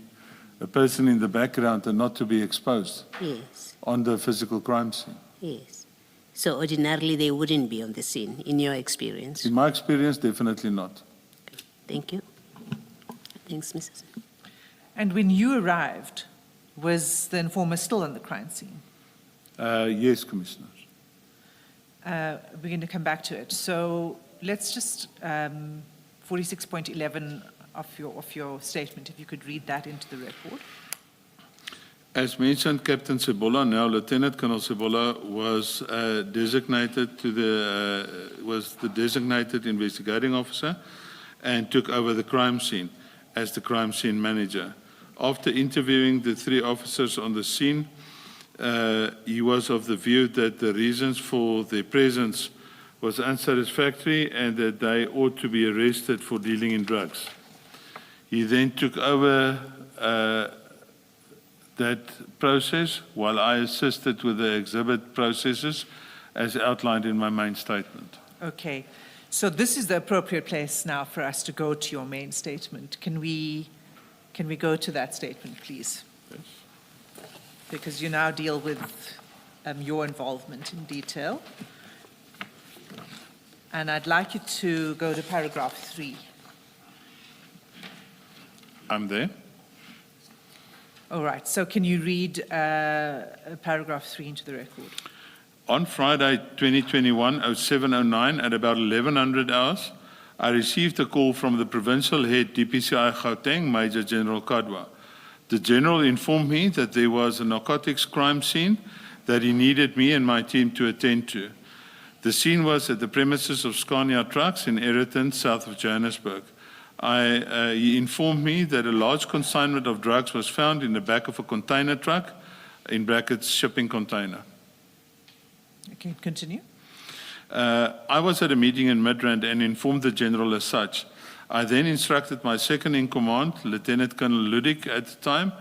a person in the background and not to be exposed Yes. on the physical crime scene. Yes. So ordinarily they wouldn't be on the scene, in your experience? In my experience, definitely not. Thank you. Thanks, Mrs. And when you arrived, was the informer still on the crime scene? Yes, Commissioner. We're going to come back to it. So let's just, 46.11 of your statement, if you could read that into the record. As mentioned, Captain Sibola, now Lieutenant Colonel Sibola, was designated was the designated investigating officer and took over the crime scene as the crime scene manager. After interviewing the 3 officers on the scene, he was of the view that the reasons for their presence was unsatisfactory and that they ought to be arrested for dealing in drugs. He then took over that process while I assisted with the exhibit processes as outlined in my main statement. Okay. So this is the appropriate place now for us to go to your main statement. Can we go to that statement, please? Yes. Because you now deal with your involvement in detail. And I'd like you to go to paragraph 3. I'm there. All right. So can you read paragraph 3 into the record? On Friday, 2021, 0709, at about 1100 hours, I received a call from the provincial head DPCI Gauteng, Major General Kadwa. The general informed me that there was a narcotics crime scene that he needed me and my team to attend to. The scene was at the premises of Scania Trucks in Eersterust, south of Johannesburg. He informed me that a large consignment of drugs was found in the back of a container truck, in brackets, shipping container. Okay, continue. I was at a meeting in Midrand and informed the general as such. I then instructed my second in command, Lieutenant Colonel Ludik at the time,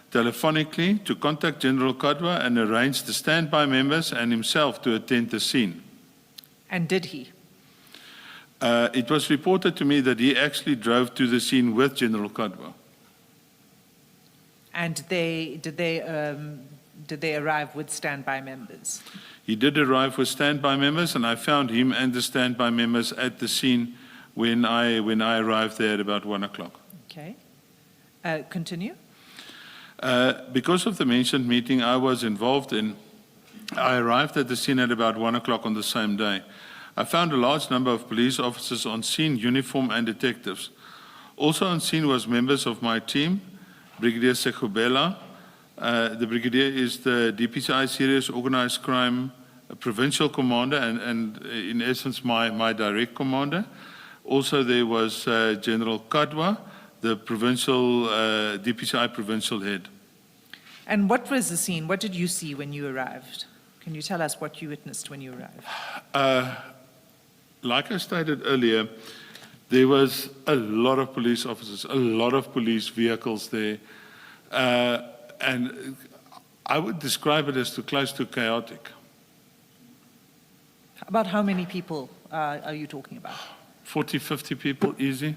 telephonically to contact General Kadwa and arrange the standby members and himself to attend the scene. And did he? It was reported to me that he actually drove to the scene with General Kadwa. And did they arrive with standby members? He did arrive with standby members, and I found him and the standby members at the scene when I arrived there at about 1 o'clock. Okay. Continue. Because of the mentioned meeting I was involved in, I arrived at the scene at about 1 o'clock on the same day. I found a large number of police officers on scene, uniform and detectives. Also on scene was members of my team, Brigadier Sekubela. The Brigadier is the DPCI Serious Organized Crime Provincial Commander and in essence my direct commander. Also there was General Kadwa, the provincial DPCI provincial head. And what was the scene? What did you see when you arrived? Can you tell us what you witnessed when you arrived? Like I stated earlier, there was a lot of police officers, a lot of police vehicles there. And I would describe it as close to chaotic. About how many people are you talking about? 40, 50 people, easy.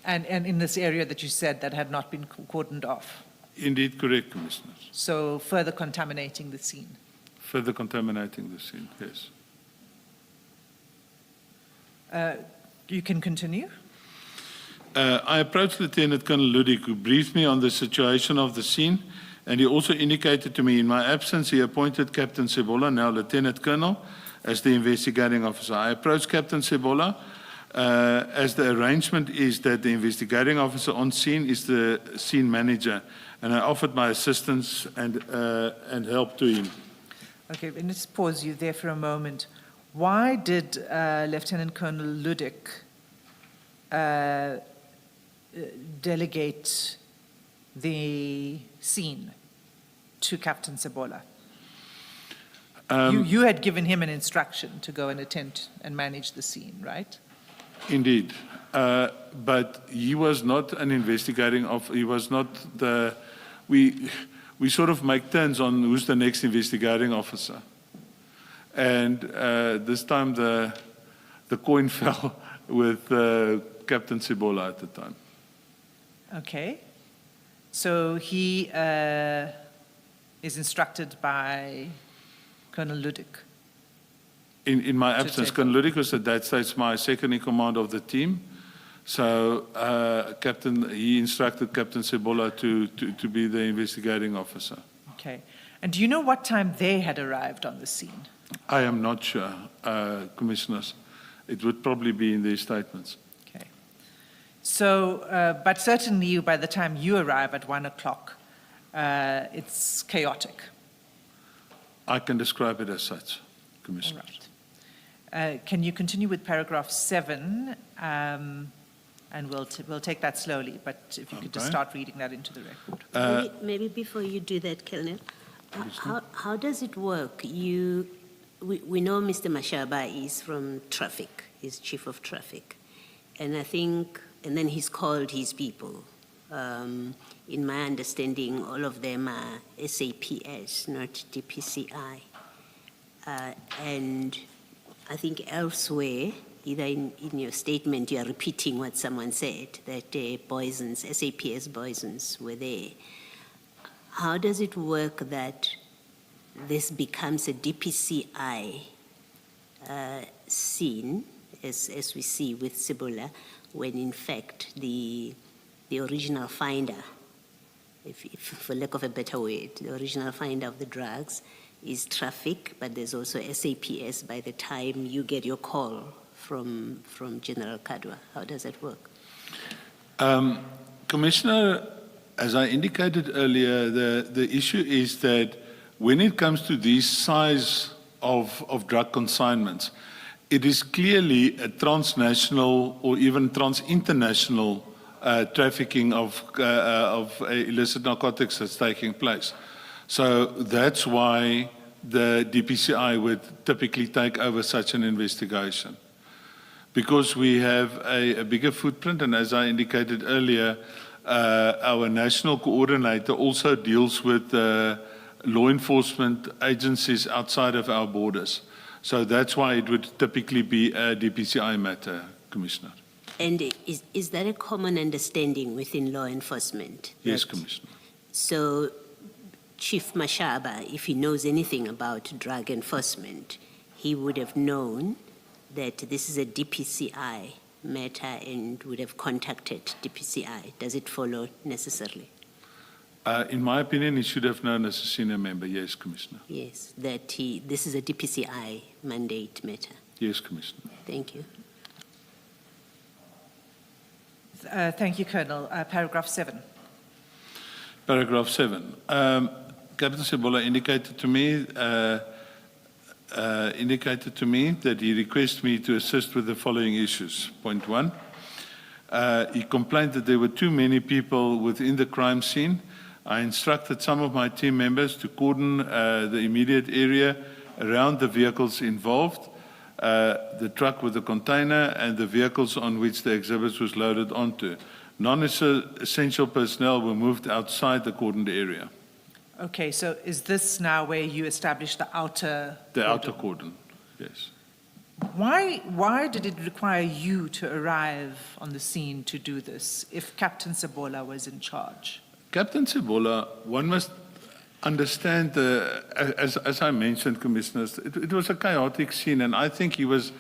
And in this area that you said that had not been cordoned off? Indeed, correct, Commissioners. So further contaminating the scene? Further contaminating the scene, yes. You can continue. I approached Lieutenant Colonel Ludik, who briefed me on the situation of the scene, and he also indicated to me in my absence he appointed Captain Sebola, now Lieutenant Colonel, as the investigating officer. I approached Captain Sebola as the arrangement is that the investigating officer on scene is the scene manager, and I offered my assistance and help to him. Okay, and let's pause you there for a moment. Why did Lieutenant Colonel Ludik delegate the scene to Captain Sebola? You had given him an instruction to go and attend and manage the scene, right? Indeed. But he was not an investigating officer. He was not the... We sort of make turns on who's the next investigating officer. And this time the coin fell with Captain Sebola at the time. Okay. So he is instructed by Colonel Ludik. In my absence, Colonel Ludik was at that stage my second in command of the team. So he instructed Captain Sebola to be the investigating officer. Okay. And do you know what time they had arrived on the scene? I am not sure, Commissioners. It would probably be in their statements. Okay. So, but certainly by the time you arrive at 1 o'clock, it's chaotic. I can describe it as such, Commissioner. All right. Can you continue with paragraph 7? And we'll take that slowly, but if you could just Okay. start reading that into the record. Maybe before you do that, Colonel, how does it work? We know Mr. Mashaba is from traffic, he's chief of traffic. And I think, and then he's called his people. In my understanding, all of them are SAPS, not DPCI. And I think elsewhere, either in your statement, you are repeating what someone said, that Boysons, SAPS Boysons were there. How does it work that this becomes a DPCI scene, as we see with Cibola, when in fact the original finder, if for lack of a better word, the original finder of the drugs is traffic, but there's also SAPS by the time you get your call from General Kadwa. How does that work? Commissioner, as I indicated earlier, the issue is that when it comes to these size of drug consignments, it is clearly a transnational or even trans-international trafficking of illicit narcotics that's taking place. So that's why the DPCI would typically take over such an investigation. Because we have a bigger footprint, and as I indicated earlier, our national coordinator also deals with law enforcement agencies outside of our borders. So that's why it would typically be a DPCI matter, Commissioner. And is that a common understanding within law enforcement? Yes, Commissioner. So Chief Mashaba, if he knows anything about drug enforcement, he would have known that this is a DPCI matter and would have contacted DPCI. Does it follow necessarily? In my opinion, he should have known as a senior member. Yes, Commissioner. Yes, that this is a DPCI mandate matter. Yes, Commissioner. Thank you. Thank you, Colonel. Paragraph 7. Paragraph 7. Captain Sebola indicated to me that he requested me to assist with the following issues. Point 1, he complained that there were too many people within the crime scene. I instructed some of my team members to cordon the immediate area around the vehicles involved, the truck with the container, and the vehicles on which the exhibits was loaded onto. Non-essential personnel were moved outside the cordoned area. Okay, so is this now where you establish the outer The cordon? outer cordon, yes. Why did it require you to arrive on the scene to do this if Captain Sebola was in charge? Captain Sebola, one must understand, as I mentioned, Commissioners, it was a chaotic scene, and I think he was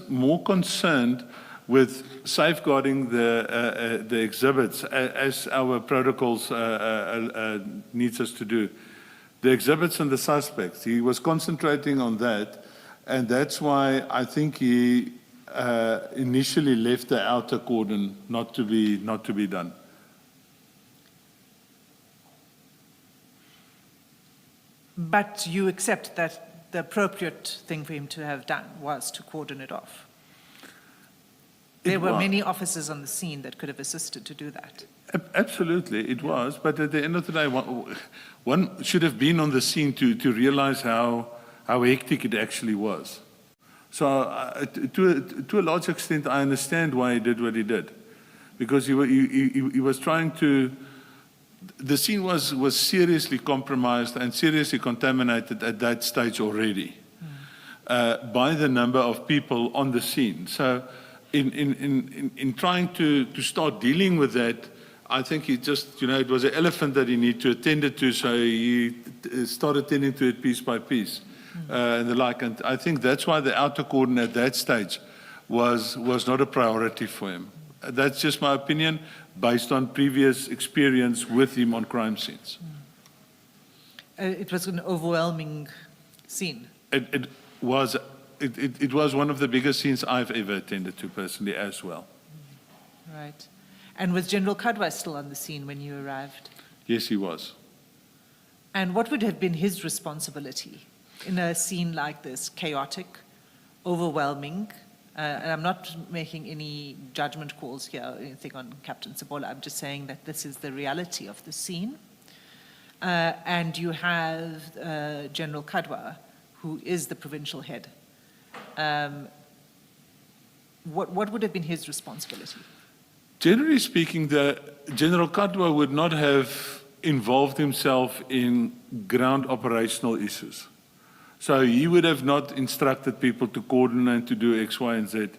more concerned with safeguarding the exhibits as our protocols needs us to do. The exhibits and the suspects, he was concentrating on that, and that's why I think he initially left the outer cordon not to be done. But you accept that the appropriate thing for him to have done was to cordon it off. There were many officers on the scene that could have assisted to do that. Absolutely, it was. But at the end of the day, one should have been on the scene to realize how hectic it actually was. So to a large extent, I understand why he did what he did. Because he was trying to... The scene was seriously compromised and seriously contaminated at that stage already by the number of people on the scene. So in trying to start dealing with that, I think he just, it was an elephant that he needed to attend to, so he started tending to it piece by piece and the like. And I think that's why the outer cordon at that stage was not a priority for him. That's just my opinion, based on previous experience with him on crime scenes. It was an overwhelming scene. It was one of the biggest scenes I've ever attended to personally as well. Right. And was General Kadwa still on the scene when you arrived? Yes, he was. And what would have been his responsibility in a scene like this, chaotic, overwhelming, And I'm not making any judgment calls here or anything on Captain Sabola. I'm just saying that this is the reality of the scene. And you have General Kadwa, who is the provincial head. What would have been his responsibility? Generally speaking, the General Kadwa would not have involved himself in ground operational issues. So he would have not instructed people to coordinate to do X, Y, and Z.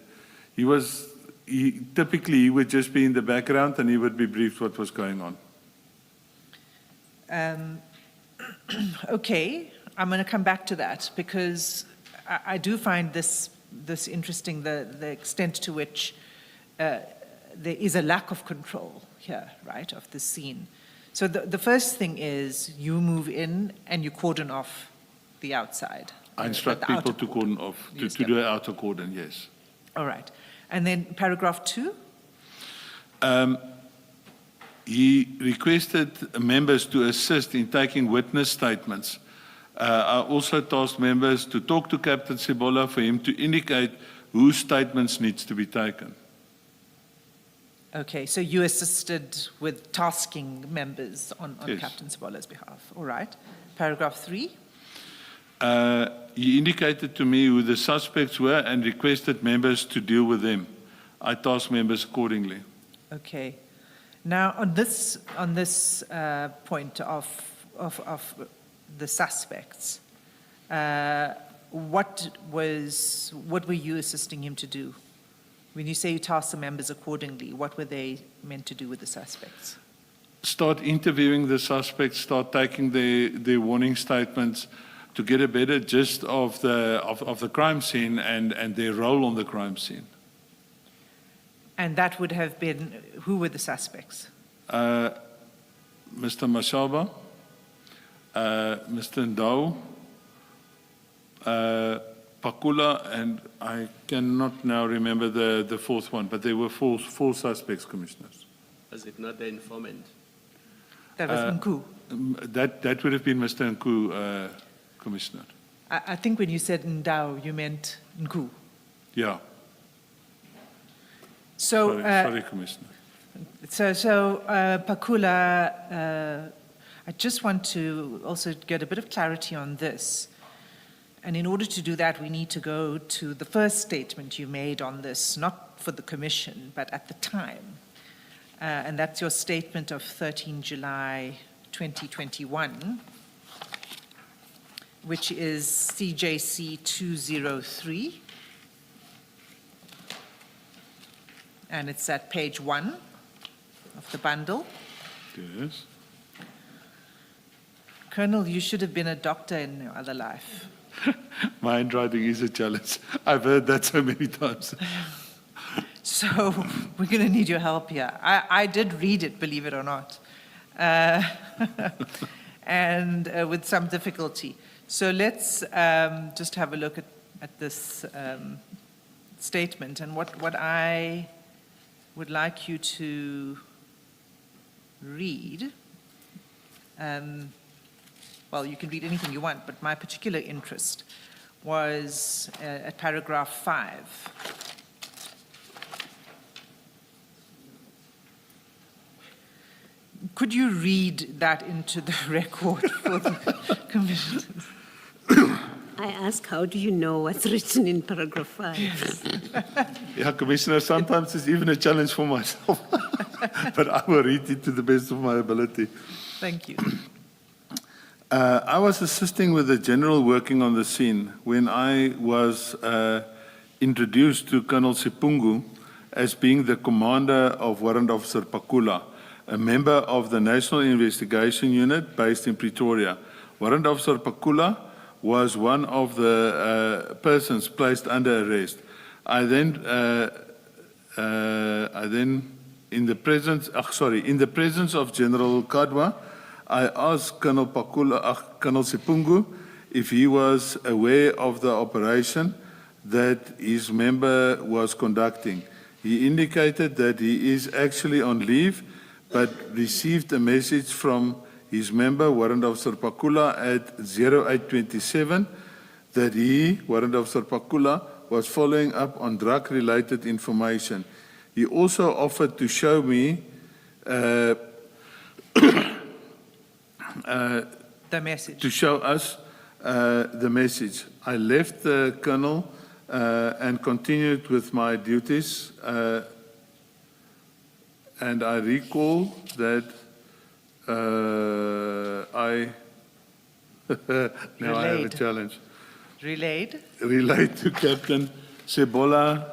Typically he would just be in the background and he would be briefed what was going on. Okay, I'm going to come back to that because I do find this interesting, the extent to which there is a lack of control here, right, of the scene. So the first thing is you move in and you cordon off the outside. I instruct people to cordon off, to do an outer cordon, yes. All right. And then paragraph 2? He requested members to assist in taking witness statements. I also tasked members to talk to Captain Sabola for him to indicate whose statements needs to be taken. Okay, so you assisted with tasking members on Yes. Captain Sabola's behalf. All right. Paragraph 3? He indicated to me who the suspects were and requested members to deal with them. I tasked members accordingly. Okay. Now, on this point of the suspects, what were you assisting him to do? When you say you tasked the members accordingly, what were they meant to do with the suspects? Start interviewing the suspects, start taking their warning statements to get a better gist of the crime scene and their role on the crime scene. And that would have been, who were the suspects? Mr. Mashaba, Mr. Ndau, Pakula, and I cannot now remember the fourth one, but they were four suspects, commissioners. Was it not the informant? That was Nku. That would have been Mr. Nku, commissioner. I think when you said Ndau, you meant Nku. Yeah. So, Sorry, commissioner. So Pakula, I just want to also get a bit of clarity on this. And in order to do that, we need to go to the first statement you made on this, not for the commission, but at the time. And that's your statement of 13 July 2021, which is CJC 203. And it's at page 1 of the bundle. Yes. Colonel, you should have been a doctor in your other life. My handwriting is a challenge. I've heard that so many times. So we're going to need your help here. I did read it, believe it or not, and with some difficulty. So let's just have a look at this statement. And what I would like you to read, well, you can read anything you want, but my particular interest was at paragraph 5. Could you read that into the record for the commission? I ask, how do you know what's written in paragraph 5? Yeah, Commissioner, sometimes it's even a challenge for myself. But I will read it to the best of my ability. Thank you. I was assisting with the general working on the scene when I was introduced to Colonel Sipungu as being the commander of Warrant Officer Pakula, a member of the National Investigation Unit based in Pretoria. Warrant Officer Pakula was one of the persons placed under arrest. I then, in the presence of General Kadwa, I asked Colonel Sipungu if he was aware of the operation that his member was conducting. He indicated that he is actually on leave, but received a message from his member, Warrant Officer Pakula, at 0827 that he, Warrant Officer Pakula, was following up on drug-related information. He also offered to show me The message. to show us the message. I left the colonel and continued with my duties, and I recall that I now I have a Relayed. challenge. Relayed? Relate to Captain Sebola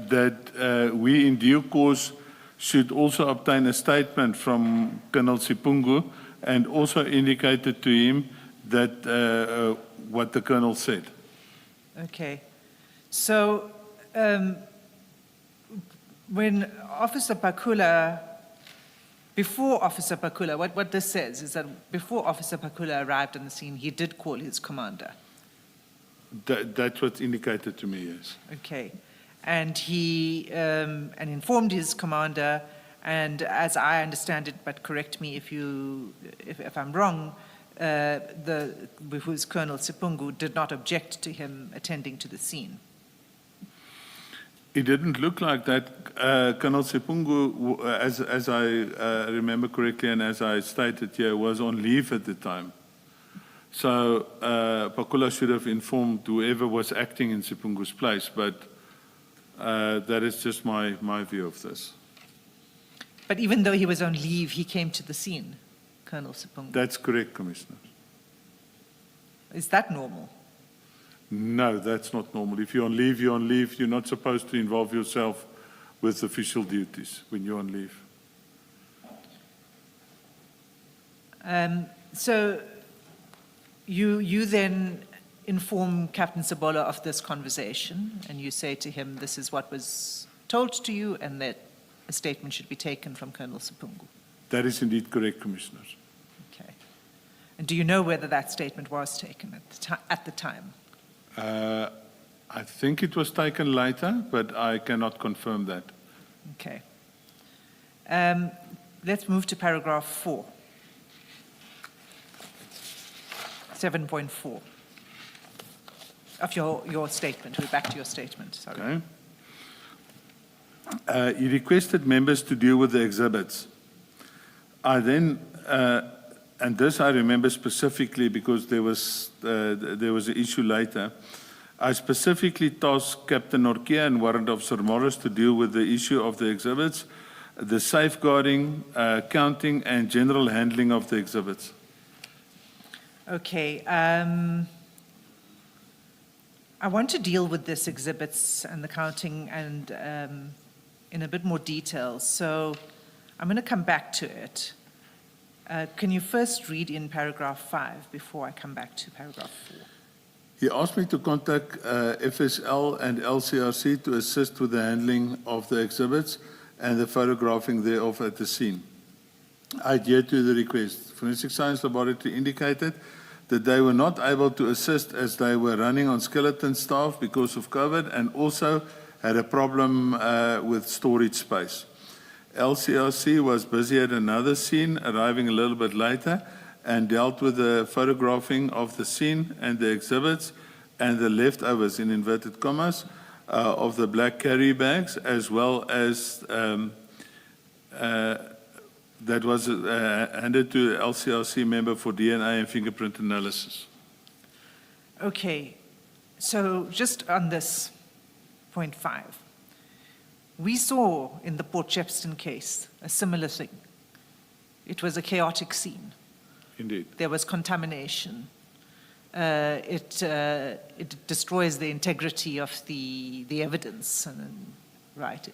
that we in due course should also obtain a statement from Colonel Sipungu, and also indicated to him that what the colonel said. Okay. So, when Officer Pakula, before Officer Pakula, what this says is that before Officer Pakula arrived on the scene, he did call his commander. That's what's indicated to me, yes. Okay. And he and informed his commander, and as I understand it, but correct me if I'm wrong, whose Colonel Sipungu did not object to him attending to the scene. It didn't look like that. Colonel Sipungu, as I remember correctly and as I stated here, was on leave at the time. So Pakula should have informed whoever was acting in Sipungu's place, but that is just my view of this. But even though he was on leave, he came to the scene, Colonel Sipungu. That's correct, Commissioner. Is that normal? No, that's not normal. If you're on leave, you're on leave. You're not supposed to involve yourself with official duties when you're on leave. So you then inform Captain Sebola of this conversation, and you say to him, this is what was told to you, and that a statement should be taken from Colonel Sipungu. That is indeed correct, Commissioner. Okay. And do you know whether that statement was taken at the time? I think it was taken later, but I cannot confirm that. Okay. Let's move to paragraph 4. 7.4 of your statement. We're back to your statement, sorry. Okay. He requested members to deal with the exhibits. I then, and this I remember specifically because there was an issue later. I specifically tasked Captain Norkia and Warrant Officer Morris to deal with the issue of the exhibits, the safeguarding, counting, and general handling of the exhibits. Okay. I want to deal with this exhibits and the counting and in a bit more detail. So I'm going to come back to it. Can you first read in paragraph 5 before I come back to paragraph 4? He asked me to contact FSL and LCRC to assist with the handling of the exhibits and the photographing thereof at the scene. I adhered to the request. Forensic Science Laboratory indicated that they were not able to assist as they were running on skeleton staff because of COVID, and also had a problem with storage space. LCRC was busy at another scene, arriving a little bit later, and dealt with the photographing of the scene and the exhibits and the leftovers, in inverted commas, of the black carry bags, as well as that was handed to the LCRC member for DNA and fingerprint analysis. Okay, so just on this point 5, we saw in the Port Shepstone case a similar thing. It was a chaotic scene. Indeed. There was contamination. It destroys the integrity of the evidence, right?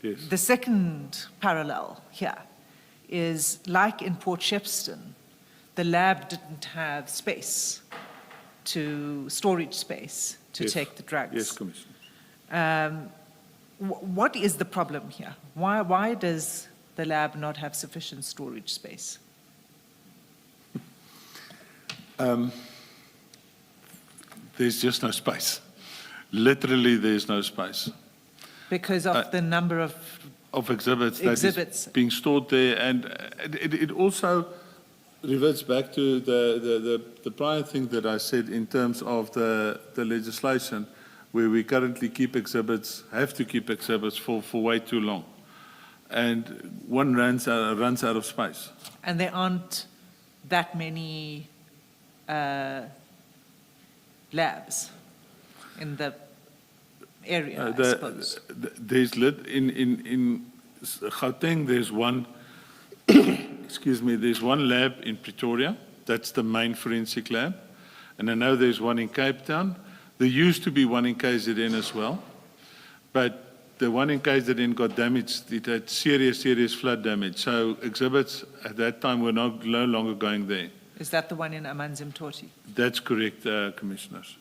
Yes. The second parallel here is, like in Port Shepstone, the lab didn't have space storage space to Yes. take the drugs. Yes, Commissioner. What is the problem here? Why does the lab not have sufficient storage space? There's just no space. Literally, there's no space. Because of the number of Exhibits that Exhibits. is being stored there, and it also reverts back to the prior thing that I said in terms of the legislation, where we currently keep exhibits, have to keep exhibits for way too long. And one runs out of space. And there aren't that many labs in the area, I suppose. There's in Gauteng, there's one, excuse me, there's one lab in Pretoria. That's the main forensic lab. And I know there's one in Cape Town. There used to be one in KZN as well. But the one in KZN got damaged. It had serious flood damage. So exhibits at that time were no longer going there. Is that the one in Amanzimtoti? That's correct, Commissioners.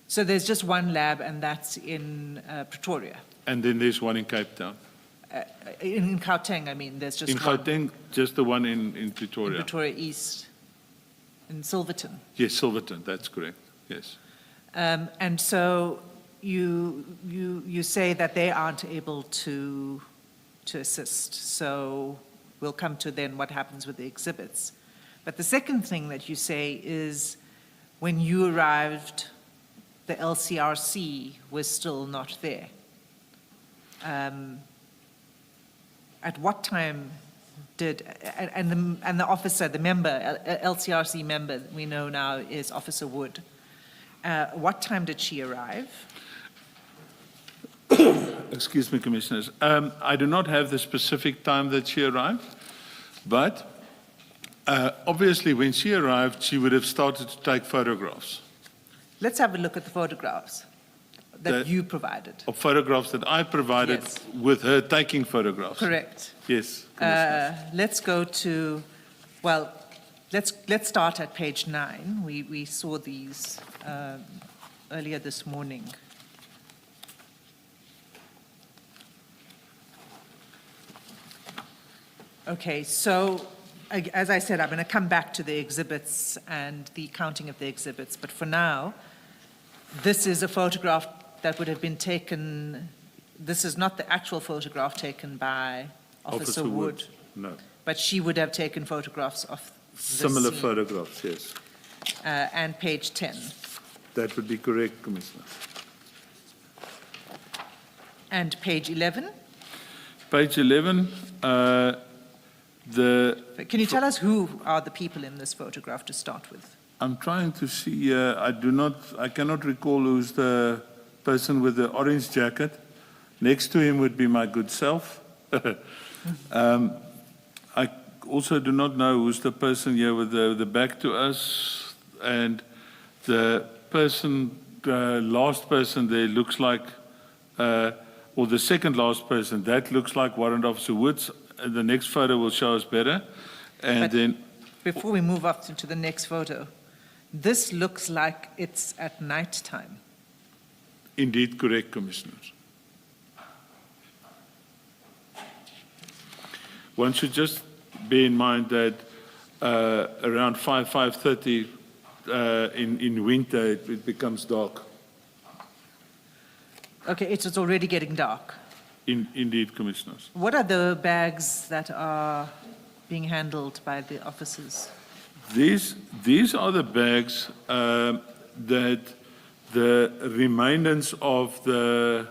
So there's just one lab, and that's in Pretoria. And then there's one in Cape Town. In Gauteng, I mean, there's just In one. Gauteng, just the one in In Pretoria. Pretoria East, in Silverton. Yes, Silverton, that's correct, yes. And so you say that they aren't able to assist. So we'll come to then what happens with the exhibits. But the second thing that you say is when you arrived, the LCRC was still not there. At what time did, and the officer, the member, LCRC member we know now is Officer Wood. What time did she arrive? Excuse me, Commissioners. I do not have the specific time that she arrived, but obviously when she arrived, she would have started to take photographs. Let's have a look at the photographs that you provided. Of photographs that I provided Yes. with her taking photographs. Correct. Yes, Commissioners. Let's go to, well, let's start at page 9. We saw these earlier this morning. Okay, so as I said, I'm going to come back to the exhibits and the counting of the exhibits, but for now, this is a photograph that would have been taken. This is not the actual photograph taken by Officer Wood, No. but she would have taken photographs of this Similar scene. photographs, yes. And page 10. That would be correct, Commissioner. And page 11. Page 11, Can you tell us who are the people in this photograph to start with? I'm trying to see, I cannot recall who's the person with the orange jacket. Next to him would be my good self. I also do not know who's the person here with the back to us. And the person, last person there looks like, or the second last person, that looks like Warrant Officer Woods. The next photo will show us better. And But then, before we move up to the next photo, this looks like it's at night time. indeed correct, Commissioners. One should just bear in mind that around 5:30 in winter, it becomes dark. Okay, it's already getting dark. Indeed, Commissioners. What are the bags that are being handled by the officers? These are the bags that the remainders of the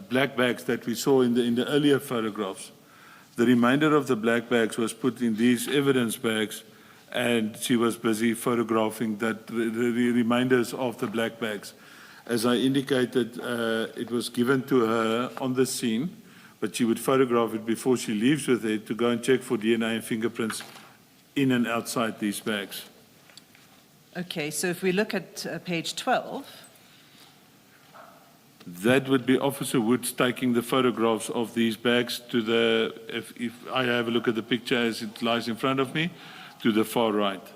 black bags that we saw in the earlier photographs. The remainder of the black bags was put in these evidence bags, and she was busy photographing the remainders of the black bags. As I indicated, it was given to her on the scene, but she would photograph it before she leaves with it to go and check for DNA and fingerprints in and outside these bags. Okay, so if we look at page 12, That would be Officer Woods taking the photographs of these bags to if I have a look at the picture as it lies in front of me, to the far right.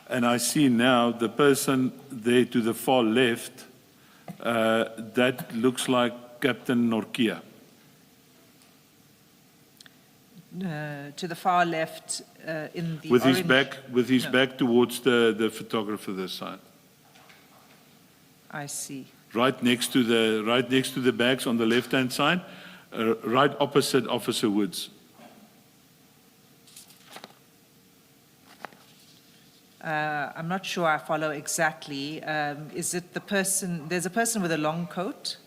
And I see now the person there to the far left, that looks like Captain Norkia. to the far left in the With his orange- No, back towards the photographer this side. I see. Right next to the bags on the left-hand side, right opposite Officer Woods. I'm not sure I follow exactly. Is it the person, there's a person with a long coat?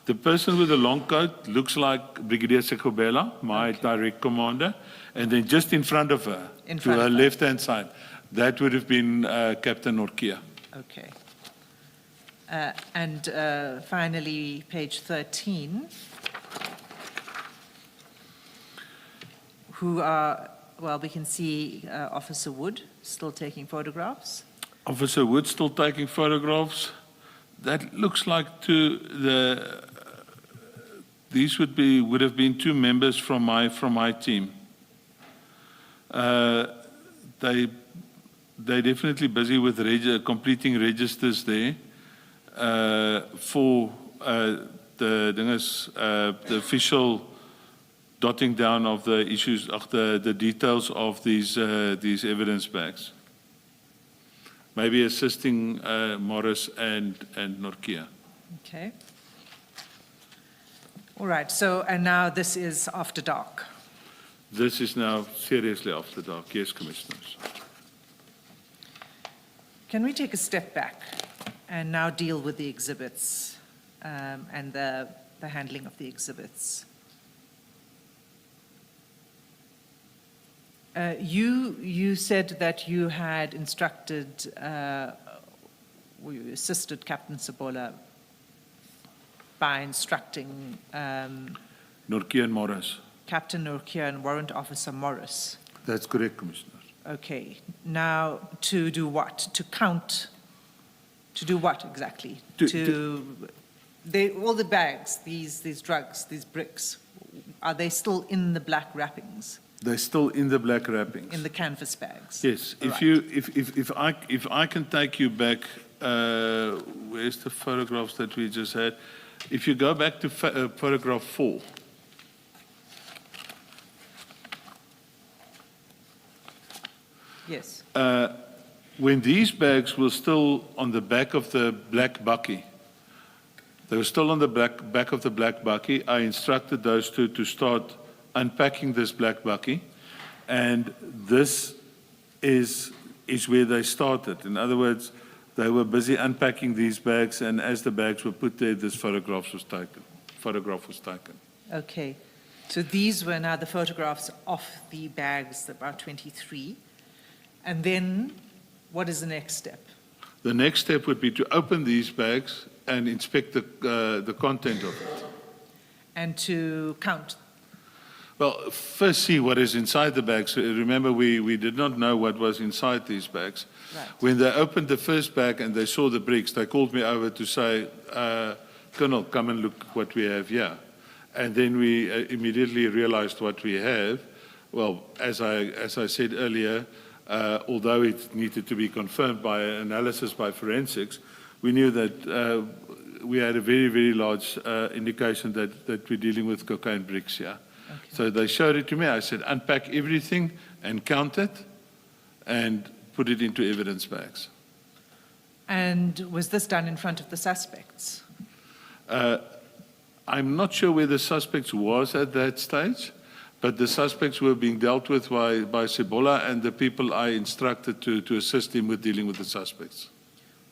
The person with the long coat looks like Brigadier Sekobela, my direct commander, and then just in front of her, In to front her of her. left-hand side, that would have been Captain Norkia. Okay. And finally, page 13, who are, well, we can see Officer Wood still taking photographs. Officer Wood still taking photographs. That looks like these would have been two members from my team. They're definitely busy with completing registers there for the official dotting down of the issues of the details of these evidence bags. Maybe assisting Morris and Norkia. Okay. All right, so, and now this is after dark. This is now seriously after dark. Yes, Commissioners. Can we take a step back and now deal with the exhibits and the handling of the exhibits? You said that you had instructed, you assisted Captain Sabola by instructing Norkia and Morris. Captain Norkia and Warrant Officer Morris. That's correct, Commissioner. Okay, now to do what? To count? To do what exactly? All the bags, these drugs, these bricks, are they still in the black wrappings? They're still in the black wrappings. In the canvas bags? Yes. Right. If I can take you back, where's the photographs that we just had? If you go back to photograph 4. Yes. When these bags were still on the back of the black bakkie, they were still on the back of the black bakkie, I instructed those two to start unpacking this black bakkie, and this is where they started. In other words, they were busy unpacking these bags, and as the bags were put there, this photograph was taken. Okay. So these were now the photographs of the bags, about 23. And then what is the next step? The next step would be to open these bags and inspect the content of it. And to count? Well, first see what is inside the bags. Remember, we did not know what was inside these bags. Right. When they opened the first bag and they saw the bricks, they called me over to say, Colonel, come and look what we have here. And then we immediately realized what we have. Well, as I said earlier, although it needed to be confirmed by analysis by forensics, we knew that we had a very, very large indication that we're dealing with cocaine bricks here. Okay. So they showed it to me. I said, unpack everything and count it and put it into evidence bags. And was this done in front of the suspects? I'm not sure where the suspects was at that stage, but the suspects were being dealt with by Sebola and the people I instructed to assist him with dealing with the suspects.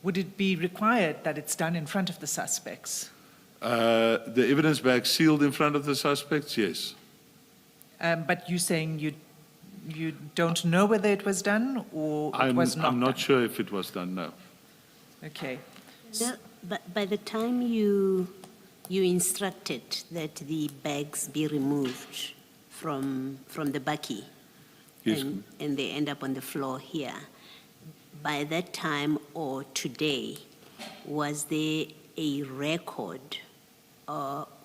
Would it be required that it's done in front of the suspects? The evidence bag sealed in front of the suspects, yes. But you're saying you don't know whether it was done or it was not I'm not done? sure if it was done, no. Okay. No, but by the time you instructed that the bags be removed from the bakkie, Yes. and they end up on the floor here, by that time or today, was there a record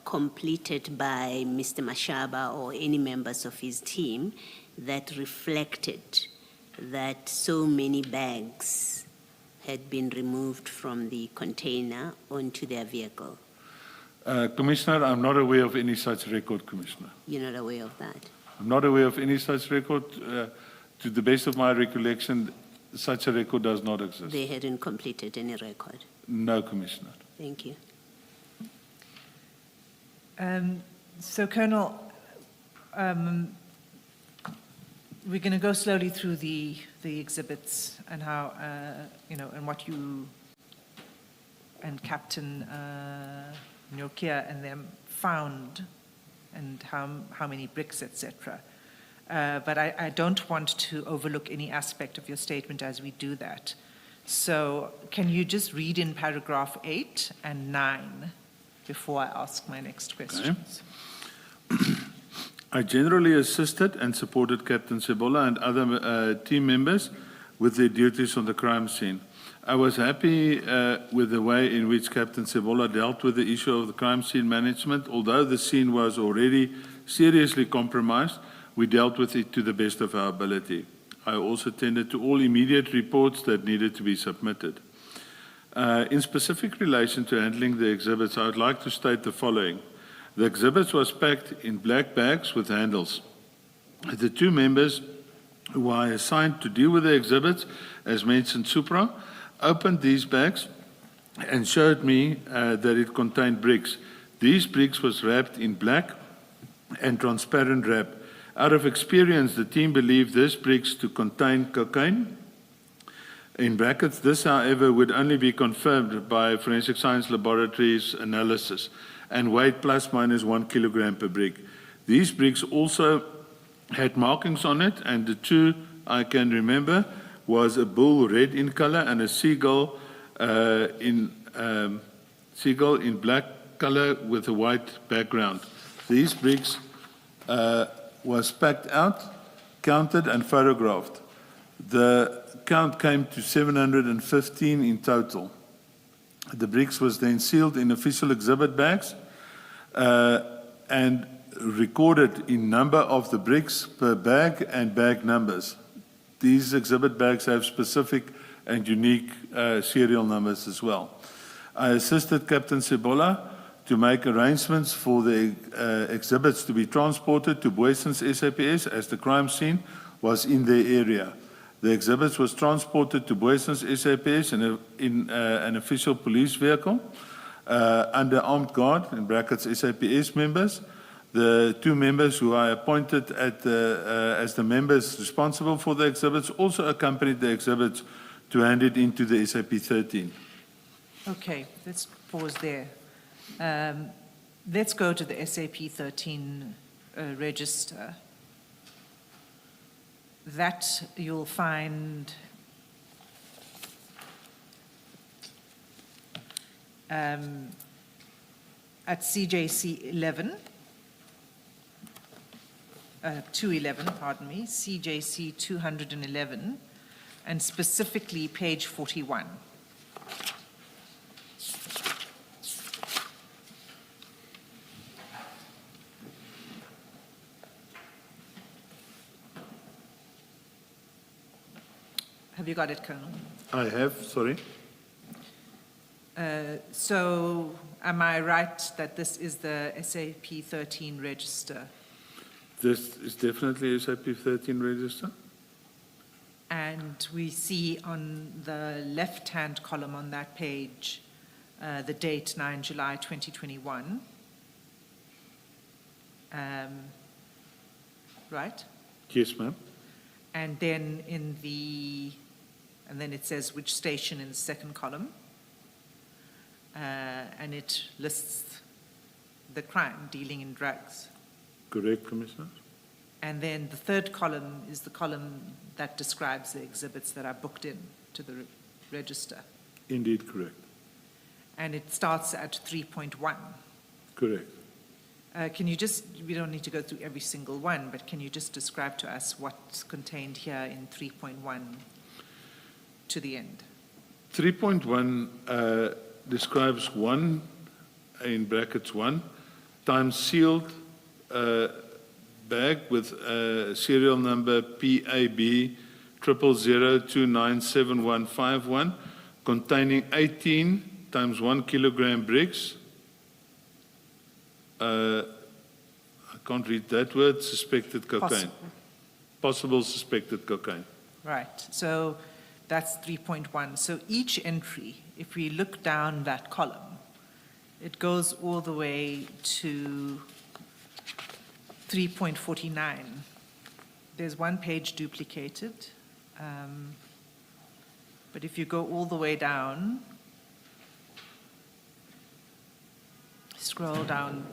completed by Mr. Mashaba or any members of his team that reflected that so many bags had been removed from the container onto their vehicle? Commissioner, I'm not aware of any such record, Commissioner. You're not aware of that? I'm not aware of any such record. To the best of my recollection, such a record does not exist. They hadn't completed any record? No, Commissioner. Thank you. So, Colonel, we're going to go slowly through the exhibits and how, and what you and Captain Nyokia and them found and how many bricks, etc. But I don't want to overlook any aspect of your statement as we do that. So can you just read in paragraph 8 and 9 before I ask my next questions? I generally assisted and supported Captain Sebola and other team members with their duties on the crime scene. I was happy with the way in which Captain Sebola dealt with the issue of the crime scene management. Although the scene was already seriously compromised, we dealt with it to the best of our ability. I also attended to all immediate reports that needed to be submitted. In specific relation to handling the exhibits, I would like to state the following. The exhibits was packed in black bags with handles. The 2 members who I assigned to deal with the exhibits, as mentioned supra, opened these bags and showed me that it contained bricks. These bricks was wrapped in black and transparent wrap. Out of experience, the team believed this bricks to contain cocaine. In brackets, this, however, would only be confirmed by forensic science laboratories analysis and weighed plus minus 1 kilogram per brick. These bricks also had markings on it, and the 2 I can remember was a bull red in color and a seagull in black color with a white background. These bricks was packed out, counted and photographed. The count came to 715 in total. The bricks was then sealed in official exhibit bags and recorded in number of the bricks per bag and bag numbers. These exhibit bags have specific and unique serial numbers as well. I assisted Captain Sebola to make arrangements for the exhibits to be transported to Boyson's SAPS as the crime scene was in their area. The exhibits was transported to Boyson's SAPS in an official police vehicle under armed guard, in brackets SAPS members. The 2 members who I appointed as the members responsible for the exhibits also accompanied the exhibits to hand it into the SAP 13. Okay, let's pause there. Let's go to the SAP 13 register. That you'll find at CJC 11, 211, pardon me, CJC 211, and specifically page 41. Have you got it, Colonel? I have, sorry. So am I right that this is the SAP 13 register? This is definitely SAP 13 register. And we see on the left-hand column on that page the date 9 July 2021. Right? Yes, ma'am. And then and then it says which station in the second column. And it lists the crime, dealing in drugs. Correct, Commissioner. And then the third column is the column that describes the exhibits that are booked in to the register. Indeed, correct. And it starts at 3.1. Correct. Can you just, we don't need to go through every single one, but can you just describe to us what's contained here in 3.1 to the end? 3.1 describes 1, in brackets 1, times sealed bag with serial number PAB 000297151 containing 18 times 1 kilogram bricks. I can't read that word, suspected cocaine. Possible suspected cocaine. Right, so that's 3.1. So each entry, if we look down that column, it goes all the way to 3.49. There's one page duplicated. But if you go all the way down, scroll down,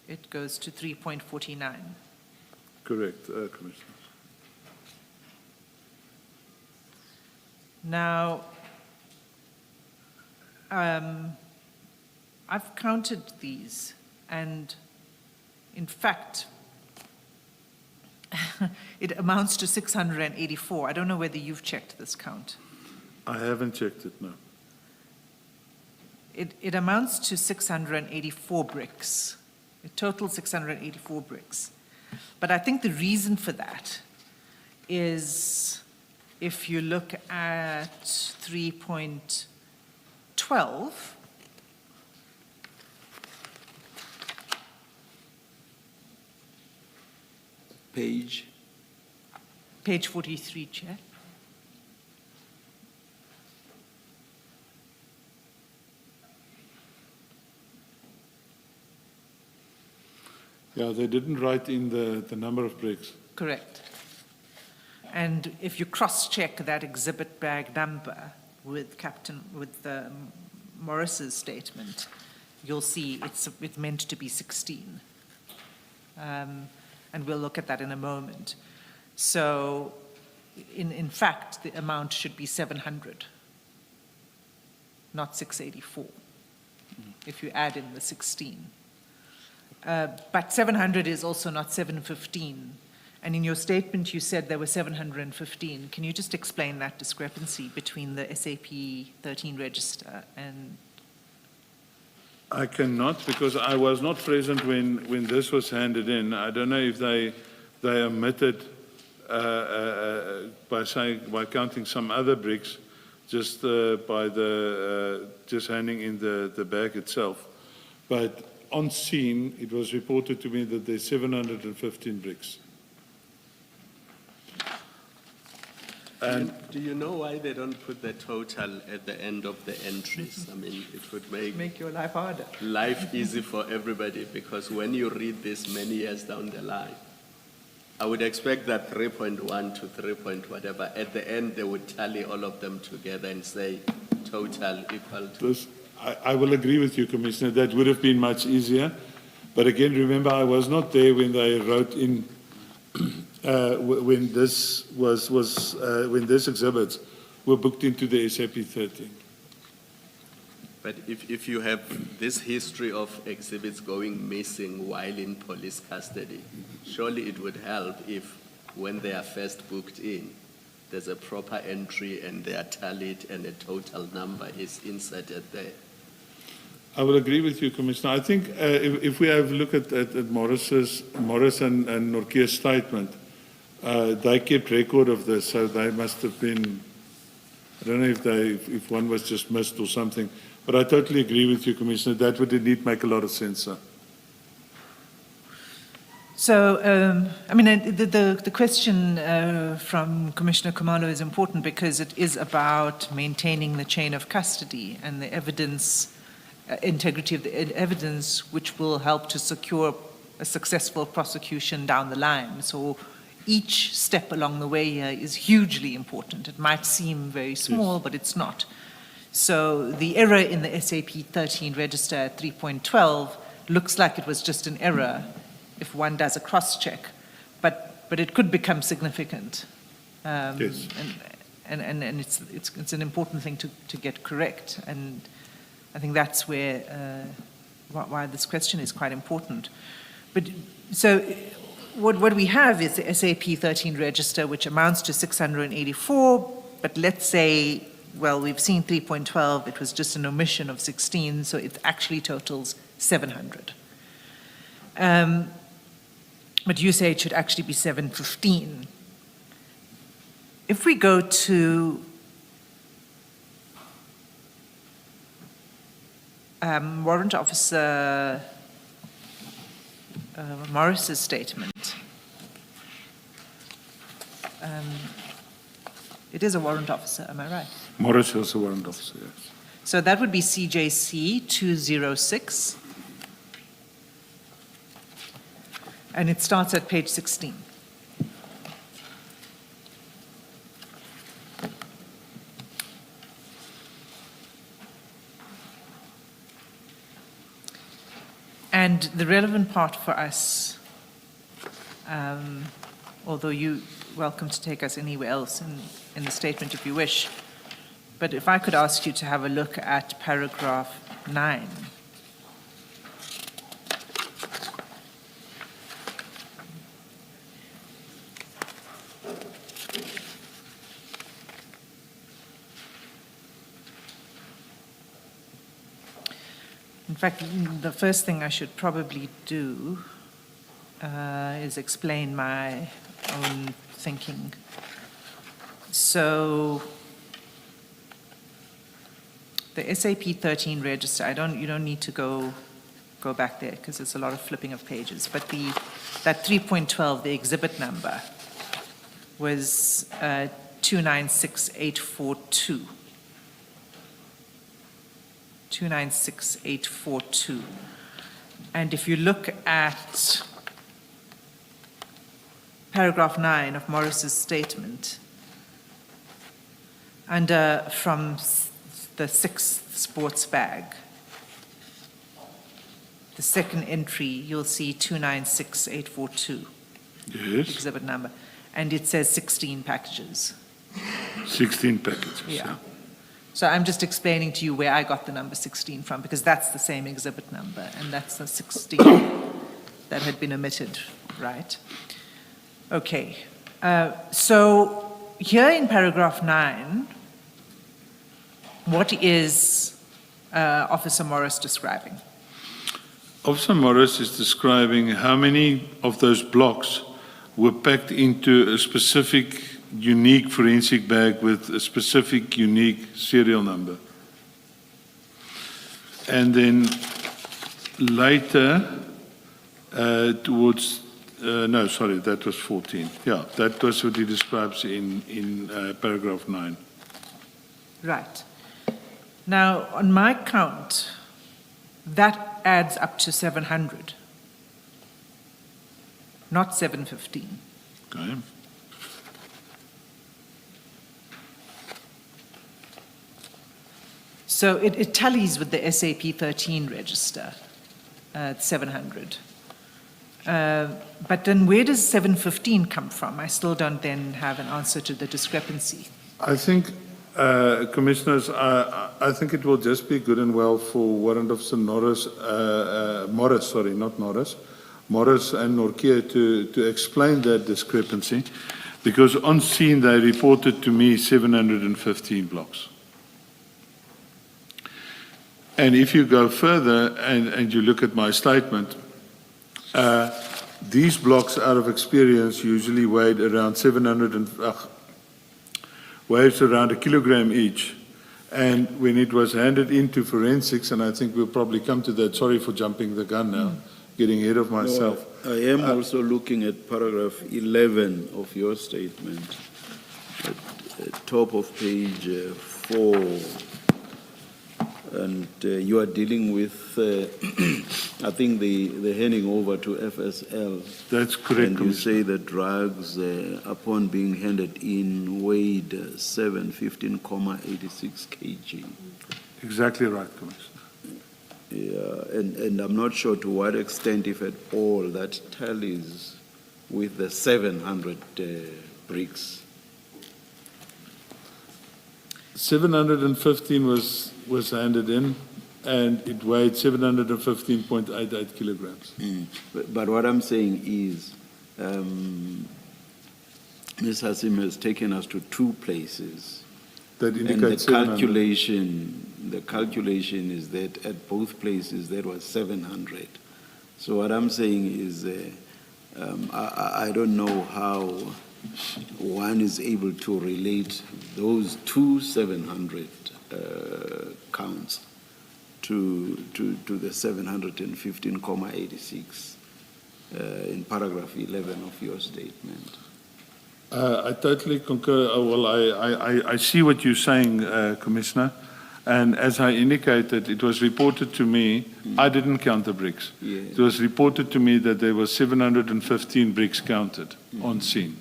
it goes to 3.49. Correct, Commissioner. Now, I've counted these, and in fact, it amounts to 684. I don't know whether you've checked this count. I haven't checked it, no. It amounts to 684 bricks. A total 684 bricks. But I think the reason for that is if you look at 3.12, Page. page 43, Chair. Yeah, they didn't write in the number of bricks. Correct. And if you cross-check that exhibit bag number with Morris's statement, you'll see it's meant to be 16. And we'll look at that in a moment. So, in fact, the amount should be 700, not 684, if you add in the 16. But 700 is also not 715. And in your statement, you said there were 715. Can you just explain that discrepancy between the SAP 13 register and... I cannot, because I was not present when this was handed in. I don't know if they omitted by counting some other bricks, just by just handing in the bag itself. But on scene, it was reported to me that there's 715 bricks. And Do you know why they don't put the total at the end of the entries? I mean, it would Make your life harder. life easy for everybody, because when you read this many years down the line, I would expect that 3.1 to 3 point whatever, at the end they would tally all of them together and say total equal to... this, I will agree with you, Commissioner, that would have been much easier. But again, remember, I was not there when they wrote in, when this when these exhibits were booked into the SAP 13. But if you have this history of exhibits going missing while in police custody, surely it would help if, when they are first booked in, there's a proper entry and they are tallied and a total number is inserted there. I will agree with you, Commissioner. I think if we have a look at Morris and Norkia's statement, they kept record of this, so they must have been, I don't know if one was just missed or something, but I totally agree with you, Commissioner. That would indeed make a lot of sense, sir. So, I mean, the question from Commissioner Khumalo is important because it is about maintaining the chain of custody and the evidence, integrity of the evidence, which will help to secure a successful prosecution down the line. So each step along the way here is hugely important. It might seem very small, but it's not. So the error in the SAP 13 register at 3.12 looks like it was just an error if one does a cross-check, but it could become significant. Yes. And it's an important thing to get correct, and I think that's where why this question is quite important. But so what we have is the SAP 13 register, which amounts to 684, but let's say, well, we've seen 3.12, it was just an omission of 16, so it actually totals 700. But you say it should actually be 715. If we go to Warrant Officer Morris's statement, it is a warrant officer, am I right? Morris was a warrant officer, yes. So that would be CJC 206. And it starts at page 16. And the relevant part for us, although you're welcome to take us anywhere else in the statement if you wish, but if I could ask you to have a look at paragraph 9. In fact, the first thing I should probably do is explain my own thinking. So, the SAP 13 register, you don't need to go back there because there's a lot of flipping of pages. But that 3.12, the exhibit number, was 296842. 296842. And if you look at paragraph 9 of Morris's statement, from the 6th sports bag, the second entry, you'll see 296842. Yes, Exhibit number. And it says 16 packages. 16 packages. Yeah. So I'm just explaining to you where I got the number 16 from, because that's the same exhibit number, and that's the 16 that had been omitted, right? Okay. So here in paragraph 9, what is Officer Morris describing? Officer Morris is describing how many of those blocks were packed into a specific unique forensic bag with a specific unique serial number. And then later, that was 14. Yeah, that was what he describes in paragraph 9. Right. Now, on my count, that adds up to 700, not 715. Okay. So it tallies with the SAP 13 register, 700. But then where does 715 come from? I still don't then have an answer to the discrepancy. I think, Commissioners, I think it will just be good and well for Warrant Officer Morris and Norkia to explain that discrepancy, because on scene they reported to me 715 blocks. And if you go further and you look at my statement, these blocks out of experience usually weighed around weighs around a kilogram each. And when it was handed into forensics, and I think we'll probably come to that, sorry for jumping the gun now, getting ahead of myself. No, I am also looking at paragraph 11 of your statement, at top of page 4. And you are dealing with, I think, the handing over to FSL. That's correct, And you say the drugs, upon being handed in, weighed 715,86 kg. Exactly right, Commissioner. Yeah, and I'm not sure to what extent, if at all, that tallies with the 700 bricks. 715 was handed in, and it weighed 715.88 kilograms. But what I'm saying is, Ms. Hassim has taken us to 2 places. That And indicates the calculation is that at both places there was 700. So what I'm saying is, I don't know how one is able to relate those 2 700 counts to the 715,86 in paragraph 11 of your statement. I totally concur. Well, I see what you're saying, Commissioner. And as I indicated, it was reported to me, I didn't count the bricks. Yeah. It was reported to me that there were 715 bricks counted on scene.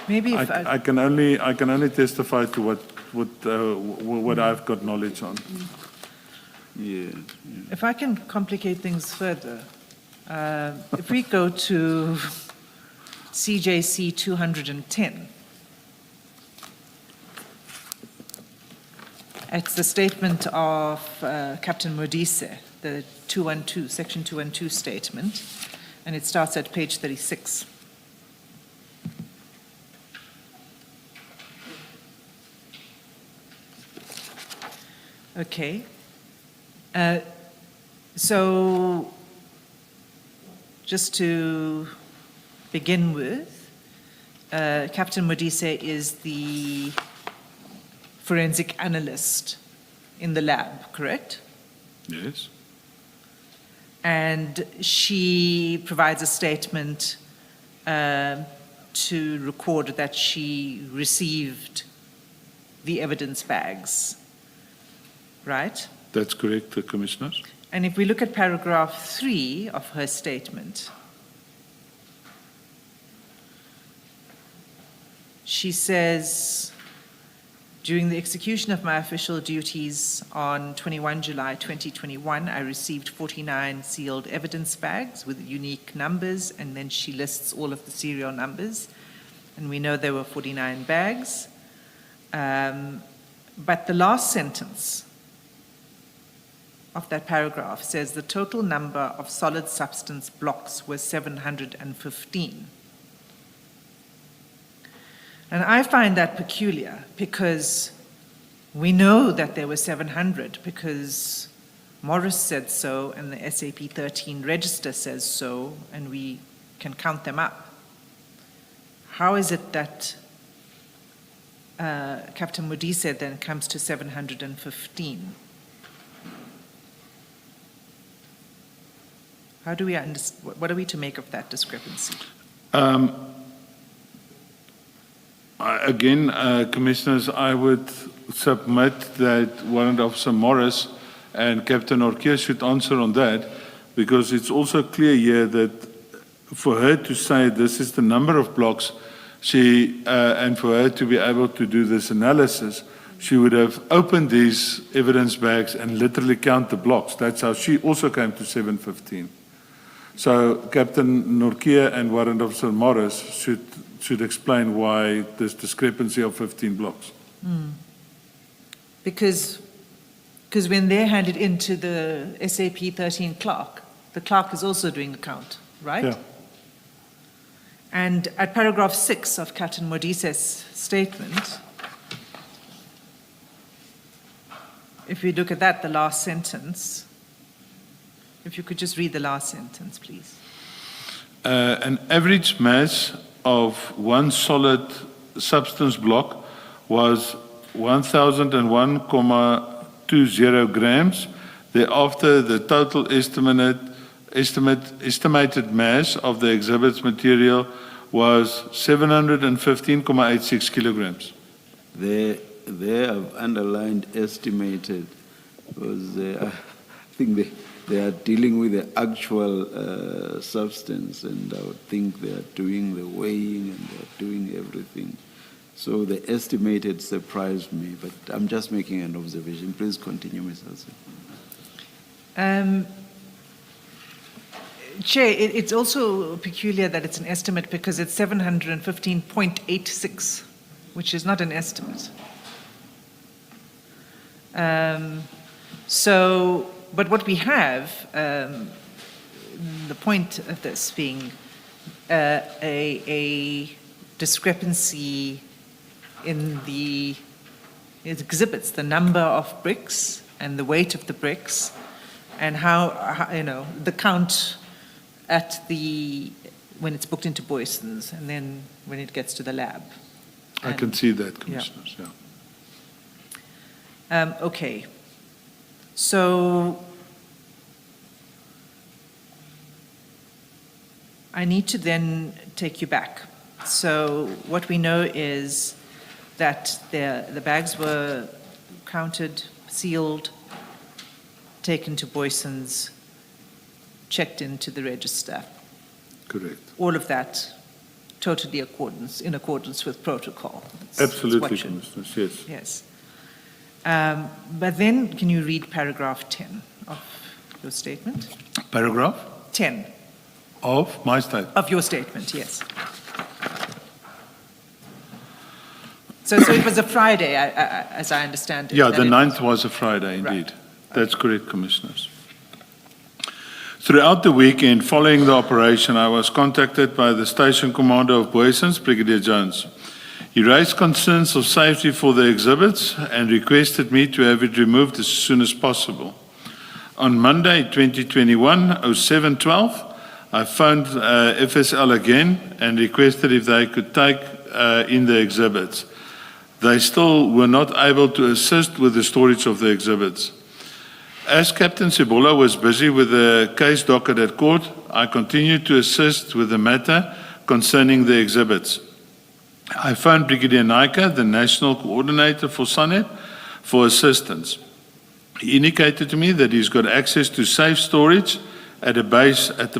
Maybe if I can only testify to what I've got knowledge on. Yeah. If I can complicate things further, if we go to CJC 210, it's the statement of Captain Modise, the 212, section 212 statement, and it starts at page 36. Okay. So, just to begin with, Captain Modise is the forensic analyst in the lab, correct? Yes. And she provides a statement to record that she received the evidence bags, right? That's correct, Commissioners. And if we look at paragraph 3 of her statement, she says, during the execution of my official duties on 21 July 2021, I received 49 sealed evidence bags with unique numbers, and then she lists all of the serial numbers, and we know there were 49 bags. But the last sentence of that paragraph says the total number of solid substance blocks was 715. And I find that peculiar because we know that there were 700 because Morris said so and the SAP 13 register says so, and we can count them up. How is it that Captain Modise then comes to 715? How do we understand, what are we to make of that discrepancy? Again, Commissioners, I would submit that Warrant Officer Morris and Captain Norkia should answer on that, because it's also clear here that for her to say this is the number of blocks, and for her to be able to do this analysis, she would have opened these evidence bags and literally count the blocks. That's how she also came to 715. So Captain Norkia and Warrant Officer Morris should explain why this discrepancy of 15 blocks. Because when they're handed into the SAP 13 clerk, the clerk is also doing the count, right? Yeah. And at paragraph 6 of Captain Modise's statement, if we look at that, the last sentence, if you could just read the last sentence, please. An average mass of one solid substance block was 1,001.20 grams. Thereafter, the total estimated mass of the exhibit's material was 715.86 kilograms. They have underlined estimated because I think they are dealing with the actual substance, and I would think they are doing the weighing and they are doing everything. So the estimated surprised me, but I'm just making an observation. Please continue, Ms. Hassan. Chair, it's also peculiar that it's an estimate because it's 715.86, which is not an estimate. But what we have, the point of this being a discrepancy in it exhibits the number of bricks and the weight of the bricks, and how the count at when it's booked into Boyson's and then when it gets to the lab. I can see that, Commissioners. Yeah. Okay. So I need to then take you back. So what we know is that the bags were counted, sealed, taken to Boyson's, checked into the register. Correct. All of that totally in accordance with protocol. It's Absolutely, what should- Commissioners, yes. Yes. But then, can you read paragraph 10 of your statement? Paragraph 10 of my statement. of your statement, yes. So it was a Friday, as I understand it. Yeah, that the it- 9th was a Friday, indeed. Right. That's correct, Commissioners. Throughout the weekend following the operation, I was contacted by the station commander of Boysons, Brigadier Jones. He raised concerns of safety for the exhibits and requested me to have it removed as soon as possible. On Monday, 2021, 07/12, I phoned FSL again and requested if they could take in the exhibits. They still were not able to assist with the storage of the exhibits. As Captain Cebola was busy with the case docket at court, I continued to assist with the matter concerning the exhibits. I phoned Brigadier Naika, the National Coordinator for SANEP, for assistance. He indicated to me that he's got access to safe storage at a base at the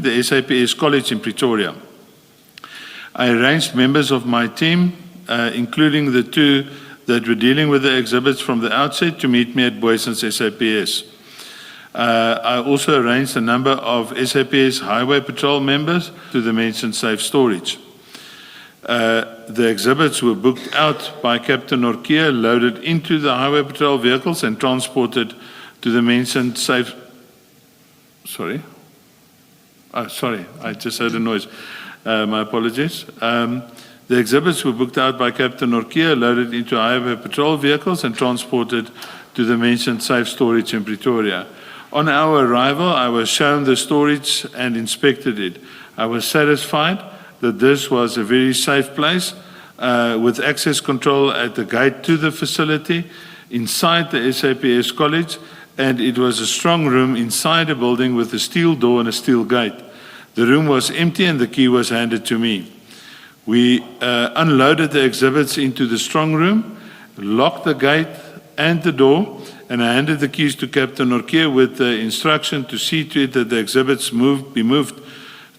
the SAPS College in Pretoria. I arranged members of my team, including the two that were dealing with the exhibits from the outset, to meet me at Boysons SAPS. I also arranged a number of SAPS Highway Patrol members to the mentioned safe storage. The exhibits were booked out by Captain Norkia, loaded into the Highway Patrol vehicles and transported to the mentioned safe... Sorry, I just heard a noise. My apologies. The exhibits were booked out by Captain Norkia, loaded into Highway Patrol vehicles and transported to the mentioned safe storage in Pretoria. On our arrival, I was shown the storage and inspected it. I was satisfied that this was a very safe place with access control at the gate to the facility inside the SAPS College, and it was a strong room inside a building with a steel door and a steel gate. The room was empty and the key was handed to me. We unloaded the exhibits into the strong room, locked the gate and the door, and I handed the keys to Captain Norkia with the instruction to see to it that the exhibits be moved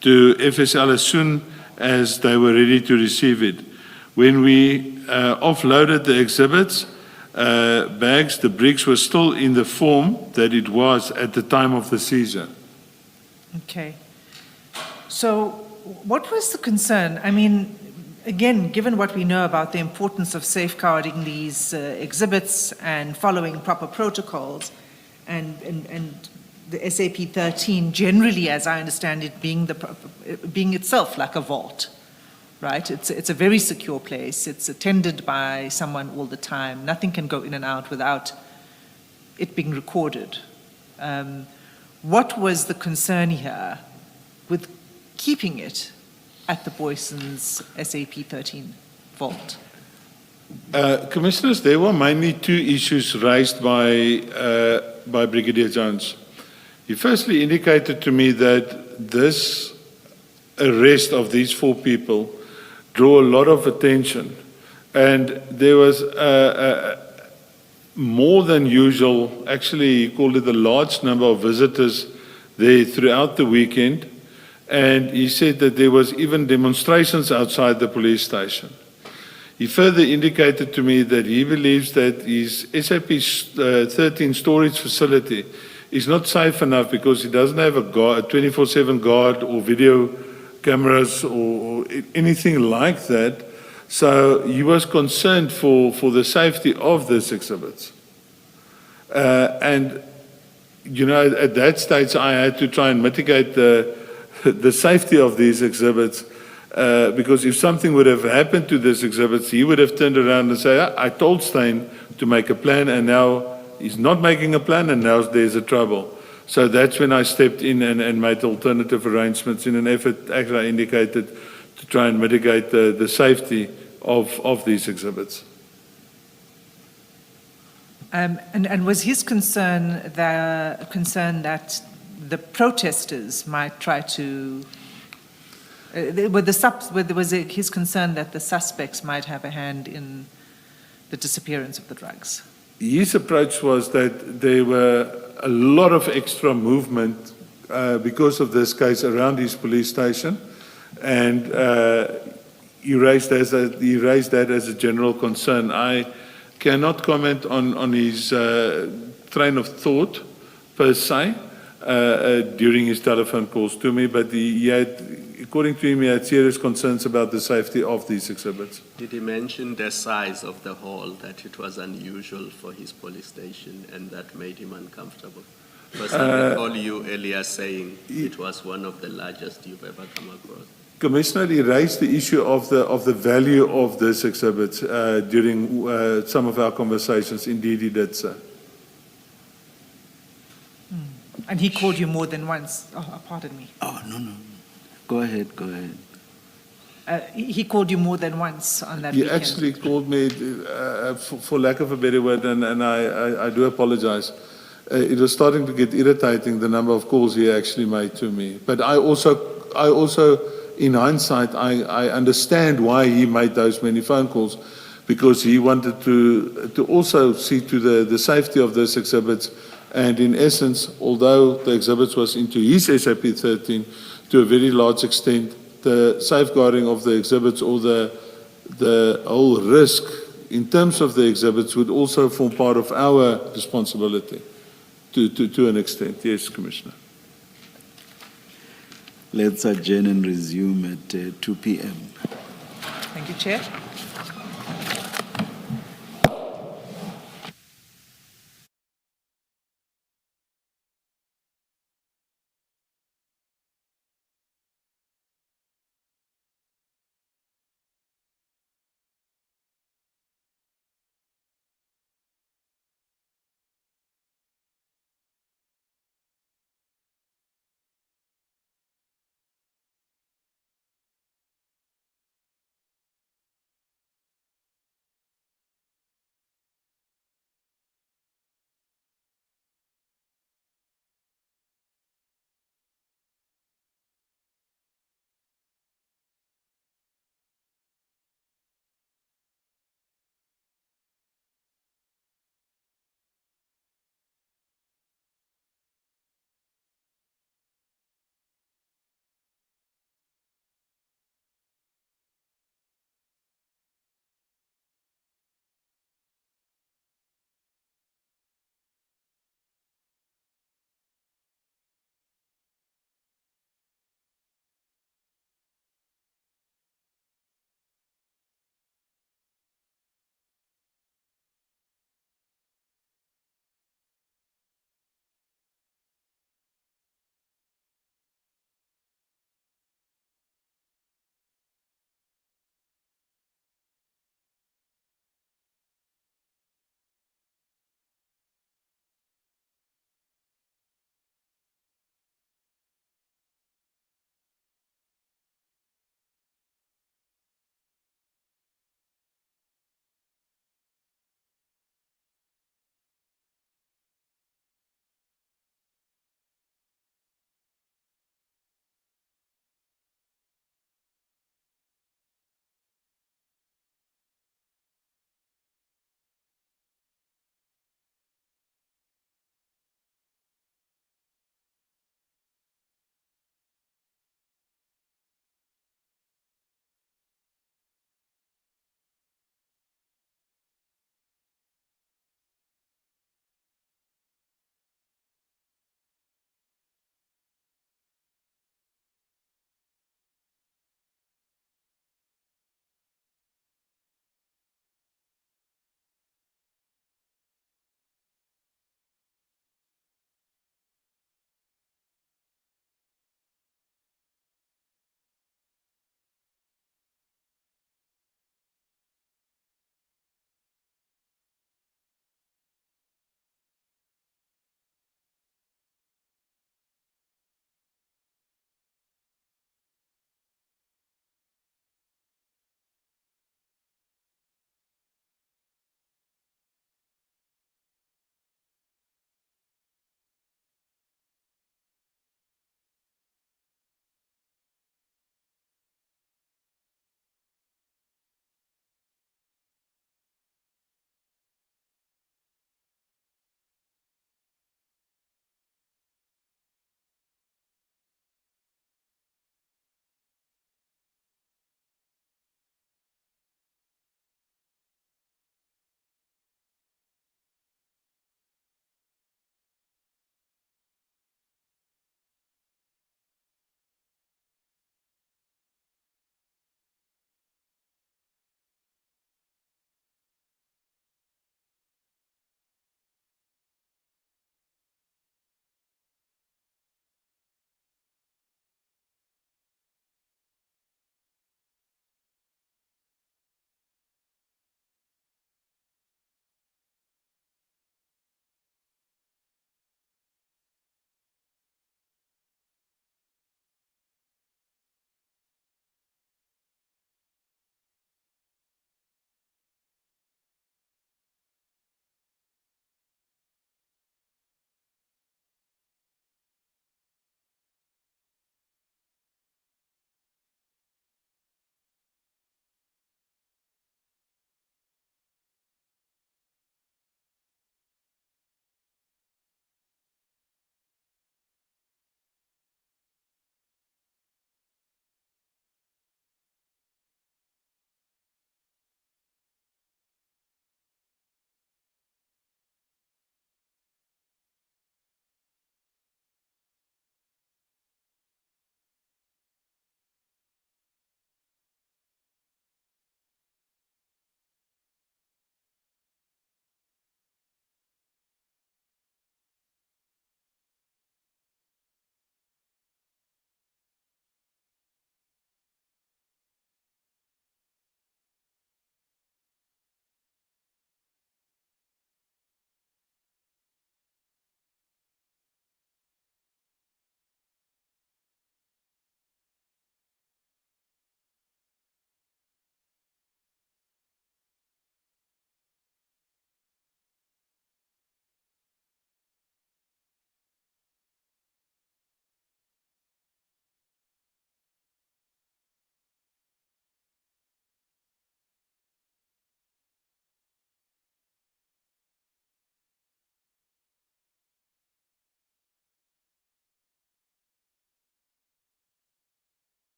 to FSL as soon as they were ready to receive it. When we offloaded the exhibits bags, the bricks were still in the form that it was at the time of the seizure. Okay. So what was the concern? I mean, again, given what we know about the importance of safeguarding these exhibits and following proper protocols, and the SAP 13 generally, as I understand it, being itself like a vault, right? It's a very secure place. It's attended by someone all the time. Nothing can go in and out without it being recorded. What was the concern here with keeping it at the Boysons SAP 13 vault? Commissioners, there were mainly two issues raised by Brigadier Jones. He firstly indicated to me that this arrest of these four people drew a lot of attention, and there was more than usual, actually he called it a large number of visitors there throughout the weekend. And he said that there was even demonstrations outside the police station. He further indicated to me that he believes that his SAP 13 storage facility is not safe enough because he doesn't have a 24/7 guard or video cameras or anything like that. So he was concerned for the safety of these exhibits. And, you know, at that stage I had to try and mitigate the safety of these exhibits, because if something would have happened to these exhibits, he would have turned around and said, I told Stein to make a plan, and now he's not making a plan, and now there's a trouble. So that's when I stepped in and made alternative arrangements in an effort, as I indicated, to try and mitigate the safety of these exhibits. And was his concern that the protesters might try to, was his concern that the suspects might have a hand in the disappearance of the drugs? His approach was that there were a lot of extra movement because of this case around his police station, and he raised that as a general concern. I cannot comment on his train of thought per se during his telephone calls to me, but he had, according to him, he had serious concerns about the safety of these exhibits. Did he mention the size of the hall, that it was unusual for his police station and that made him uncomfortable? Because I recall you earlier saying it was one of the largest you've ever come across. Commissioner, he raised the issue of the value of this exhibit during some of our conversations. Indeed, he did so. And he called you more than once. Oh, pardon me. Oh, no. Go ahead. He called you more than once on that He weekend. actually called me, for lack of a better word, and I do apologize. It was starting to get irritating, the number of calls he actually made to me. But I also, in hindsight, I understand why he made those many phone calls, because he wanted to also see to the safety of those exhibits. And in essence, although the exhibits was into his SAP 13 to a very large extent, the safeguarding of the exhibits or the whole risk in terms of the exhibits would also form part of our responsibility to an extent. Yes, Commissioner. Let's adjourn and resume at 2 p.m. Thank you, Chair.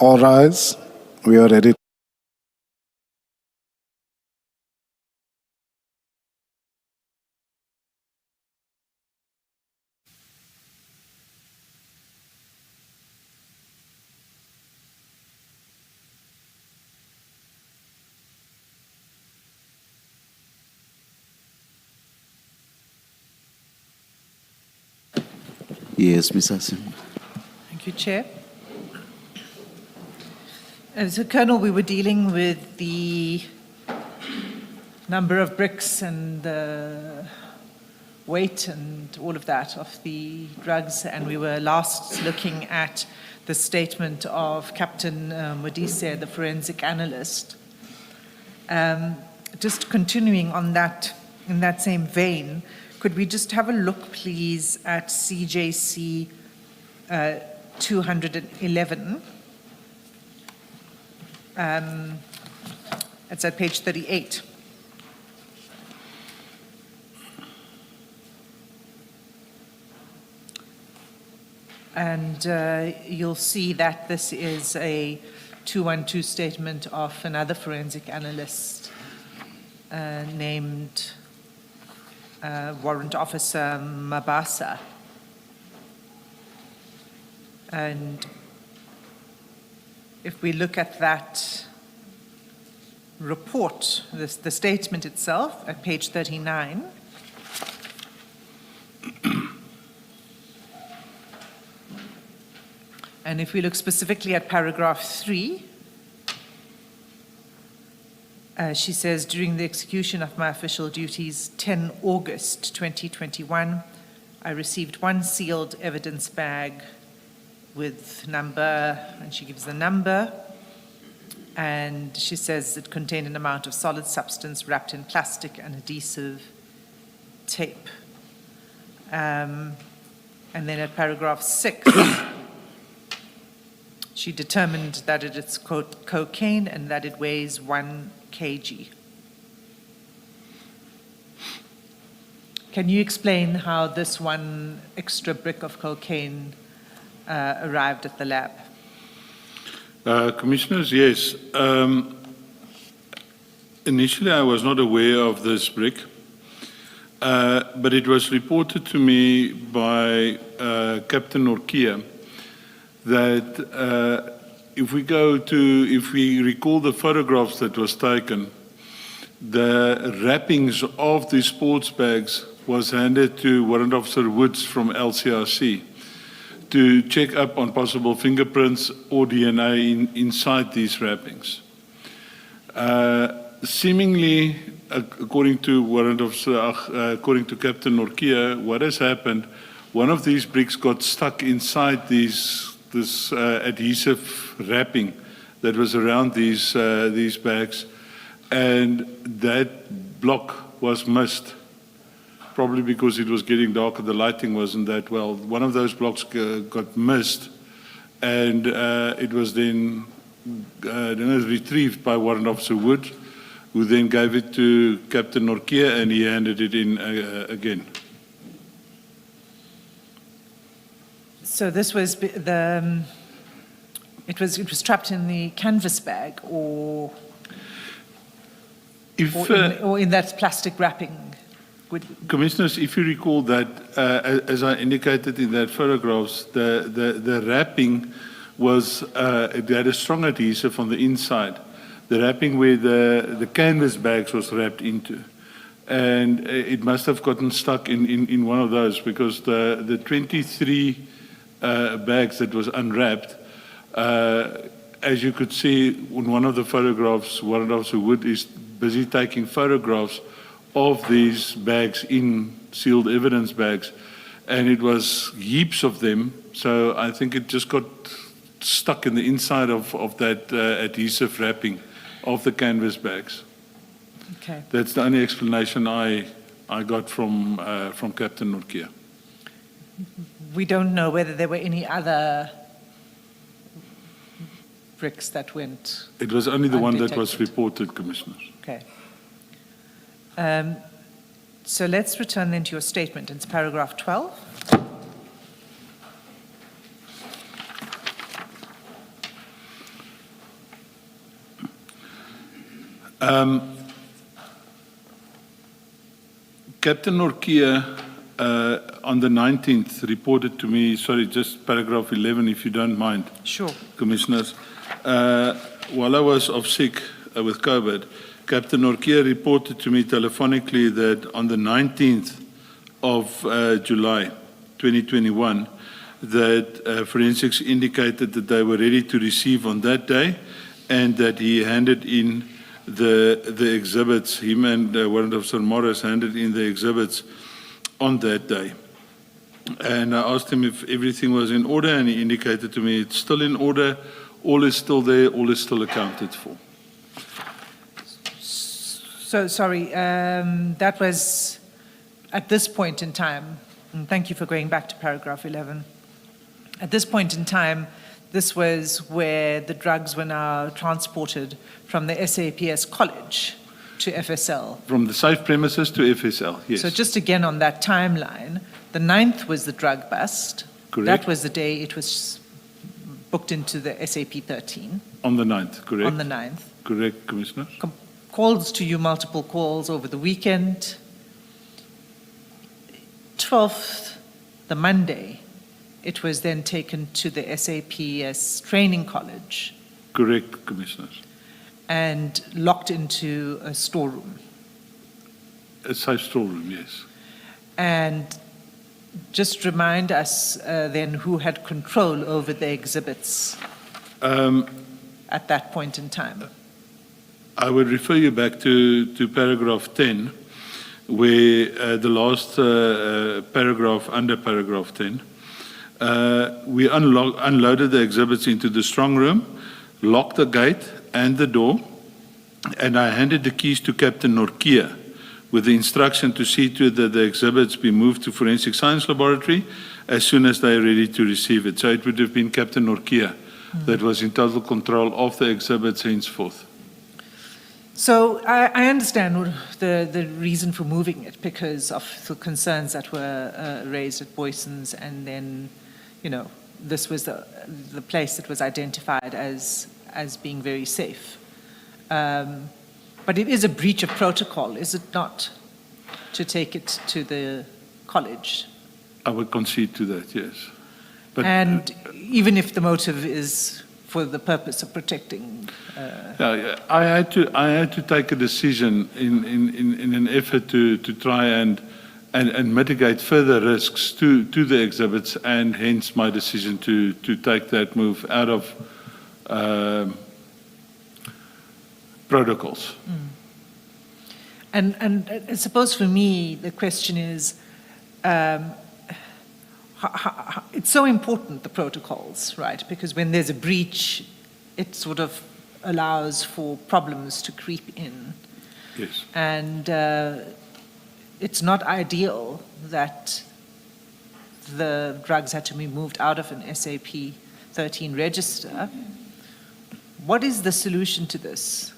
All rise. We are ready. Yes, Ms. Hassan. Thank you, Chair. So, Colonel, we were dealing with the number of bricks and the weight and all of that of the drugs, and we were last looking at the statement of Captain Modise, the forensic analyst. Just continuing on that, in that same vein, could we just have a look, please, at CJC 211? It's at page 38. And you'll see that this is a 212 statement of another forensic analyst named Warrant Officer Mabasa. And if we look at that report, the statement itself at page 39, and if we look specifically at paragraph 3, she says, during the execution of my official duties, 10 August 2021, I received one sealed evidence bag with number, and she gives the number, and she says it contained an amount of solid substance wrapped in plastic and adhesive tape. And then at paragraph 6, she determined that it is cocaine and that it weighs 1 kg. Can you explain how this one extra brick of cocaine arrived at the lab? Commissioners, yes. Initially, I was not aware of this brick, but it was reported to me by Captain Norkia that if we recall the photographs that was taken, the wrappings of the sports bags was handed to Warrant Officer Woods from LCRC to check up on possible fingerprints or DNA inside these wrappings. Seemingly, according to Captain Norkia, what has happened, one of these bricks got stuck inside this adhesive wrapping that was around these bags, and that block was missed. Probably because it was getting darker, the lighting wasn't that well. One of those blocks got missed, and it was then retrieved by Warrant Officer Wood, who then gave it to Captain Norkia, and he handed it in again. So this was it was trapped in the canvas bag, or in that plastic wrapping. Commissioners, if you recall that, as I indicated in that photographs, the wrapping was, it had a strong adhesive on the inside. The wrapping where the canvas bags was wrapped into. And it must have gotten stuck in one of those, because the 23 bags that was unwrapped, as you could see in one of the photographs, Warrant Officer Wood is busy taking photographs of these bags in sealed evidence bags, and it was heaps of them, so I think it just got stuck in the inside of that adhesive wrapping of the canvas bags. Okay. That's the only explanation I got from Captain Norkia. We don't know whether there were any other bricks that went. It was only the one that was undetected. reported, Commissioners. Okay. So let's return then to your statement. It's paragraph 12. Captain Norkia, on the 19th, reported to me, sorry, just paragraph 11, if you don't mind. Sure. Commissioners. While I was off sick with COVID, Captain Norkia reported to me telephonically that on the 19th of July 2021, that forensics indicated that they were ready to receive on that day, and that he handed in the exhibits, him and Warrant Officer Morris handed in the exhibits on that day. And I asked him if everything was in order, and he indicated to me it's still in order, all is still there, all is still accounted for. So, sorry, that was at this point in time, and thank you for going back to paragraph 11. At this point in time, this was where the drugs were now transported from the SAPS college to FSL. From the safe premises to FSL, yes. So just again on that timeline, the 9th was the drug bust. Correct. That was the day it was booked into the SAP 13. On the 9th, correct? On the 9th. Correct, Commissioner. Calls to you, multiple calls over the weekend. 12th, the Monday, it was then taken to the SAPS training college. Correct, Commissioners. And locked into a storeroom. A safe storeroom, yes. And just remind us then who had control over the exhibits at that point in time. I would refer you back to paragraph 10, where the last paragraph under paragraph 10, we unloaded the exhibits into the strong room, locked the gate and the door, and I handed the keys to Captain Norkia with the instruction to see to it that the exhibits be moved to Forensic Science Laboratory as soon as they are ready to receive it. So it would have been Captain Norkia that was in total control of the exhibits henceforth. So I understand the reason for moving it because of the concerns that were raised at Boyson's, and then, you know, this was the place that was identified as being very safe. But it is a breach of protocol, is it not, to take it to the college? I would concede to that, yes. But, and even if the motive is for the purpose of protecting. I had to take a decision in an effort to try and mitigate further risks to the exhibits, and hence my decision to take that move out of protocols. And I suppose for me the question is, it's so important, the protocols, right? Because when there's a breach, it sort of allows for problems to creep in. Yes. And it's not ideal that the drugs had to be moved out of an SAP 13 register. What is the solution to this?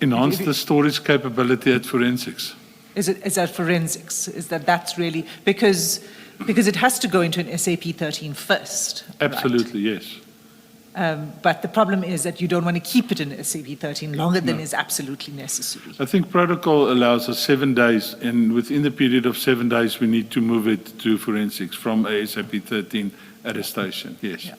Enhance the storage capability at forensics. Is that forensics? Is that's really, because it has to go into an SAP 13 first. Absolutely, right? Yes. But the problem is that you don't want to keep it in SAP 13 longer than is absolutely necessary. I think protocol allows us 7 days, and within the period of 7 days, we need to move it to forensics from a SAP 13 at a station, yes. Yeah.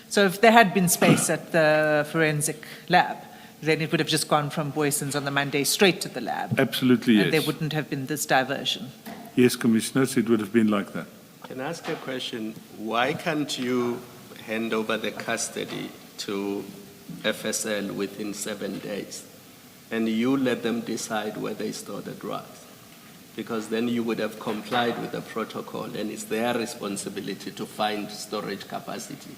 So if there had been space at the forensic lab, then it would have just gone from Boyson's on the Monday straight to the lab. Absolutely, yes. And there wouldn't have been this diversion. Yes, Commissioners, it would have been like that. Can I ask a question? Why can't you hand over the custody to FSL within 7 days and you let them decide where they store the drugs? Because then you would have complied with the protocol, and it's their responsibility to find storage capacity.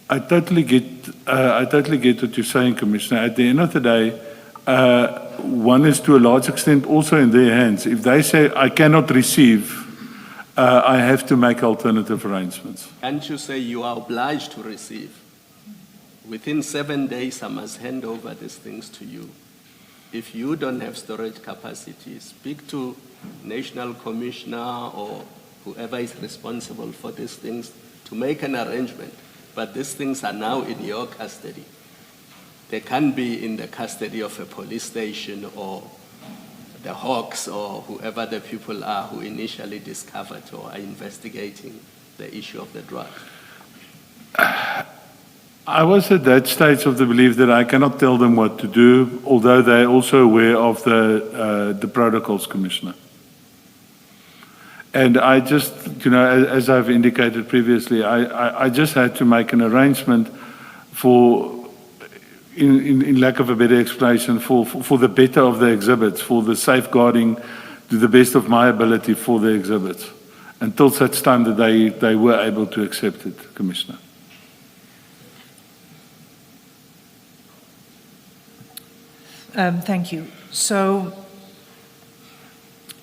I totally get what you're saying, Commissioner. At the end of the day, one is to a large extent also in their hands. If they say, I cannot receive, I have to make alternative arrangements. Can't you say you are obliged to receive? Within 7 days, I must hand over these things to you. If you don't have storage capacity, speak to National Commissioner or whoever is responsible for these things to make an arrangement. but these things are now in your custody. They can't be in the custody of a police station or the Hawks or whoever the people are who initially discovered or are investigating the issue of the drug. I was at that stage of the belief that I cannot tell them what to do, although they're also aware of the protocols, Commissioner. And I just, as I've indicated previously, I just had to make an arrangement for, in lack of a better explanation, for the better of the exhibits, for the safeguarding to the best of my ability for the exhibits, until such time that they were able to accept it, Commissioner. Thank you. So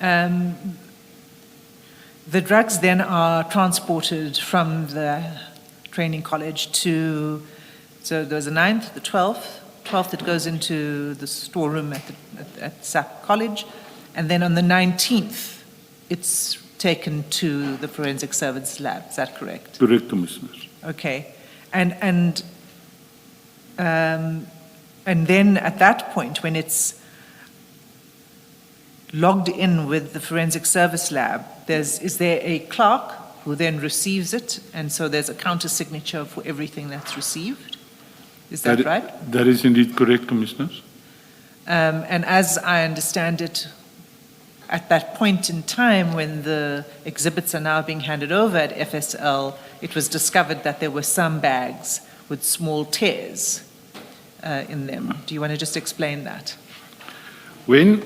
the drugs then are transported from the training college to, so there's a 9th, the 12th it goes into the storeroom at SAP College, and then on the 19th it's taken to the forensic service lab. Is that correct? Correct, Commissioner. Okay. And then at that point, when it's logged in with the forensic service lab, is there a clerk who then receives it, and so there's a counter signature for everything that's received? Is that right? That is indeed correct, Commissioners. And as I understand it, at that point in time when the exhibits are now being handed over at FSL, it was discovered that there were some bags with small tears in them. Do you want to just explain that? When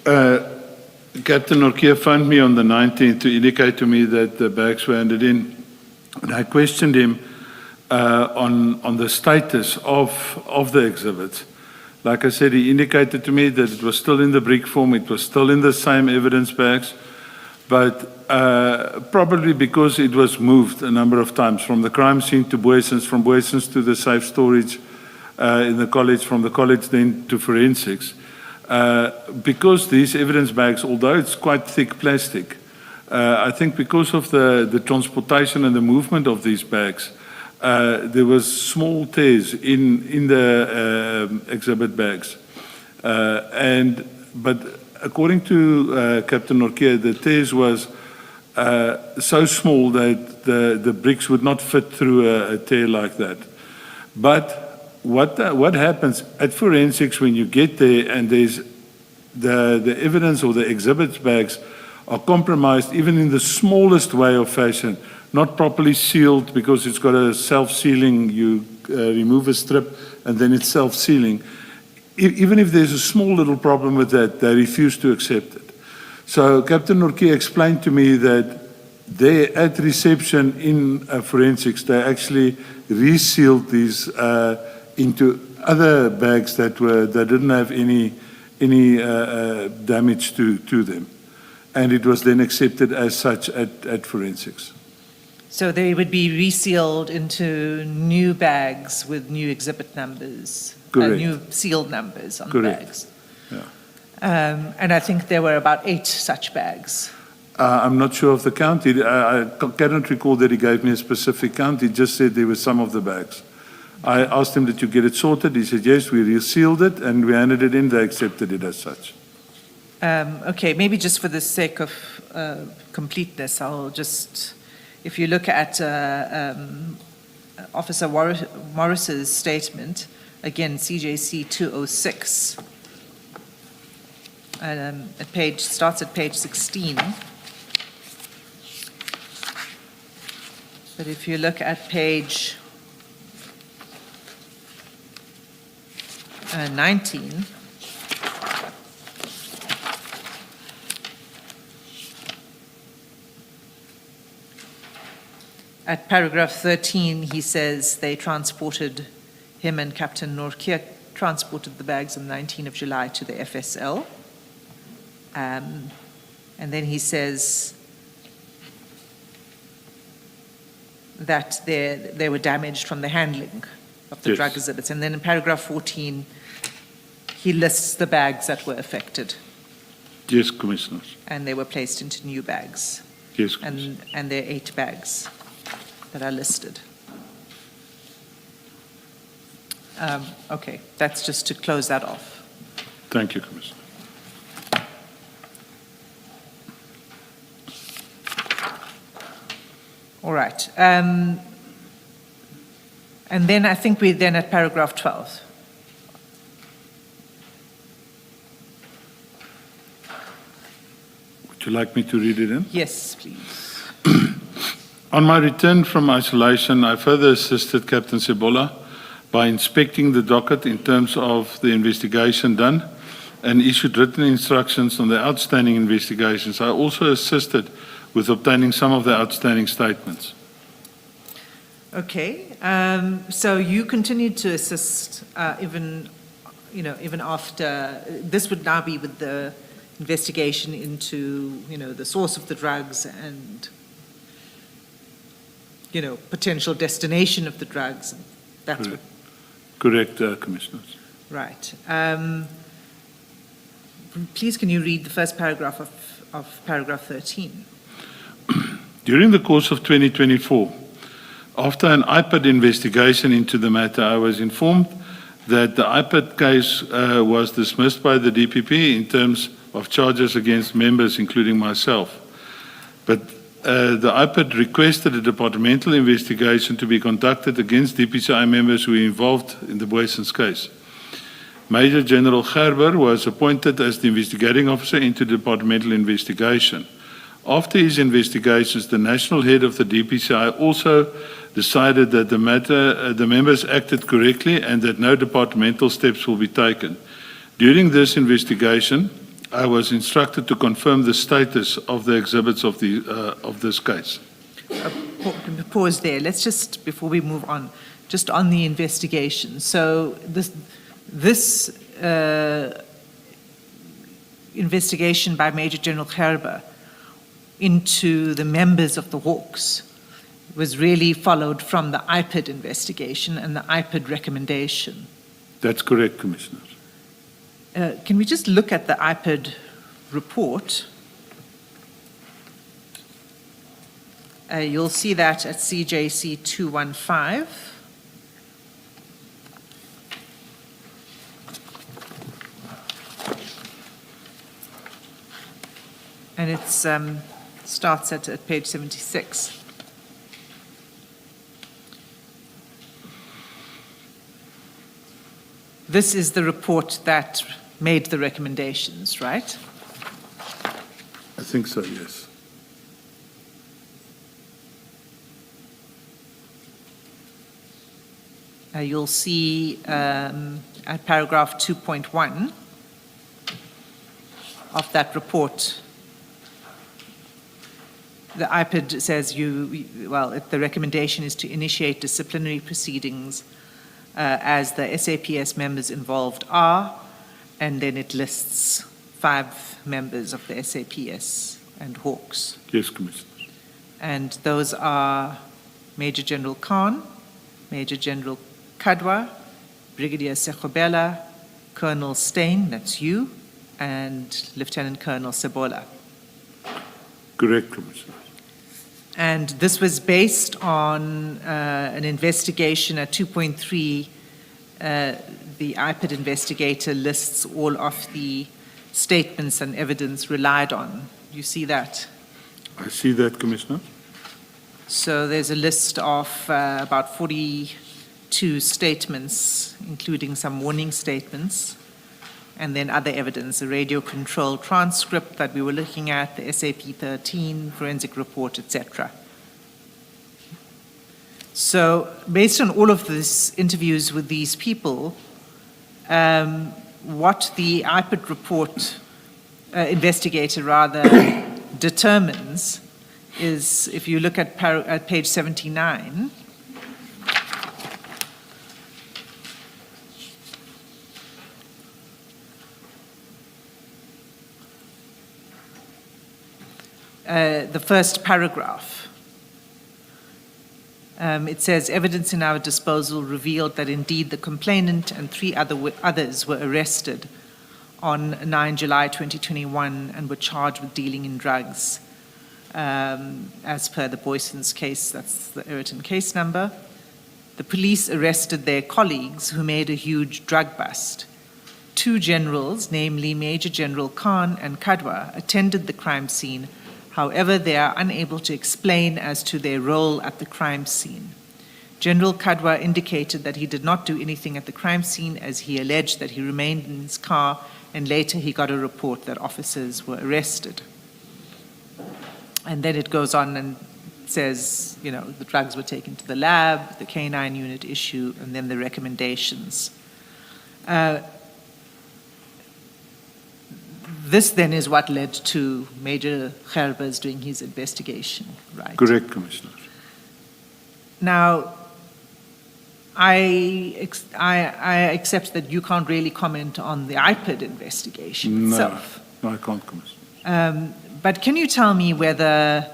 Captain Norkia phoned me on the 19th to indicate to me that the bags were handed in, and I questioned him on the status of the exhibits. Like I said, he indicated to me that it was still in the brick form, it was still in the same evidence bags, but probably because it was moved a number of times from the crime scene to Boysens, from Boysens to the safe storage in the college, from the college then to forensics. Because these evidence bags, although it's quite thick plastic, I think because of the transportation and the movement of these bags, there was small tears in the exhibit bags. But according to Captain Norkia, the tears was so small that the bricks would not fit through a tear like that. But what happens at forensics when you get there and there's the evidence or the exhibits bags are compromised even in the smallest way or fashion, not properly sealed because it's got a self-sealing, you remove a strip and then it's self-sealing. Even if there's a small little problem with that, they refuse to accept it. So Captain Norkia explained to me that they, at reception in forensics, they actually resealed these into other bags that didn't have any damage to them, and it was then accepted as such at forensics. So they would be resealed into new bags with new exhibit numbers, Correct. New sealed numbers on Correct. the bags. Yeah. And I think there were about 8 such bags. I'm not sure of the count. I cannot recall that he gave me a specific count. He just said there were some of the bags. I asked him, did you get it sorted? He said, yes, we resealed it and we handed it in. They accepted it as such. Okay, maybe just for the sake of completeness, I'll just, if you look at Officer Morris's statement, again, CJC 206, starts at page 16. But if you look at page 19, at paragraph 13, he says they transported, him and Captain Norkia transported the bags on the 19th of July to the FSL. And then he says that they were damaged from the handling of the Yes. drug exhibits. And then in paragraph 14, he lists the bags that were affected, Yes, Commissioners. and they were placed into new bags. Yes, Commissioners. And there are 8 bags that are listed. Okay, that's just to close that off. Thank you, Commissioner. All right. And then I think we're then at paragraph 12. Would you like me to read it in? Yes, please. On my return from isolation, I further assisted Captain Sebola by inspecting the docket in terms of the investigation done and issued written instructions on the outstanding investigations. I also assisted with obtaining some of the outstanding statements. Okay. So you continued to assist even after this would now be with the investigation into the source of the drugs and potential destination of the drugs. That's what. Correct, Commissioners. Right. Please, can you read the first paragraph of paragraph 13? During the course of 2024, after an IPAD investigation into the matter, I was informed that the IPAD case was dismissed by the DPP in terms of charges against members, including myself. But the IPAD requested a departmental investigation to be conducted against DPCI members who were involved in the Boysens case. Major General Gerber was appointed as the investigating officer into the departmental investigation. After his investigations, the national head of the DPCI also decided that the members acted correctly and that no departmental steps will be taken. During this investigation, I was instructed to confirm the status of the exhibits of this case. Pause there. Let's just, before we move on, just on the investigation. So this investigation by Major General Gerber into the members of the Hawks was really followed from the IPAD investigation and the IPAD recommendation. That's correct, Commissioner. Can we just look at the IPAD report? You'll see that at CJC 215. And it starts at page 76. This is the report that made the recommendations, right? I think so, yes. You'll see at paragraph 2.1 of that report, the IPAD says the recommendation is to initiate disciplinary proceedings as the SAPS members involved are, and then it lists 5 members of the SAPS and Hawks. Yes, Commissioner. And those are Major General Khan, Major General Kadwa, Brigadier Sekobela, Colonel Stein, that's you, and Lieutenant Colonel Sebola. Correct, Commissioner. And this was based on an investigation at 2.3. The IPAD investigator lists all of the statements and evidence relied on. You see that? I see that, Commissioner. So there's a list of about 42 statements, including some warning statements, and then other evidence, a radio control transcript that we were looking at, the SAP-13, forensic report, etc. So based on all of these interviews with these people, what the IPAD report investigator determines is, if you look at page 79, the first paragraph. It says, evidence in our disposal revealed that indeed the complainant and 3 others were arrested on 9 July 2021 and were charged with dealing in drugs as per the Boysens case, that's the Ayrton case number. the police arrested their colleagues who made a huge drug bust. 2 generals, namely Major General Khan and Kadwa, attended the crime scene. However, they are unable to explain as to their role at the crime scene. General Kadwa indicated that he did not do anything at the crime scene, as he alleged that he remained in his car, and later he got a report that officers were arrested. And then it goes on and says, you know, the drugs were taken to the lab, the canine unit issue, and then the recommendations. This then is what led to Major Gerbers doing his investigation, right? Correct, Commissioner. Now, I accept that you can't really comment on the IPID investigation itself. No, I can't, Commissioner. But can you tell me whether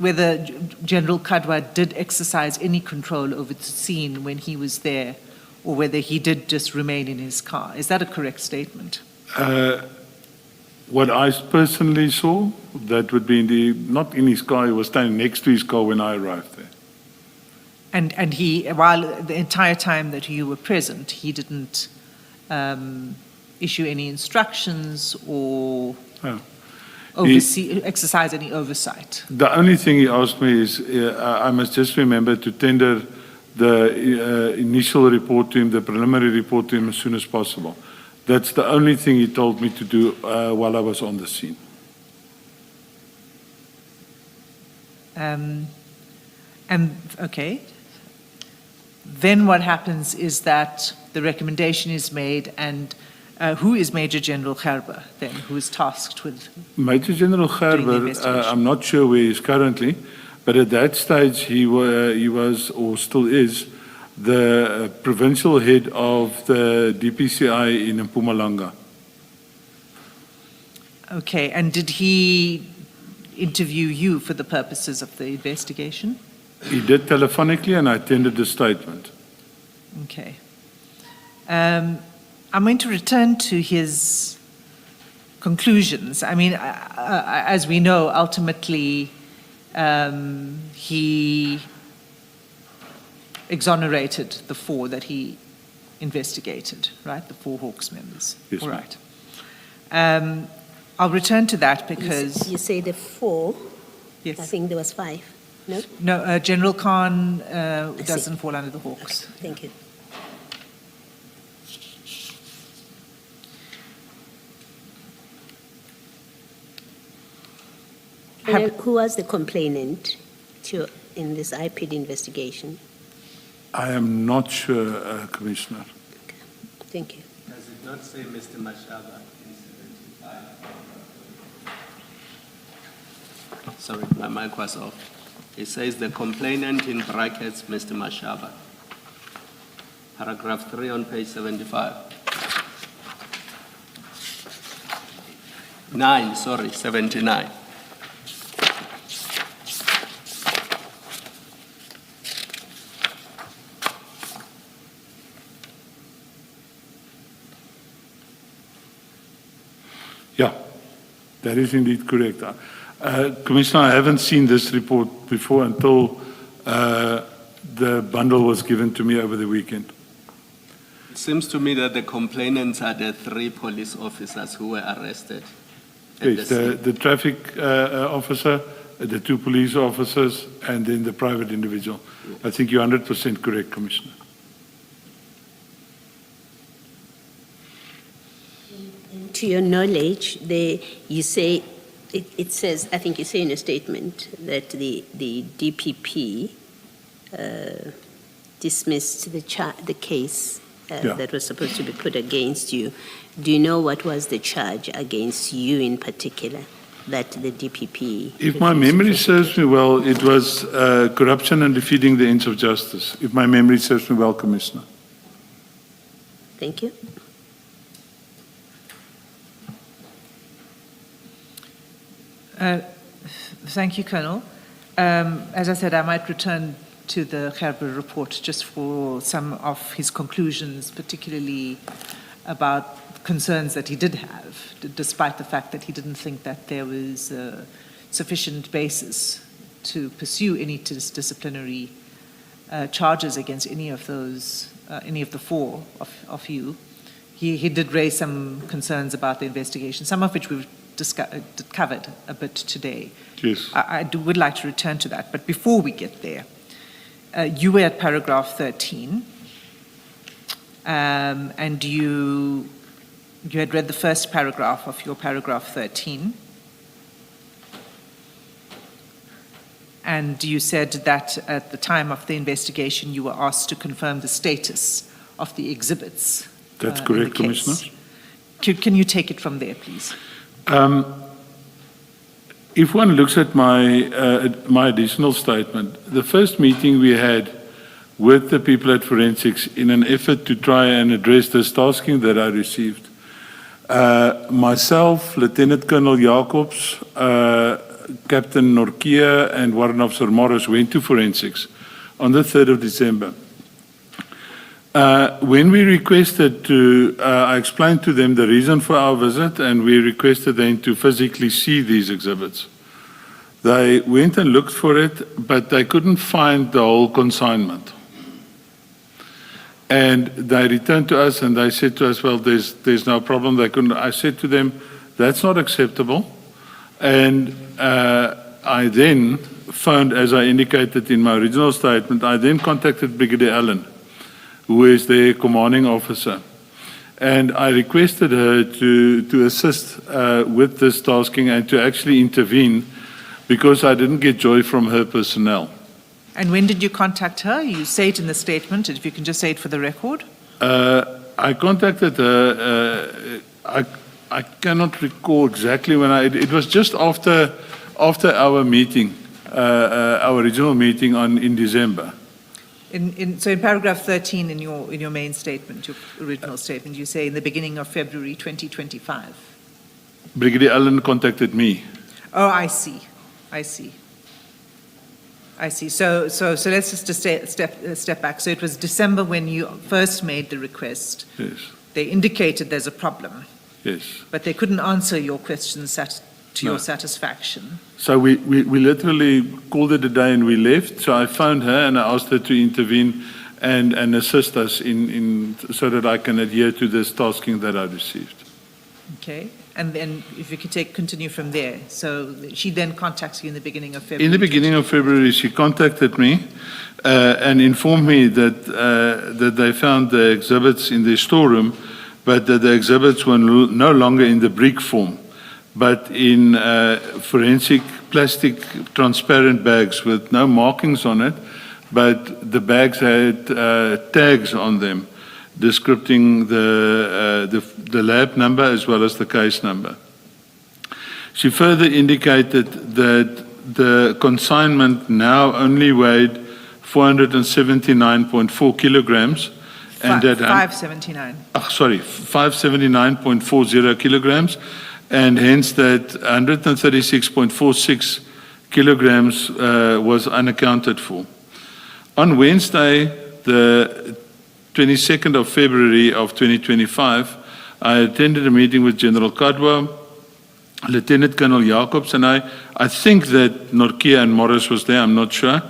General Kadwa did exercise any control over the scene when he was there, or whether he did just remain in his car? Is that a correct statement? What I personally saw, that would be not in his car, he was standing next to his car when I arrived there. And he, while the entire time that you were present, he didn't issue any instructions or exercise any oversight? The only thing he asked me is, I must just remember to tender the initial report to him, the preliminary report to him as soon as possible. That's the only thing he told me to do while I was on the scene. And okay. Then what happens is that the recommendation is made, and who is Major General Gerber then, who is tasked with? Major General Gerber, I'm not sure where he is currently, but at that stage he was or still is the provincial head of the DPCI in Mpumalanga. Okay, and did he interview you for the purposes of the investigation? He did telephonically, and I attended the statement. Okay. I'm going to return to his conclusions. I mean, as we know, ultimately he exonerated the 4 that he investigated, right? The 4 Hawks members. Yes, all right. I'll return to that because... You say the 4? Yes. I think there was 5. No? No, General Khan doesn't fall under the Hawks. Okay, thank you. And then who was the complainant in this IPID investigation? I am not sure, Commissioner. Okay. Thank you. Does it not say Mr. Mashaba in 75? Sorry, my mic was off. It says the complainant in brackets, Mr. Mashaba. Paragraph 3 on page 75. 79. Yeah, that is indeed correct. Commissioner, I haven't seen this report before until the bundle was given to me over the weekend. It seems to me that the complainants are the 3 police officers who were arrested. Yes, the traffic officer, the 2 police officers, and then the private individual. I think you're 100% correct, Commissioner. To your knowledge, you say, it says, I think you say in a statement that the DPP dismissed the case that was supposed to be put against you. Do you know what was the charge against you in particular that the DPP... If my memory serves me well, it was corruption and defeating the ends of justice. If my memory serves me well, Commissioner. Thank you. Thank you, Colonel. As I said, I might return to the Gerber report just for some of his conclusions, particularly about concerns that he did have, despite the fact that he didn't think that there was a sufficient basis to pursue any disciplinary charges against any of those, any of the four of you. He did raise some concerns about the investigation, some of which we've covered a bit today. Yes. I would like to return to that, but before we get there, you were at paragraph 13, and you had read the first paragraph of your paragraph 13, and you said that at the time of the investigation you were asked to confirm the status of the exhibits. That's in correct, the case. Commissioner. Can you take it from there, please? If one looks at my additional statement, the first meeting we had with the people at Forensics in an effort to try and address this tasking that I received, myself, Lieutenant Colonel Jacobs, Captain Norkia, and Warrant Officer Morris went to Forensics on the 3rd of December. When we requested to, I explained to them the reason for our visit, and we requested them to physically see these exhibits. They went and looked for it, but they couldn't find the whole consignment. And they returned to us and they said to us, well, there's no problem. They couldn't. I said to them, that's not acceptable. And I then phoned, as I indicated in my original statement, I then contacted Brigadier Allen, who is their commanding officer. And I requested her to assist with this tasking and to actually intervene because I didn't get joy from her personnel. And when did you contact her? You say it in the statement, if you can just say it for the record. I contacted her, I cannot recall exactly when it was just after our meeting, our original meeting in December. So in paragraph 13 in your main statement, your original statement, you say in the beginning of February 2025. Brigadier Allen contacted me. Oh, I see. So let's just step back. So it was December when you first made the request. Yes. They indicated there's a problem. Yes. But they couldn't answer your questions to No. your satisfaction. So we literally called it a day and we left. So I phoned her and I asked her to intervene and assist us so that I can adhere to this tasking that I received. Okay. And then if you could continue from there. So she then contacts you in the beginning of February. In the beginning of February, she contacted me and informed me that they found the exhibits in their storeroom, but that the exhibits were no longer in the brick form, but in forensic plastic transparent bags with no markings on it, but the bags had tags on them descripting the lab number as well as the case number. She further indicated that the consignment now only weighed 479.4 kilograms. And that 579. 579.40 kilograms, and hence that 136.46 kilograms was unaccounted for. On Wednesday, the 22nd of February of 2025, I attended a meeting with General Kadwa, Lieutenant Colonel Jacobs, and I think that Norkia and Morris was there, I'm not sure,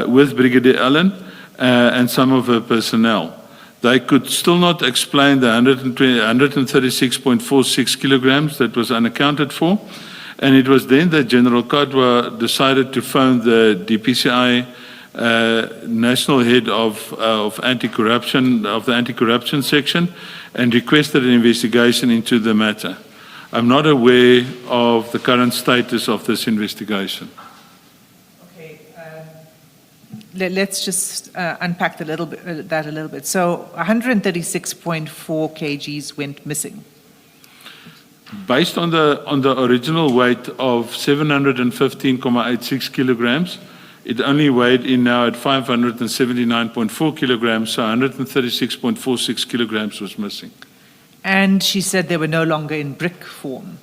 with Brigadier Allen and some of her personnel. They could still not explain the 136.46 kilograms that was unaccounted for, and it was then that General Kadwa decided to phone the DPCI national head of anti-corruption, of the anti-corruption section, and requested an investigation into the matter. I'm not aware of the current status of this investigation. Okay, let's just unpack that a little bit. So 136.4 kgs went missing. Based on the original weight of 715.86 kilograms, it only weighed in now at 579.4 kilograms, so 136.46 kilograms was missing. And she said they were no longer in brick form.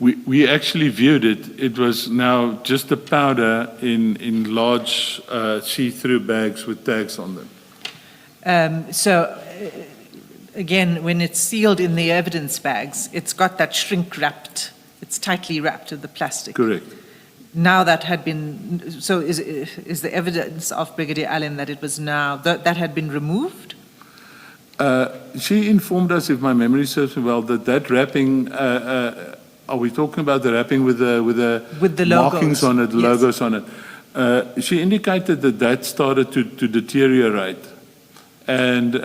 We actually viewed it. It was now just a powder in large see-through bags with tags on them. Again, when it's sealed in the evidence bags, it's got that shrink wrapped, it's tightly wrapped with the plastic. Correct. now that had been, so is the evidence of Brigadier Allen that it was now, that had been removed? She informed us, if my memory serves me well, that wrapping, are we talking about the wrapping with the markings logos. on it, Yes. logos on it? She indicated that started to deteriorate. And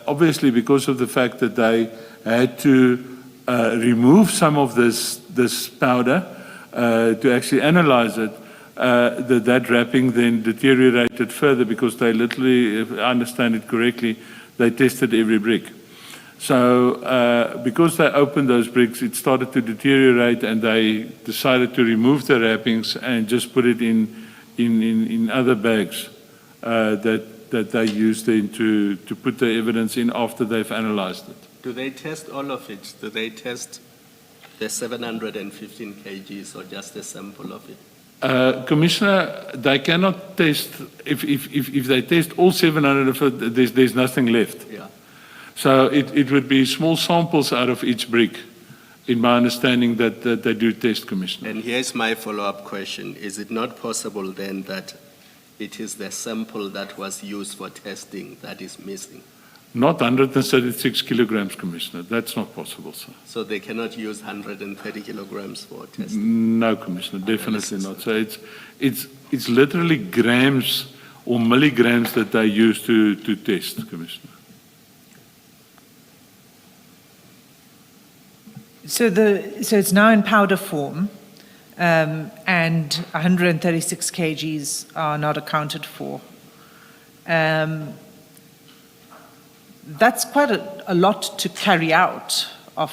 obviously because of the fact that they had to remove some of this powder to actually analyze it, that wrapping then deteriorated further because they literally, if I understand it correctly, they tested every brick. So because they opened those bricks, it started to deteriorate and they decided to remove the wrappings and just put it in other bags that they used then to put the evidence in after they've analyzed it. Do they test all of it? Do they test the 715 kgs or just a sample of it? Commissioner, they cannot test, if they test all 700, there's nothing left. Yeah. So it would be small samples out of each brick, in my understanding that they do test, Commissioner. And here's my follow-up question. Is it not possible then that it is the sample that was used for testing that is missing? Not 136 kilograms, Commissioner. That's not possible, sir. So they cannot use 130 kilograms for testing? No, Commissioner, definitely not. So it's literally grams or milligrams that they use to test, Commissioner. So it's now in powder form, and 136 kgs are not accounted for. That's quite a lot to carry out of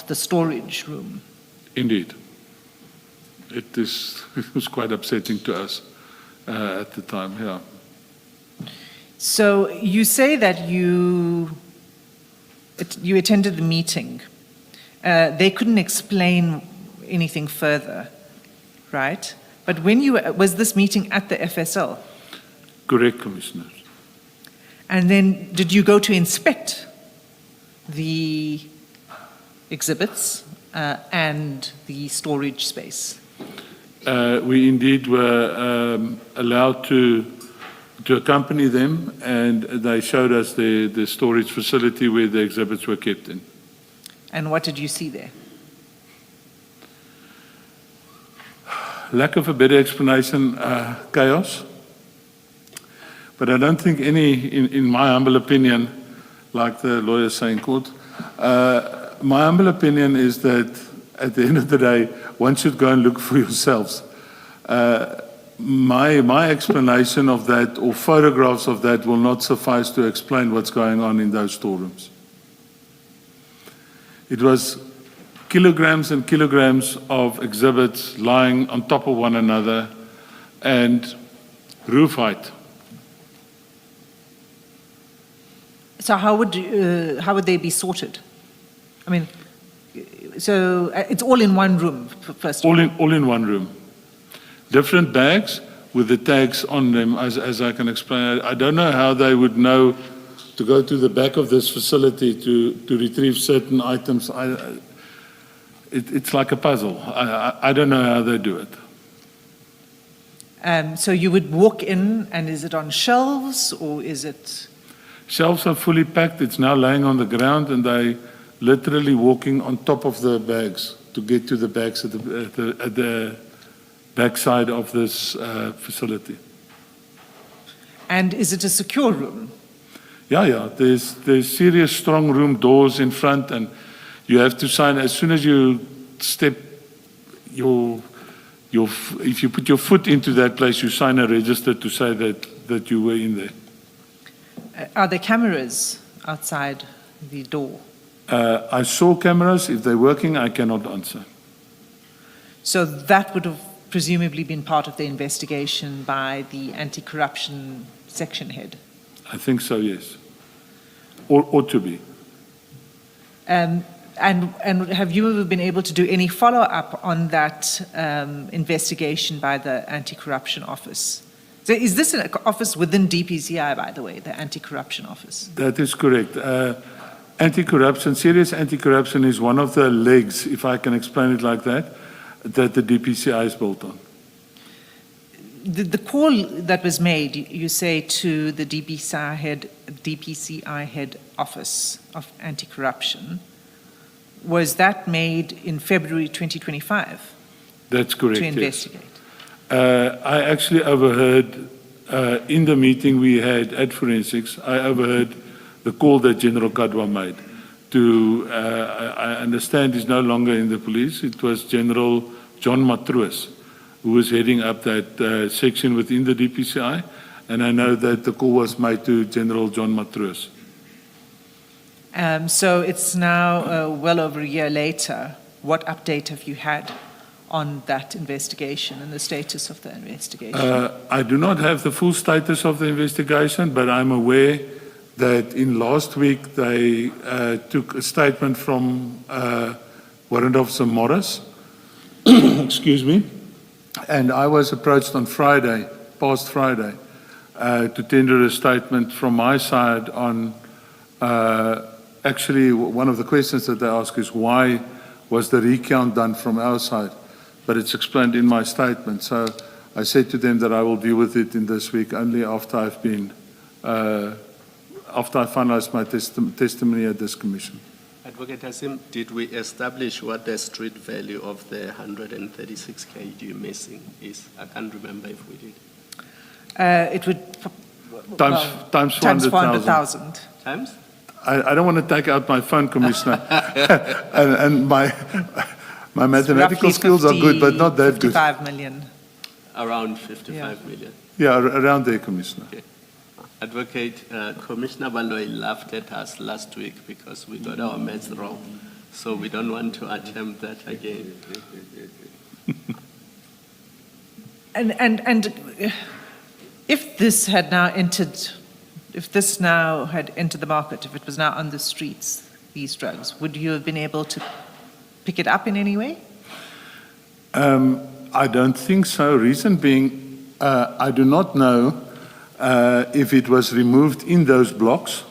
the storage room. Indeed. It was quite upsetting to us at the time, yeah. So you say that you attended the meeting. They couldn't explain anything further, right? But was this meeting at the FSL? Correct, Commissioner. And then did you go to inspect the exhibits and the storage space? We indeed were allowed to accompany them, and they showed us the storage facility where the exhibits were kept in. And what did you see there? Lack of a better explanation, chaos. But I don't think any, in my humble opinion, like the lawyers say in court, my humble opinion is that at the end of the day, one should go and look for yourselves. My explanation of that or photographs of that will not suffice to explain what's going on in those storerooms. It was kilograms and kilograms of exhibits lying on top of one another and roof height. So how would they be sorted? I mean, so it's all in one room, first of all? All in one room. Different bags with the tags on them, as I can explain. I don't know how they would know to go to the back of this facility to retrieve certain items. It's like a puzzle. I don't know how they do it. So you would walk in, and is it on shelves, or is it? Shelves are fully packed. It's now laying on the ground, and they literally walking on top of the bags to get to the bags at the backside of this facility. And is it a secure room? Yeah. There's serious strong room doors in front, and you have to sign as soon as you step if you put your foot into that place, you sign a register to say that you were in there. Are there cameras outside the door? I saw cameras. If they're working, I cannot answer. So that would have presumably been part of the investigation by the anti-corruption section head? I think so, yes. Or ought to be. And have you ever been able to do any follow-up on that investigation by the anti-corruption office? So is this an office within DPCI, by the way, the anti-corruption office? That is correct. Anti-corruption, serious anti-corruption is one of the legs, if I can explain it like that that the DPCI is built on. The call that was made, you say, to the DPCI head office of anti-corruption, was that made in February 2025 That's correct, to yes. investigate? I actually overheard, in the meeting we had at Forensics, I overheard the call that General Kadwa made to, I understand he's no longer in the police, it was General John Matroos, who was heading up that section within the DPCI, and I know that the call was made to General John Matroos. So it's now well over a year later. What update have you had on that investigation and the status of the investigation? I do not have the full status of the investigation, but I'm aware that in last week they took a statement from Warrant Officer Morris, excuse me, and I was approached on Friday, past Friday, to tender a statement from my side on, actually one of the questions that they ask is why was the recount done from our side? But it's explained in my statement. So I said to them that I will deal with it in this week only after I've been, after I finalize my testimony at this commission. Advocate Hassim, did we establish what the street value of the 136 kg missing is? I can't remember if we did. It would... Times 400,000. Times? I don't want to take out my phone, Commissioner. and my mathematical skills are good, but not that good. 55 million. Around 55 million. Yeah, around there, Commissioner. Okay. Advocate, Commissioner Baloy laughed at us last week because we got our maths wrong. So we don't want to attempt that again. And if this had now entered, if this now had entered the market, if it was now on the streets, these drugs, would you have been able to pick it up in any way? I don't think so. Reason being, I do not know if it was removed in those blocks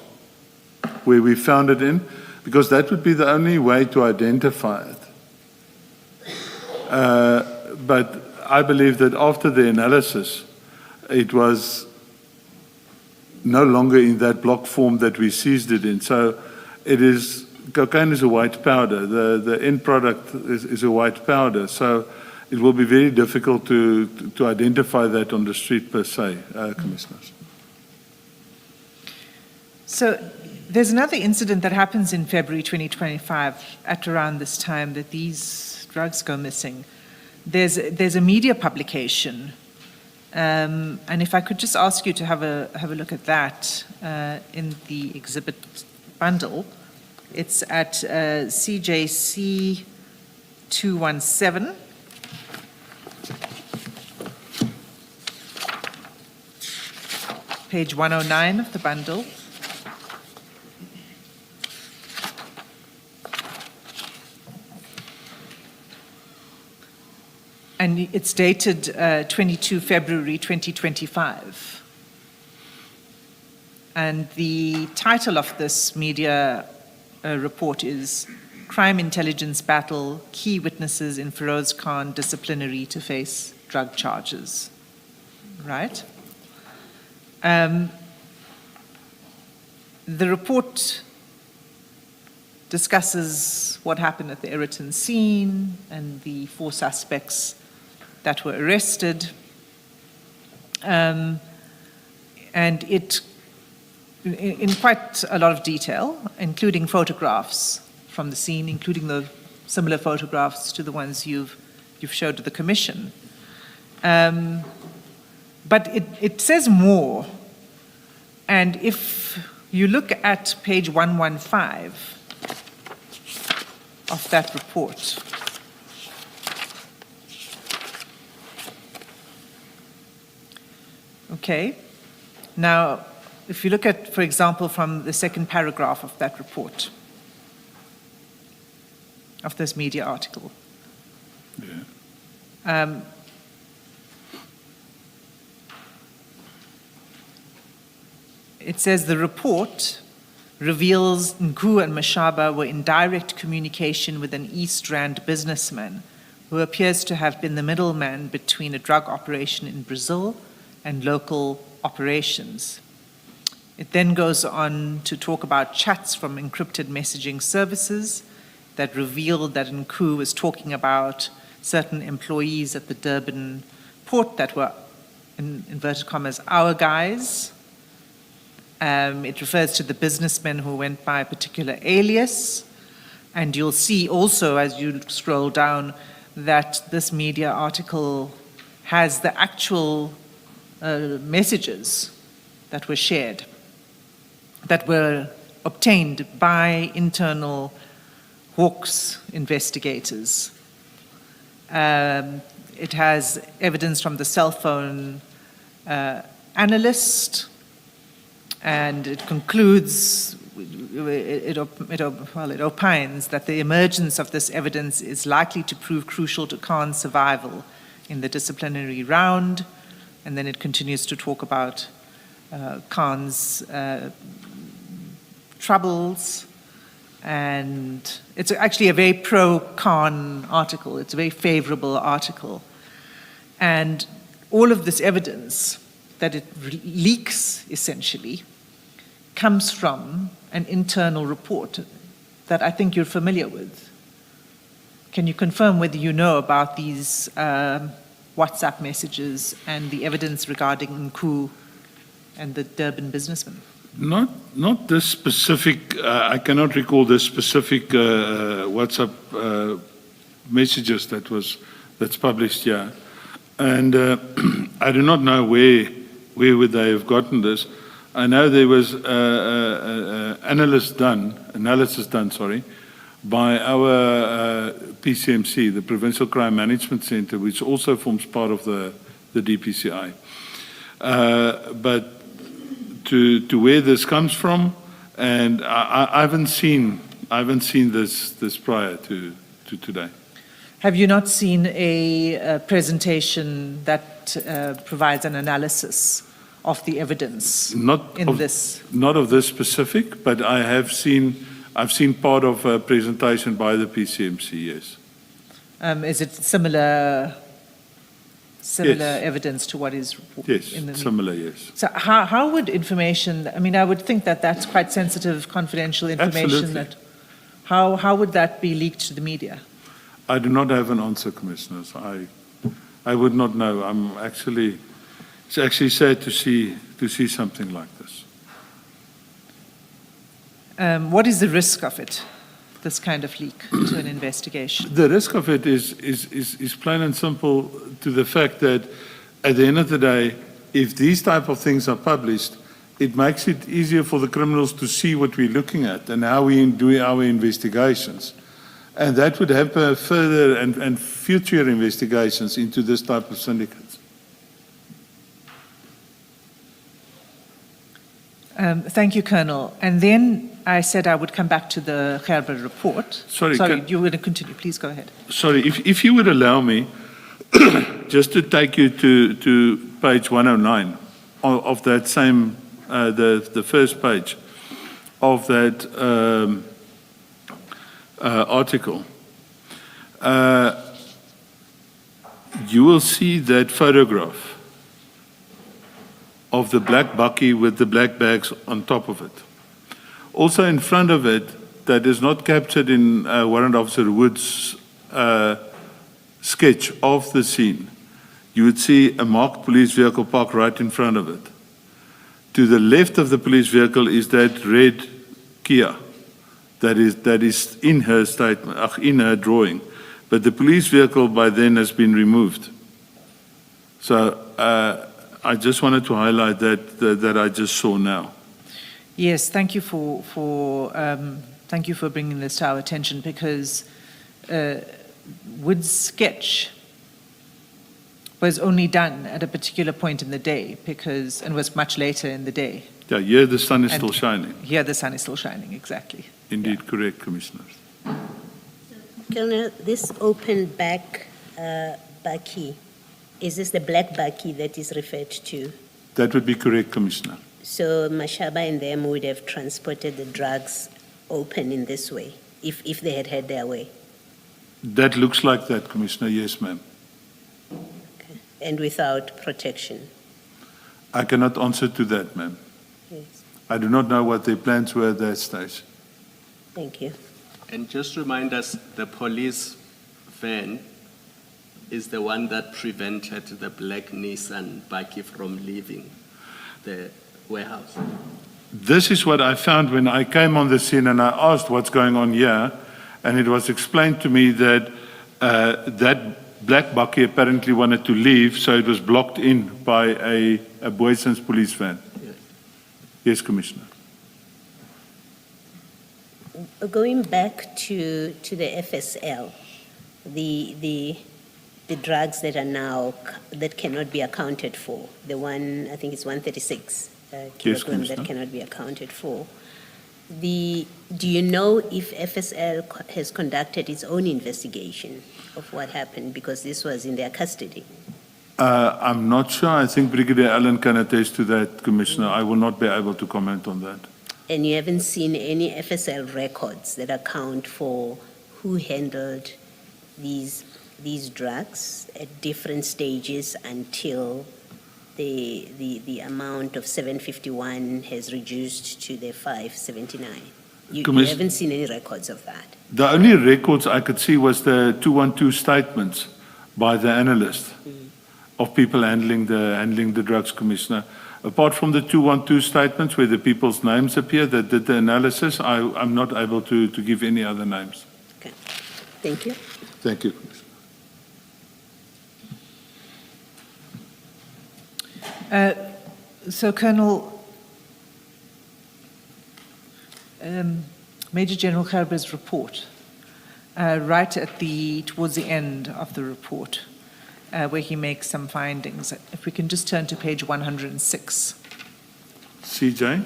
where we found it in, because that would be the only way to identify it. But I believe that after the analysis, it was no longer in that block form that we seized it in. So it is, cocaine is a white powder. The end product is a white powder. So it will be very difficult to identify that on the street per se, Commissioners. So there's another incident that happens in February 2025 at around this time that these drugs go missing. There's a media publication, and if I could just ask you to have a look at that in the exhibit bundle. It's at CJC 217. Page 109 of the bundle. And it's dated 22 February 2025. And the title of this media report is Crime Intelligence Battle, Key Witnesses in Feroz Khan Disciplinary to Face Drug Charges. Right? The report discusses what happened at the Ayrton scene and the 4 suspects that were arrested. And it, in quite a lot of detail, including photographs from the scene, including the similar photographs to the ones you've showed to the commission. But it says more. And if you look at page 115 of that report, okay. Now, if you look at, for example, from the second paragraph of that report, of this media article. Yeah. It says the report reveals Nku and Mashaba were in direct communication with an East Rand businessman who appears to have been the middleman between a drug operation in Brazil and local operations. It then goes on to talk about chats from encrypted messaging services that revealed that Nku was talking about certain employees at the Durban port that were, in inverted commas, our guys. It refers to the businessmen who went by a particular alias. And you'll see also, as you scroll down, that this media article has the actual messages that were shared, that were obtained by internal Hawks investigators. It has evidence from the cell phone analyst, and it concludes, it opines that the emergence of this evidence is likely to prove crucial to Khan's survival in the disciplinary round, and then it continues to talk about Khan's troubles, and it's actually a very pro-Khan article. It's a very favorable article. And all of this evidence that it leaks, essentially, comes from an internal report that I think you're familiar with. Can you confirm whether you know about these WhatsApp messages and the evidence regarding Nku and the Durban businessman? Not this specific, I cannot recall the specific WhatsApp messages that's published here. And I do not know where would they have gotten this. I know there was analysis done, by our PCMC, the Provincial Crime Management Center, which also forms part of the DPCI. But to where this comes from, and I haven't seen this prior to today. Have you not seen a presentation that provides an analysis of the evidence Not of this specific, but I've seen part of a presentation by the PCMC, yes. Is it similar Yes. evidence to what is Yes, in the similar, yes. So how would information, I mean, I would think that that's quite sensitive, confidential information. Absolutely. How would that be leaked to the media? I do not have an answer, Commissioners. I would not know. It's actually sad to see something like this. What is the risk of it, this kind of leak to an investigation? The risk of it is plain and simple to the fact that at the end of the day, if these type of things are published, it makes it easier for the criminals to see what we're looking at and how we do our investigations. And that would hamper further and future investigations into this type of syndicates. Thank you, Colonel. And then I said I would come back to the Gerber report. Sorry, you were going to continue. Please go ahead. Sorry, if you would allow me, just to take you to page 109 of that same, the first page of that article, you will see that photograph of the black bakkie with the black bags on top of it. Also in front of it, that is not captured in Warrant Officer Wood's sketch of the scene, you would see a marked police vehicle parked right in front of it. To the left of the police vehicle is that red Kia that is in her statement, in her drawing. But the police vehicle by then has been removed. So I just wanted to highlight that I just saw now. Yes, thank you for bringing this to our attention, because Wood's sketch was only done at a particular point in the day, and was much later in the day. Yeah, here the sun is still shining. Here the sun is still shining, exactly. Indeed, yeah. Correct, Commissioners. Colonel, this open back bakkie, is this the black bakkie that is referred to? That would be correct, Commissioner. So Mashaba and them would have transported the drugs open in this way, if they had had their way? That looks like that, Commissioner. Yes, ma'am. Okay. And without protection? I cannot answer to that, ma'am. Yes. I do not know what their plans were at that stage. Thank you. And just remind us, the police van is the one that prevented the black Nissan Baki from leaving the warehouse. This is what I found when I came on the scene and I asked what's going on here, and it was explained to me that that black bakkie apparently wanted to leave, so it was blocked in by a Boyson's police van. Yes. Yes, Commissioner. Going back to the FSL, the drugs that are now, that cannot be accounted for, the one, I think it's 136 kilogram that Commissioner. cannot be accounted for. Do you know if FSL has conducted its own investigation of what happened, because this was in their custody? I'm not sure. I think Brigadier Allen can attest to that, Commissioner. I will not be able to comment on that. And you haven't seen any FSL records that account for who handled these drugs at different stages until the amount of 751 has reduced to the 579? You haven't seen any records of that? The only records I could see was the 212 statements by the analyst of people handling the drugs, Commissioner. Apart from the 212 statements where the people's names appear that did the analysis, I'm not able to give any other names. Okay. Thank you. Thank you. So, Colonel, Major General Gerber's report, right at towards the end of the report, where he makes some findings. If we can just turn to page 106. CJ?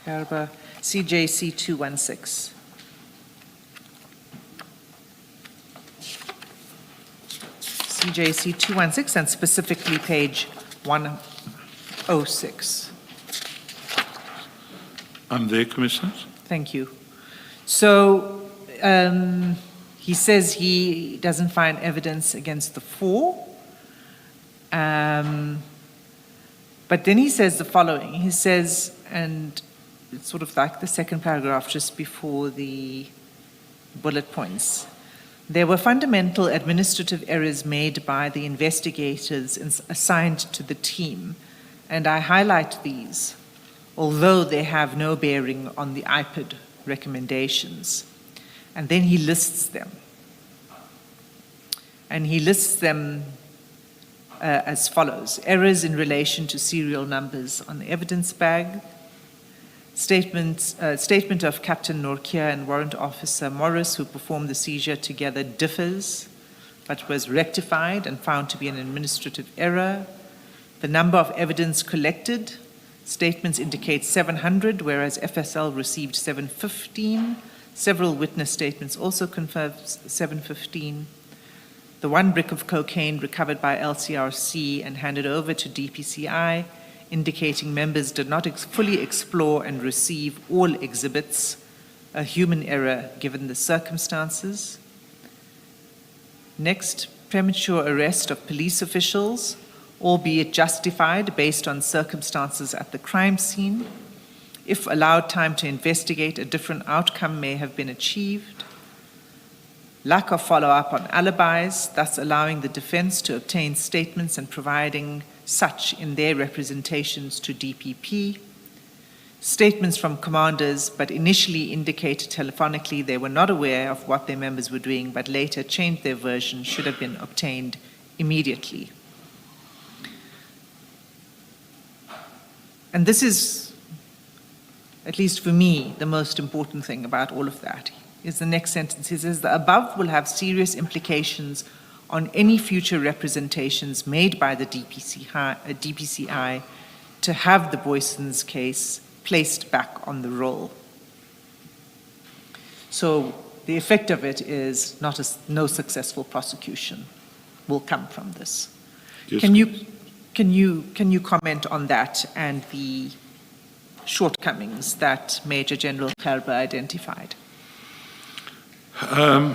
Gerber, CJC 216. CJC 216, and specifically page 106. I'm there, Commissioners. Thank you. So he says he doesn't find evidence against the four. But then he says the following. He says, and it's sort of like the second paragraph just before the bullet points. There were fundamental administrative errors made by the investigators assigned to the team, and I highlight these, although they have no bearing on the IPID recommendations. And then he lists them. And he lists them as follows: errors in relation to serial numbers on the evidence bag, statement of Captain Norkia and Warrant Officer Morris, who performed the seizure together, differs, but was rectified and found to be an administrative error. The number of evidence collected, statements indicate 700, whereas FSL received 715. Several witness statements also confirm 715. The 1 brick of cocaine recovered by LCRC and handed over to DPCI, indicating members did not fully explore and receive all exhibits, a human error given the circumstances. Next, premature arrest of police officials, albeit justified based on circumstances at the crime scene. If allowed time to investigate, a different outcome may have been achieved. Lack of follow-up on alibis, thus allowing the defense to obtain statements and providing such in their representations to DPP. Statements from commanders, but initially indicated telephonically they were not aware of what their members were doing, but later changed their version, should have been obtained immediately. And this is, at least for me, the most important thing about all of that, is the next sentence. He says, the above will have serious implications on any future representations made by the DPCI to have the Boyson's case placed back on the roll. So the effect of it is no successful prosecution will come from this. Yes, Can you comment on that and the shortcomings that Major General Gerber identified? I'm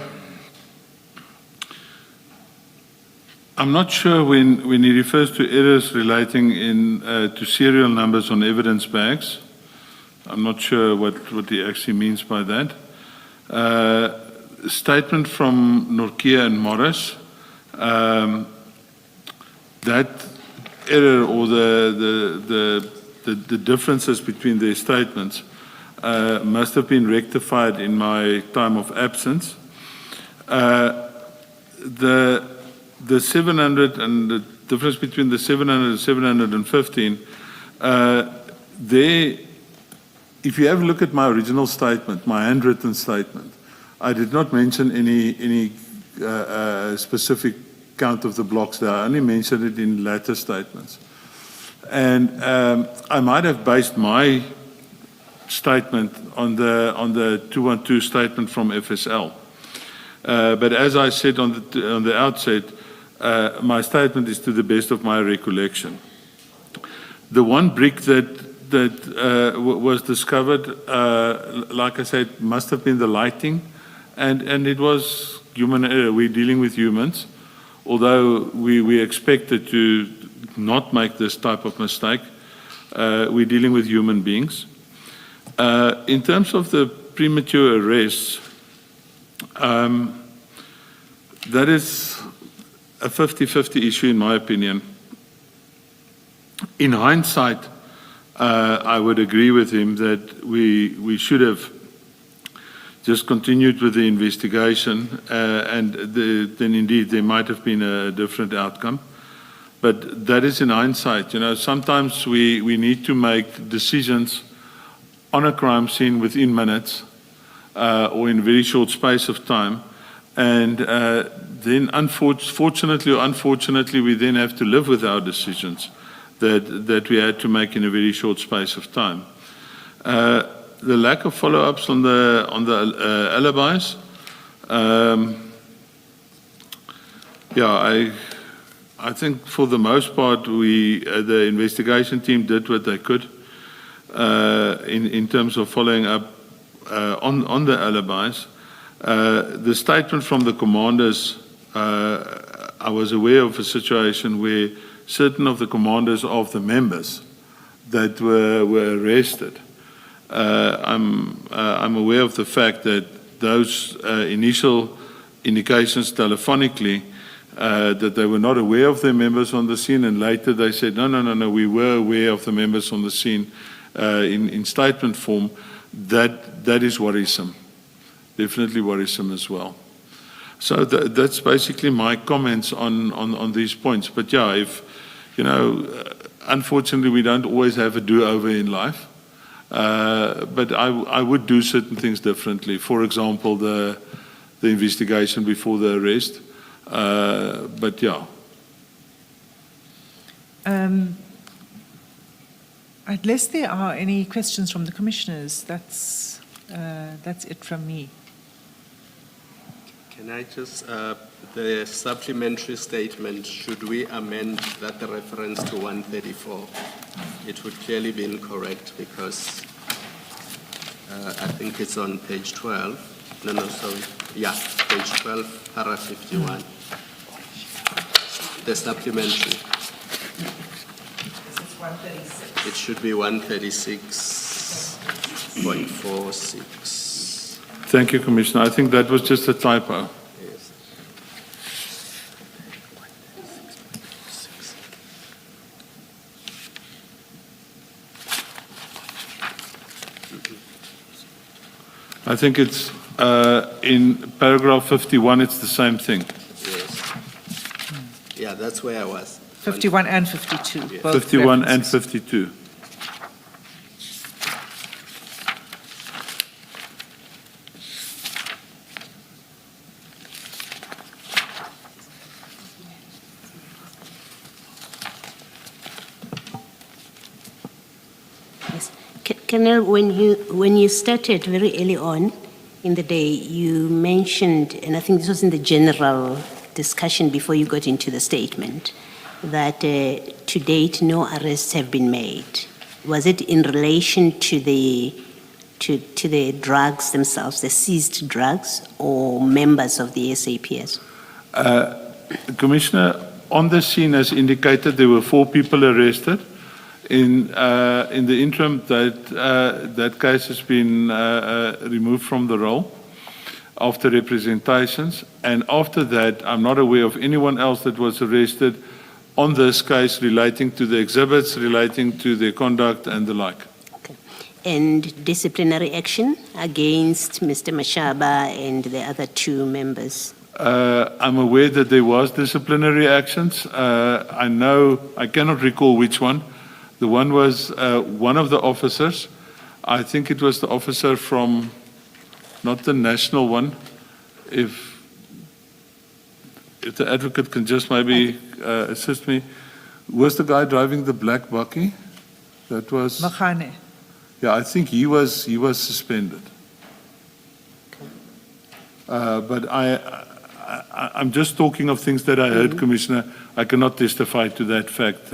not sure when he refers to errors relating to serial numbers on evidence bags. I'm not sure what he actually means by that. Statement from Norkia and Morris, that error or the differences between their statements must have been rectified in my time of absence. The 700 and the difference between the 700 and 715, if you have a look at my original statement, my handwritten statement, I did not mention any specific count of the blocks there. I only mentioned it in later statements. And I might have based my statement on the 212 statement from FSL. But as I said on the outset, my statement is to the best of my recollection. The one brick that was discovered, like I said, must have been the lighting, and it was human error. We're dealing with humans, although we expected to not make this type of mistake. We're dealing with human beings. In terms of the premature arrests, that is a 50-50 issue in my opinion. In hindsight, I would agree with him that we should have just continued with the investigation and then indeed there might have been a different outcome. But that is in hindsight. You know, sometimes we need to make decisions on a crime scene within minutes or in a very short space of time. And then fortunately or unfortunately, we then have to live with our decisions that we had to make in a very short space of time. The lack of follow-ups on the alibis, I think for the most part, the investigation team did what they could in terms of following up on the alibis. The statement from the commanders, I was aware of a situation where certain of the commanders of the members that were arrested. I'm aware of the fact that those initial indications telephonically that they were not aware of their members on the scene, and later they said, no, we were aware of the members on the scene in statement form. That is worrisome, definitely worrisome as well. So that's basically my comments on these points. But yeah, if, you know, unfortunately we don't always have a do-over in life, but I would do certain things differently. For example, the investigation before the arrest. But yeah. Unless there are any questions from the commissioners, that's it from me. Can I just, the supplementary statement, should we amend that reference to 134? It would clearly be incorrect because I think it's on page 12. No, sorry. Yeah, page 12, paragraph 51. The supplementary. It should be 136.46. Thank you, Commissioner. I think that was just a typo. Yes. I think it's in paragraph 51, it's the same thing. Yes. Yeah, that's where I was. 51 and 52. Yes. Both 51 and references. 52. Colonel, when you started very early on in the day, you mentioned, and I think this was in the general discussion before you got into the statement, that to date no arrests have been made. Was it in relation to the drugs themselves, the seized drugs, or members of the SAPS? Commissioner, on the scene, as indicated, there were 4 people arrested. In the interim, that case has been removed from the roll after representations. And after that, I'm not aware of anyone else that was arrested on this case relating to the exhibits, relating to their conduct and the like. Okay. And disciplinary action against Mr. Mashaba and the other 2 members? I'm aware that there was disciplinary actions. I cannot recall which one. The one was one of the officers. I think it was the officer from, not the national one. If the advocate can just maybe assist me. Was the guy driving the black bakkie? That was... Makhane. Yeah, I think he was suspended. But I'm just talking of things that I heard, Commissioner. I cannot testify to that fact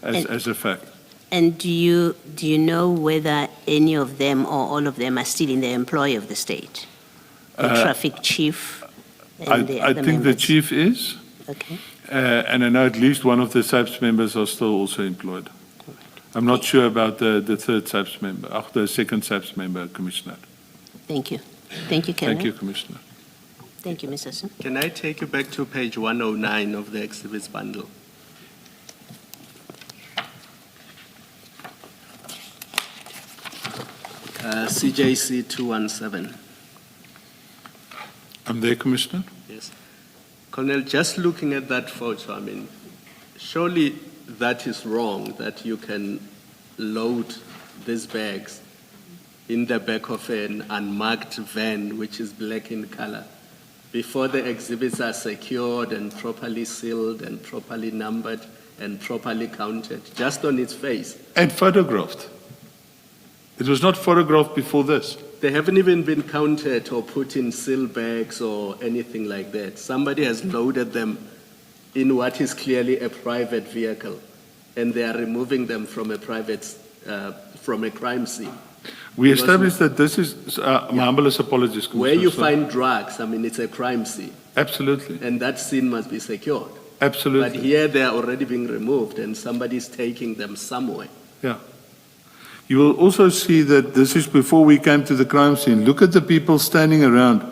as a fact. And do you know whether any of them or all of them are still in the employ of the state? The traffic chief and the I other think the members? chief is, Okay. and I know at least one of the SAPS members are still also employed. I'm not sure about the third SAPS member, the second SAPS member, Commissioner. Thank you. Thank you, Cameron. Thank you, Commissioner. Thank you, Mr. Sim. Can I take you back to page 109 of the exhibits bundle? CJC 217. I'm there, Commissioner. Yes. Colonel, just looking at that photo, I mean, surely that is wrong, that you can load these bags in the back of an unmarked van, which is black in color, before the exhibits are secured and properly sealed and properly numbered and properly counted, just on its face. And photographed. It was not photographed before this. They haven't even been counted or put in seal bags or anything like that. Somebody has loaded them in what is clearly a private vehicle, and they are removing them from a from a crime scene. We established that this is, my humblest apologies, Commissioner. Where you sir. find drugs, I mean, it's a crime scene, Absolutely. and that scene must be secured. Absolutely. But here they are already being removed, and somebody's taking them somewhere. Yeah. You will also see that this is before we came to the crime scene. Look at the people standing around.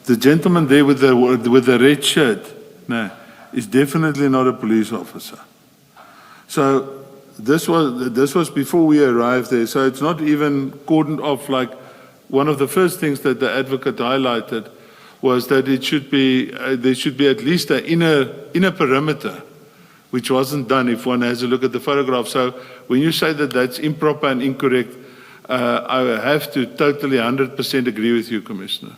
The gentleman there with the red shirt, no, is definitely not a police officer. So this was before we arrived there. So it's not even cordoned off. Like one of the first things that the advocate highlighted was that it should be there should be at least an inner perimeter, which wasn't done if one has a look at the photograph. So when you say that that's improper and incorrect, I have to totally 100% agree with you, Commissioner.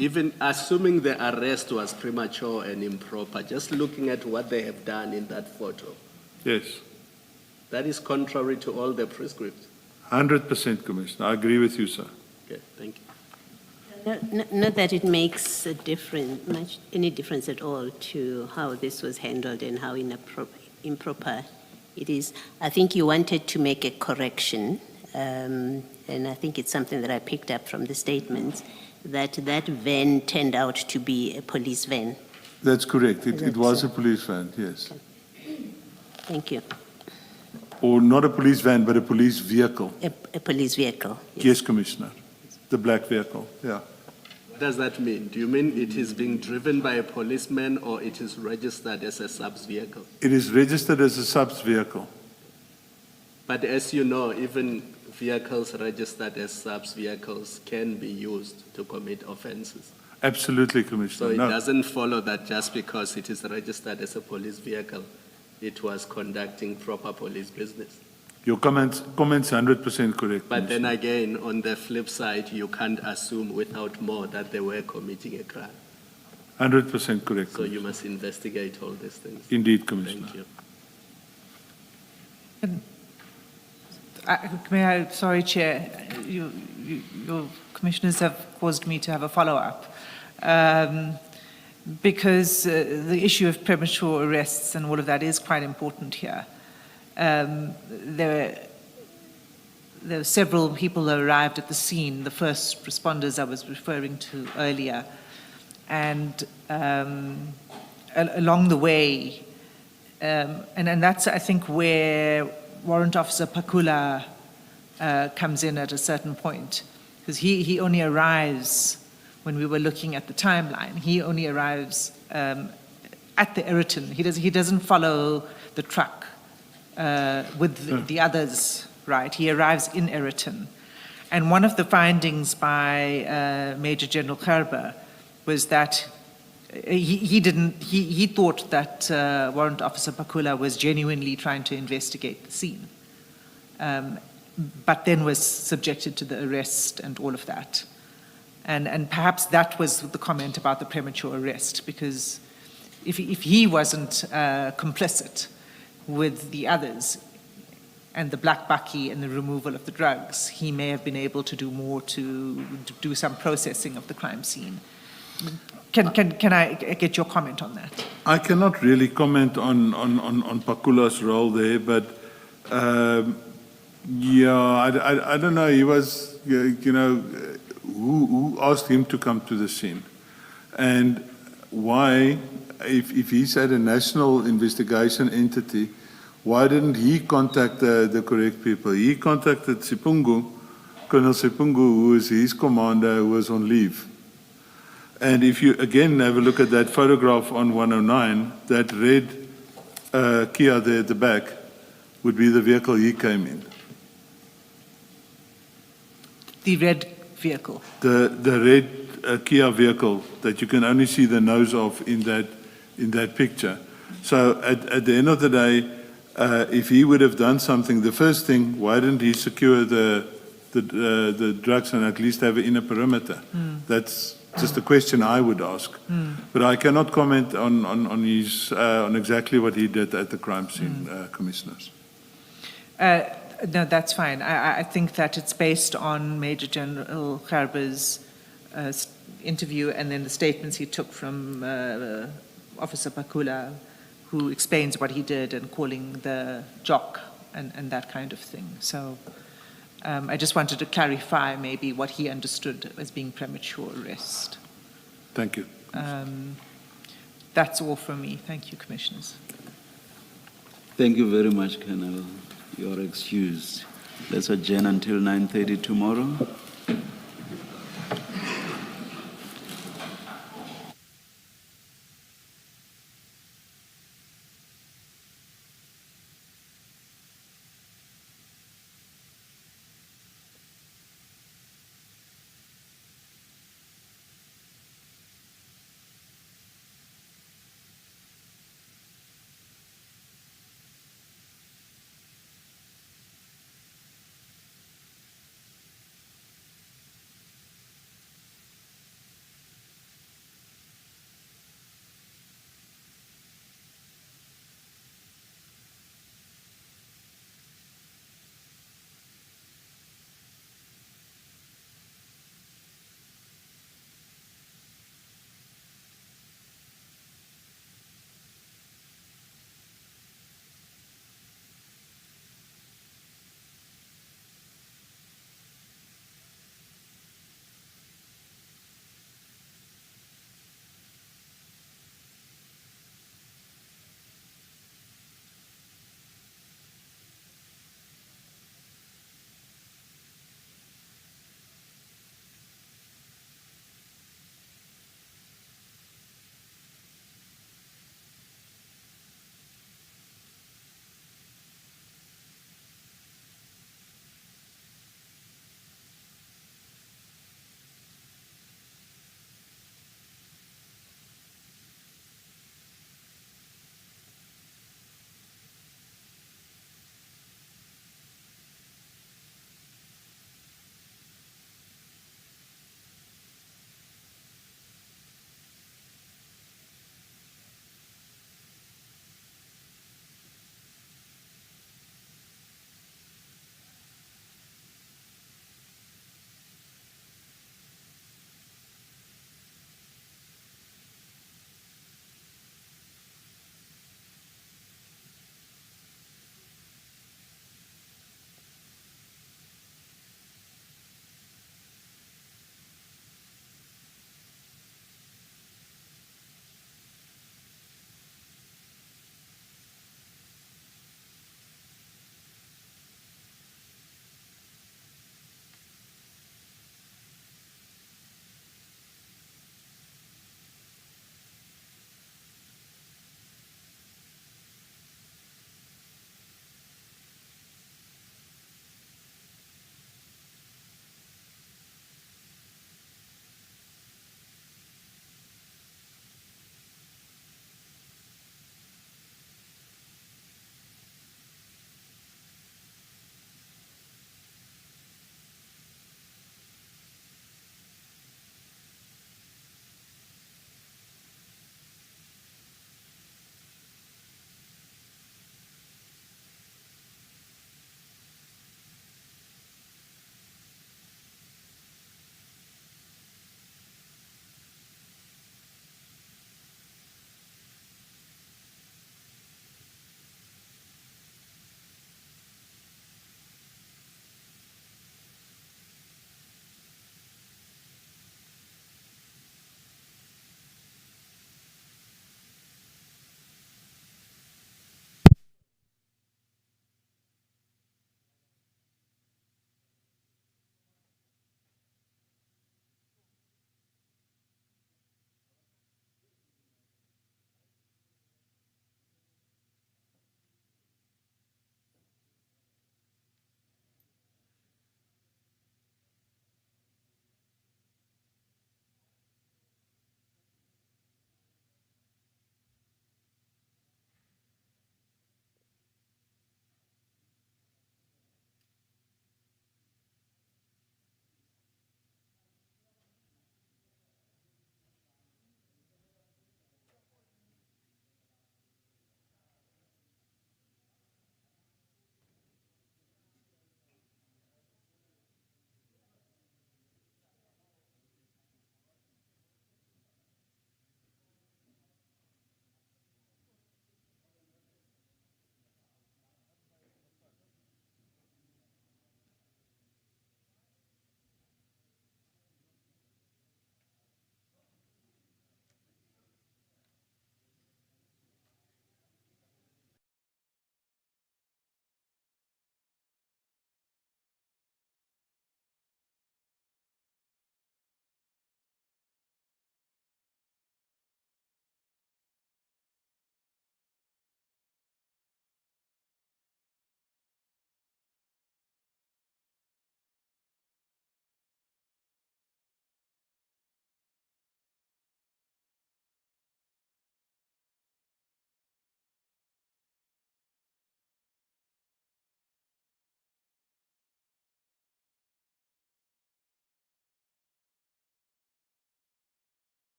Even assuming the arrest was premature and improper, just looking at what they have done in that photo, Yes, That is contrary to all the prescripts. 100%, Commissioner. I agree with you, sir. Okay, thank you. Not that it makes a difference, any difference at all to how this was handled and how improper it is. I think you wanted to make a correction, and I think it's something that I picked up from the statements, that van turned out to be a police van. That's correct. It was a police van, yes. Okay. Thank you. Or not a police van, but a police vehicle. A police vehicle. Yes, Commissioner. The black vehicle, yeah. What does that mean? Do you mean it is being driven by a policeman or it is registered as a subs vehicle? It is registered as a subs vehicle. But as you know, even vehicles registered as subs vehicles can be used to commit offenses. Absolutely, So Commissioner. it No. doesn't follow that just because it is registered as a police vehicle, it was conducting proper police business. Your comments 100% correct. But then Commissioner. again, on the flip side, you can't assume without more that they were committing a crime. 100% correct. So you must investigate all these things. Indeed, Commissioner. Thank you. Sorry, Chair, your commissioners have caused me to have a follow-up. Because the issue of premature arrests and all of that is quite important here. there were several people who arrived at the scene, the first responders I was referring to earlier, and along the way, and that's, I think, where Warrant Officer Pakula comes in at a certain point, because he only arrives, when we were looking at the timeline, he only arrives at the Eriton. He doesn't follow the truck with the others, right? He arrives in Eriton. And one of the findings by Major General Gerber was that he thought that Warrant Officer Pakula was genuinely trying to investigate the scene, but then was subjected to the arrest and all of that. And perhaps that was the comment about the premature arrest, because if he wasn't complicit with the others and the black bucky and the removal of the drugs, he may have been able to do more to do some processing of the crime scene. Can I get your comment on that? I cannot really comment on Pakula's role there, but I don't know. He was, who asked him to come to the scene, and why? If he's at a national investigation entity, why didn't he contact the correct people? He contacted Sipungu, Colonel Sipungu, who is his commander, who was on leave. And if you again have a look at that photograph on 109, that red Kia there at the back would be the vehicle he came in. The red vehicle? The red Kia vehicle that you can only see the nose of in that picture. So at the end of the day, if he would have done something, the first thing, why didn't he secure the drugs and at least have it in a perimeter? That's just a question I would ask. But I cannot comment on exactly what he did at the crime scene, commissioners. No, that's fine. I think that it's based on Major General Gerber's interview and then the statements he took from Officer Pakula, who explains what he did and calling the jock and that kind of thing. So I just wanted to clarify maybe what he understood as being premature arrest. Thank you. That's all from me. Thank you, Commissioners. Thank you very much, Colonel. You are excused. Let's adjourn until 9:30 tomorrow.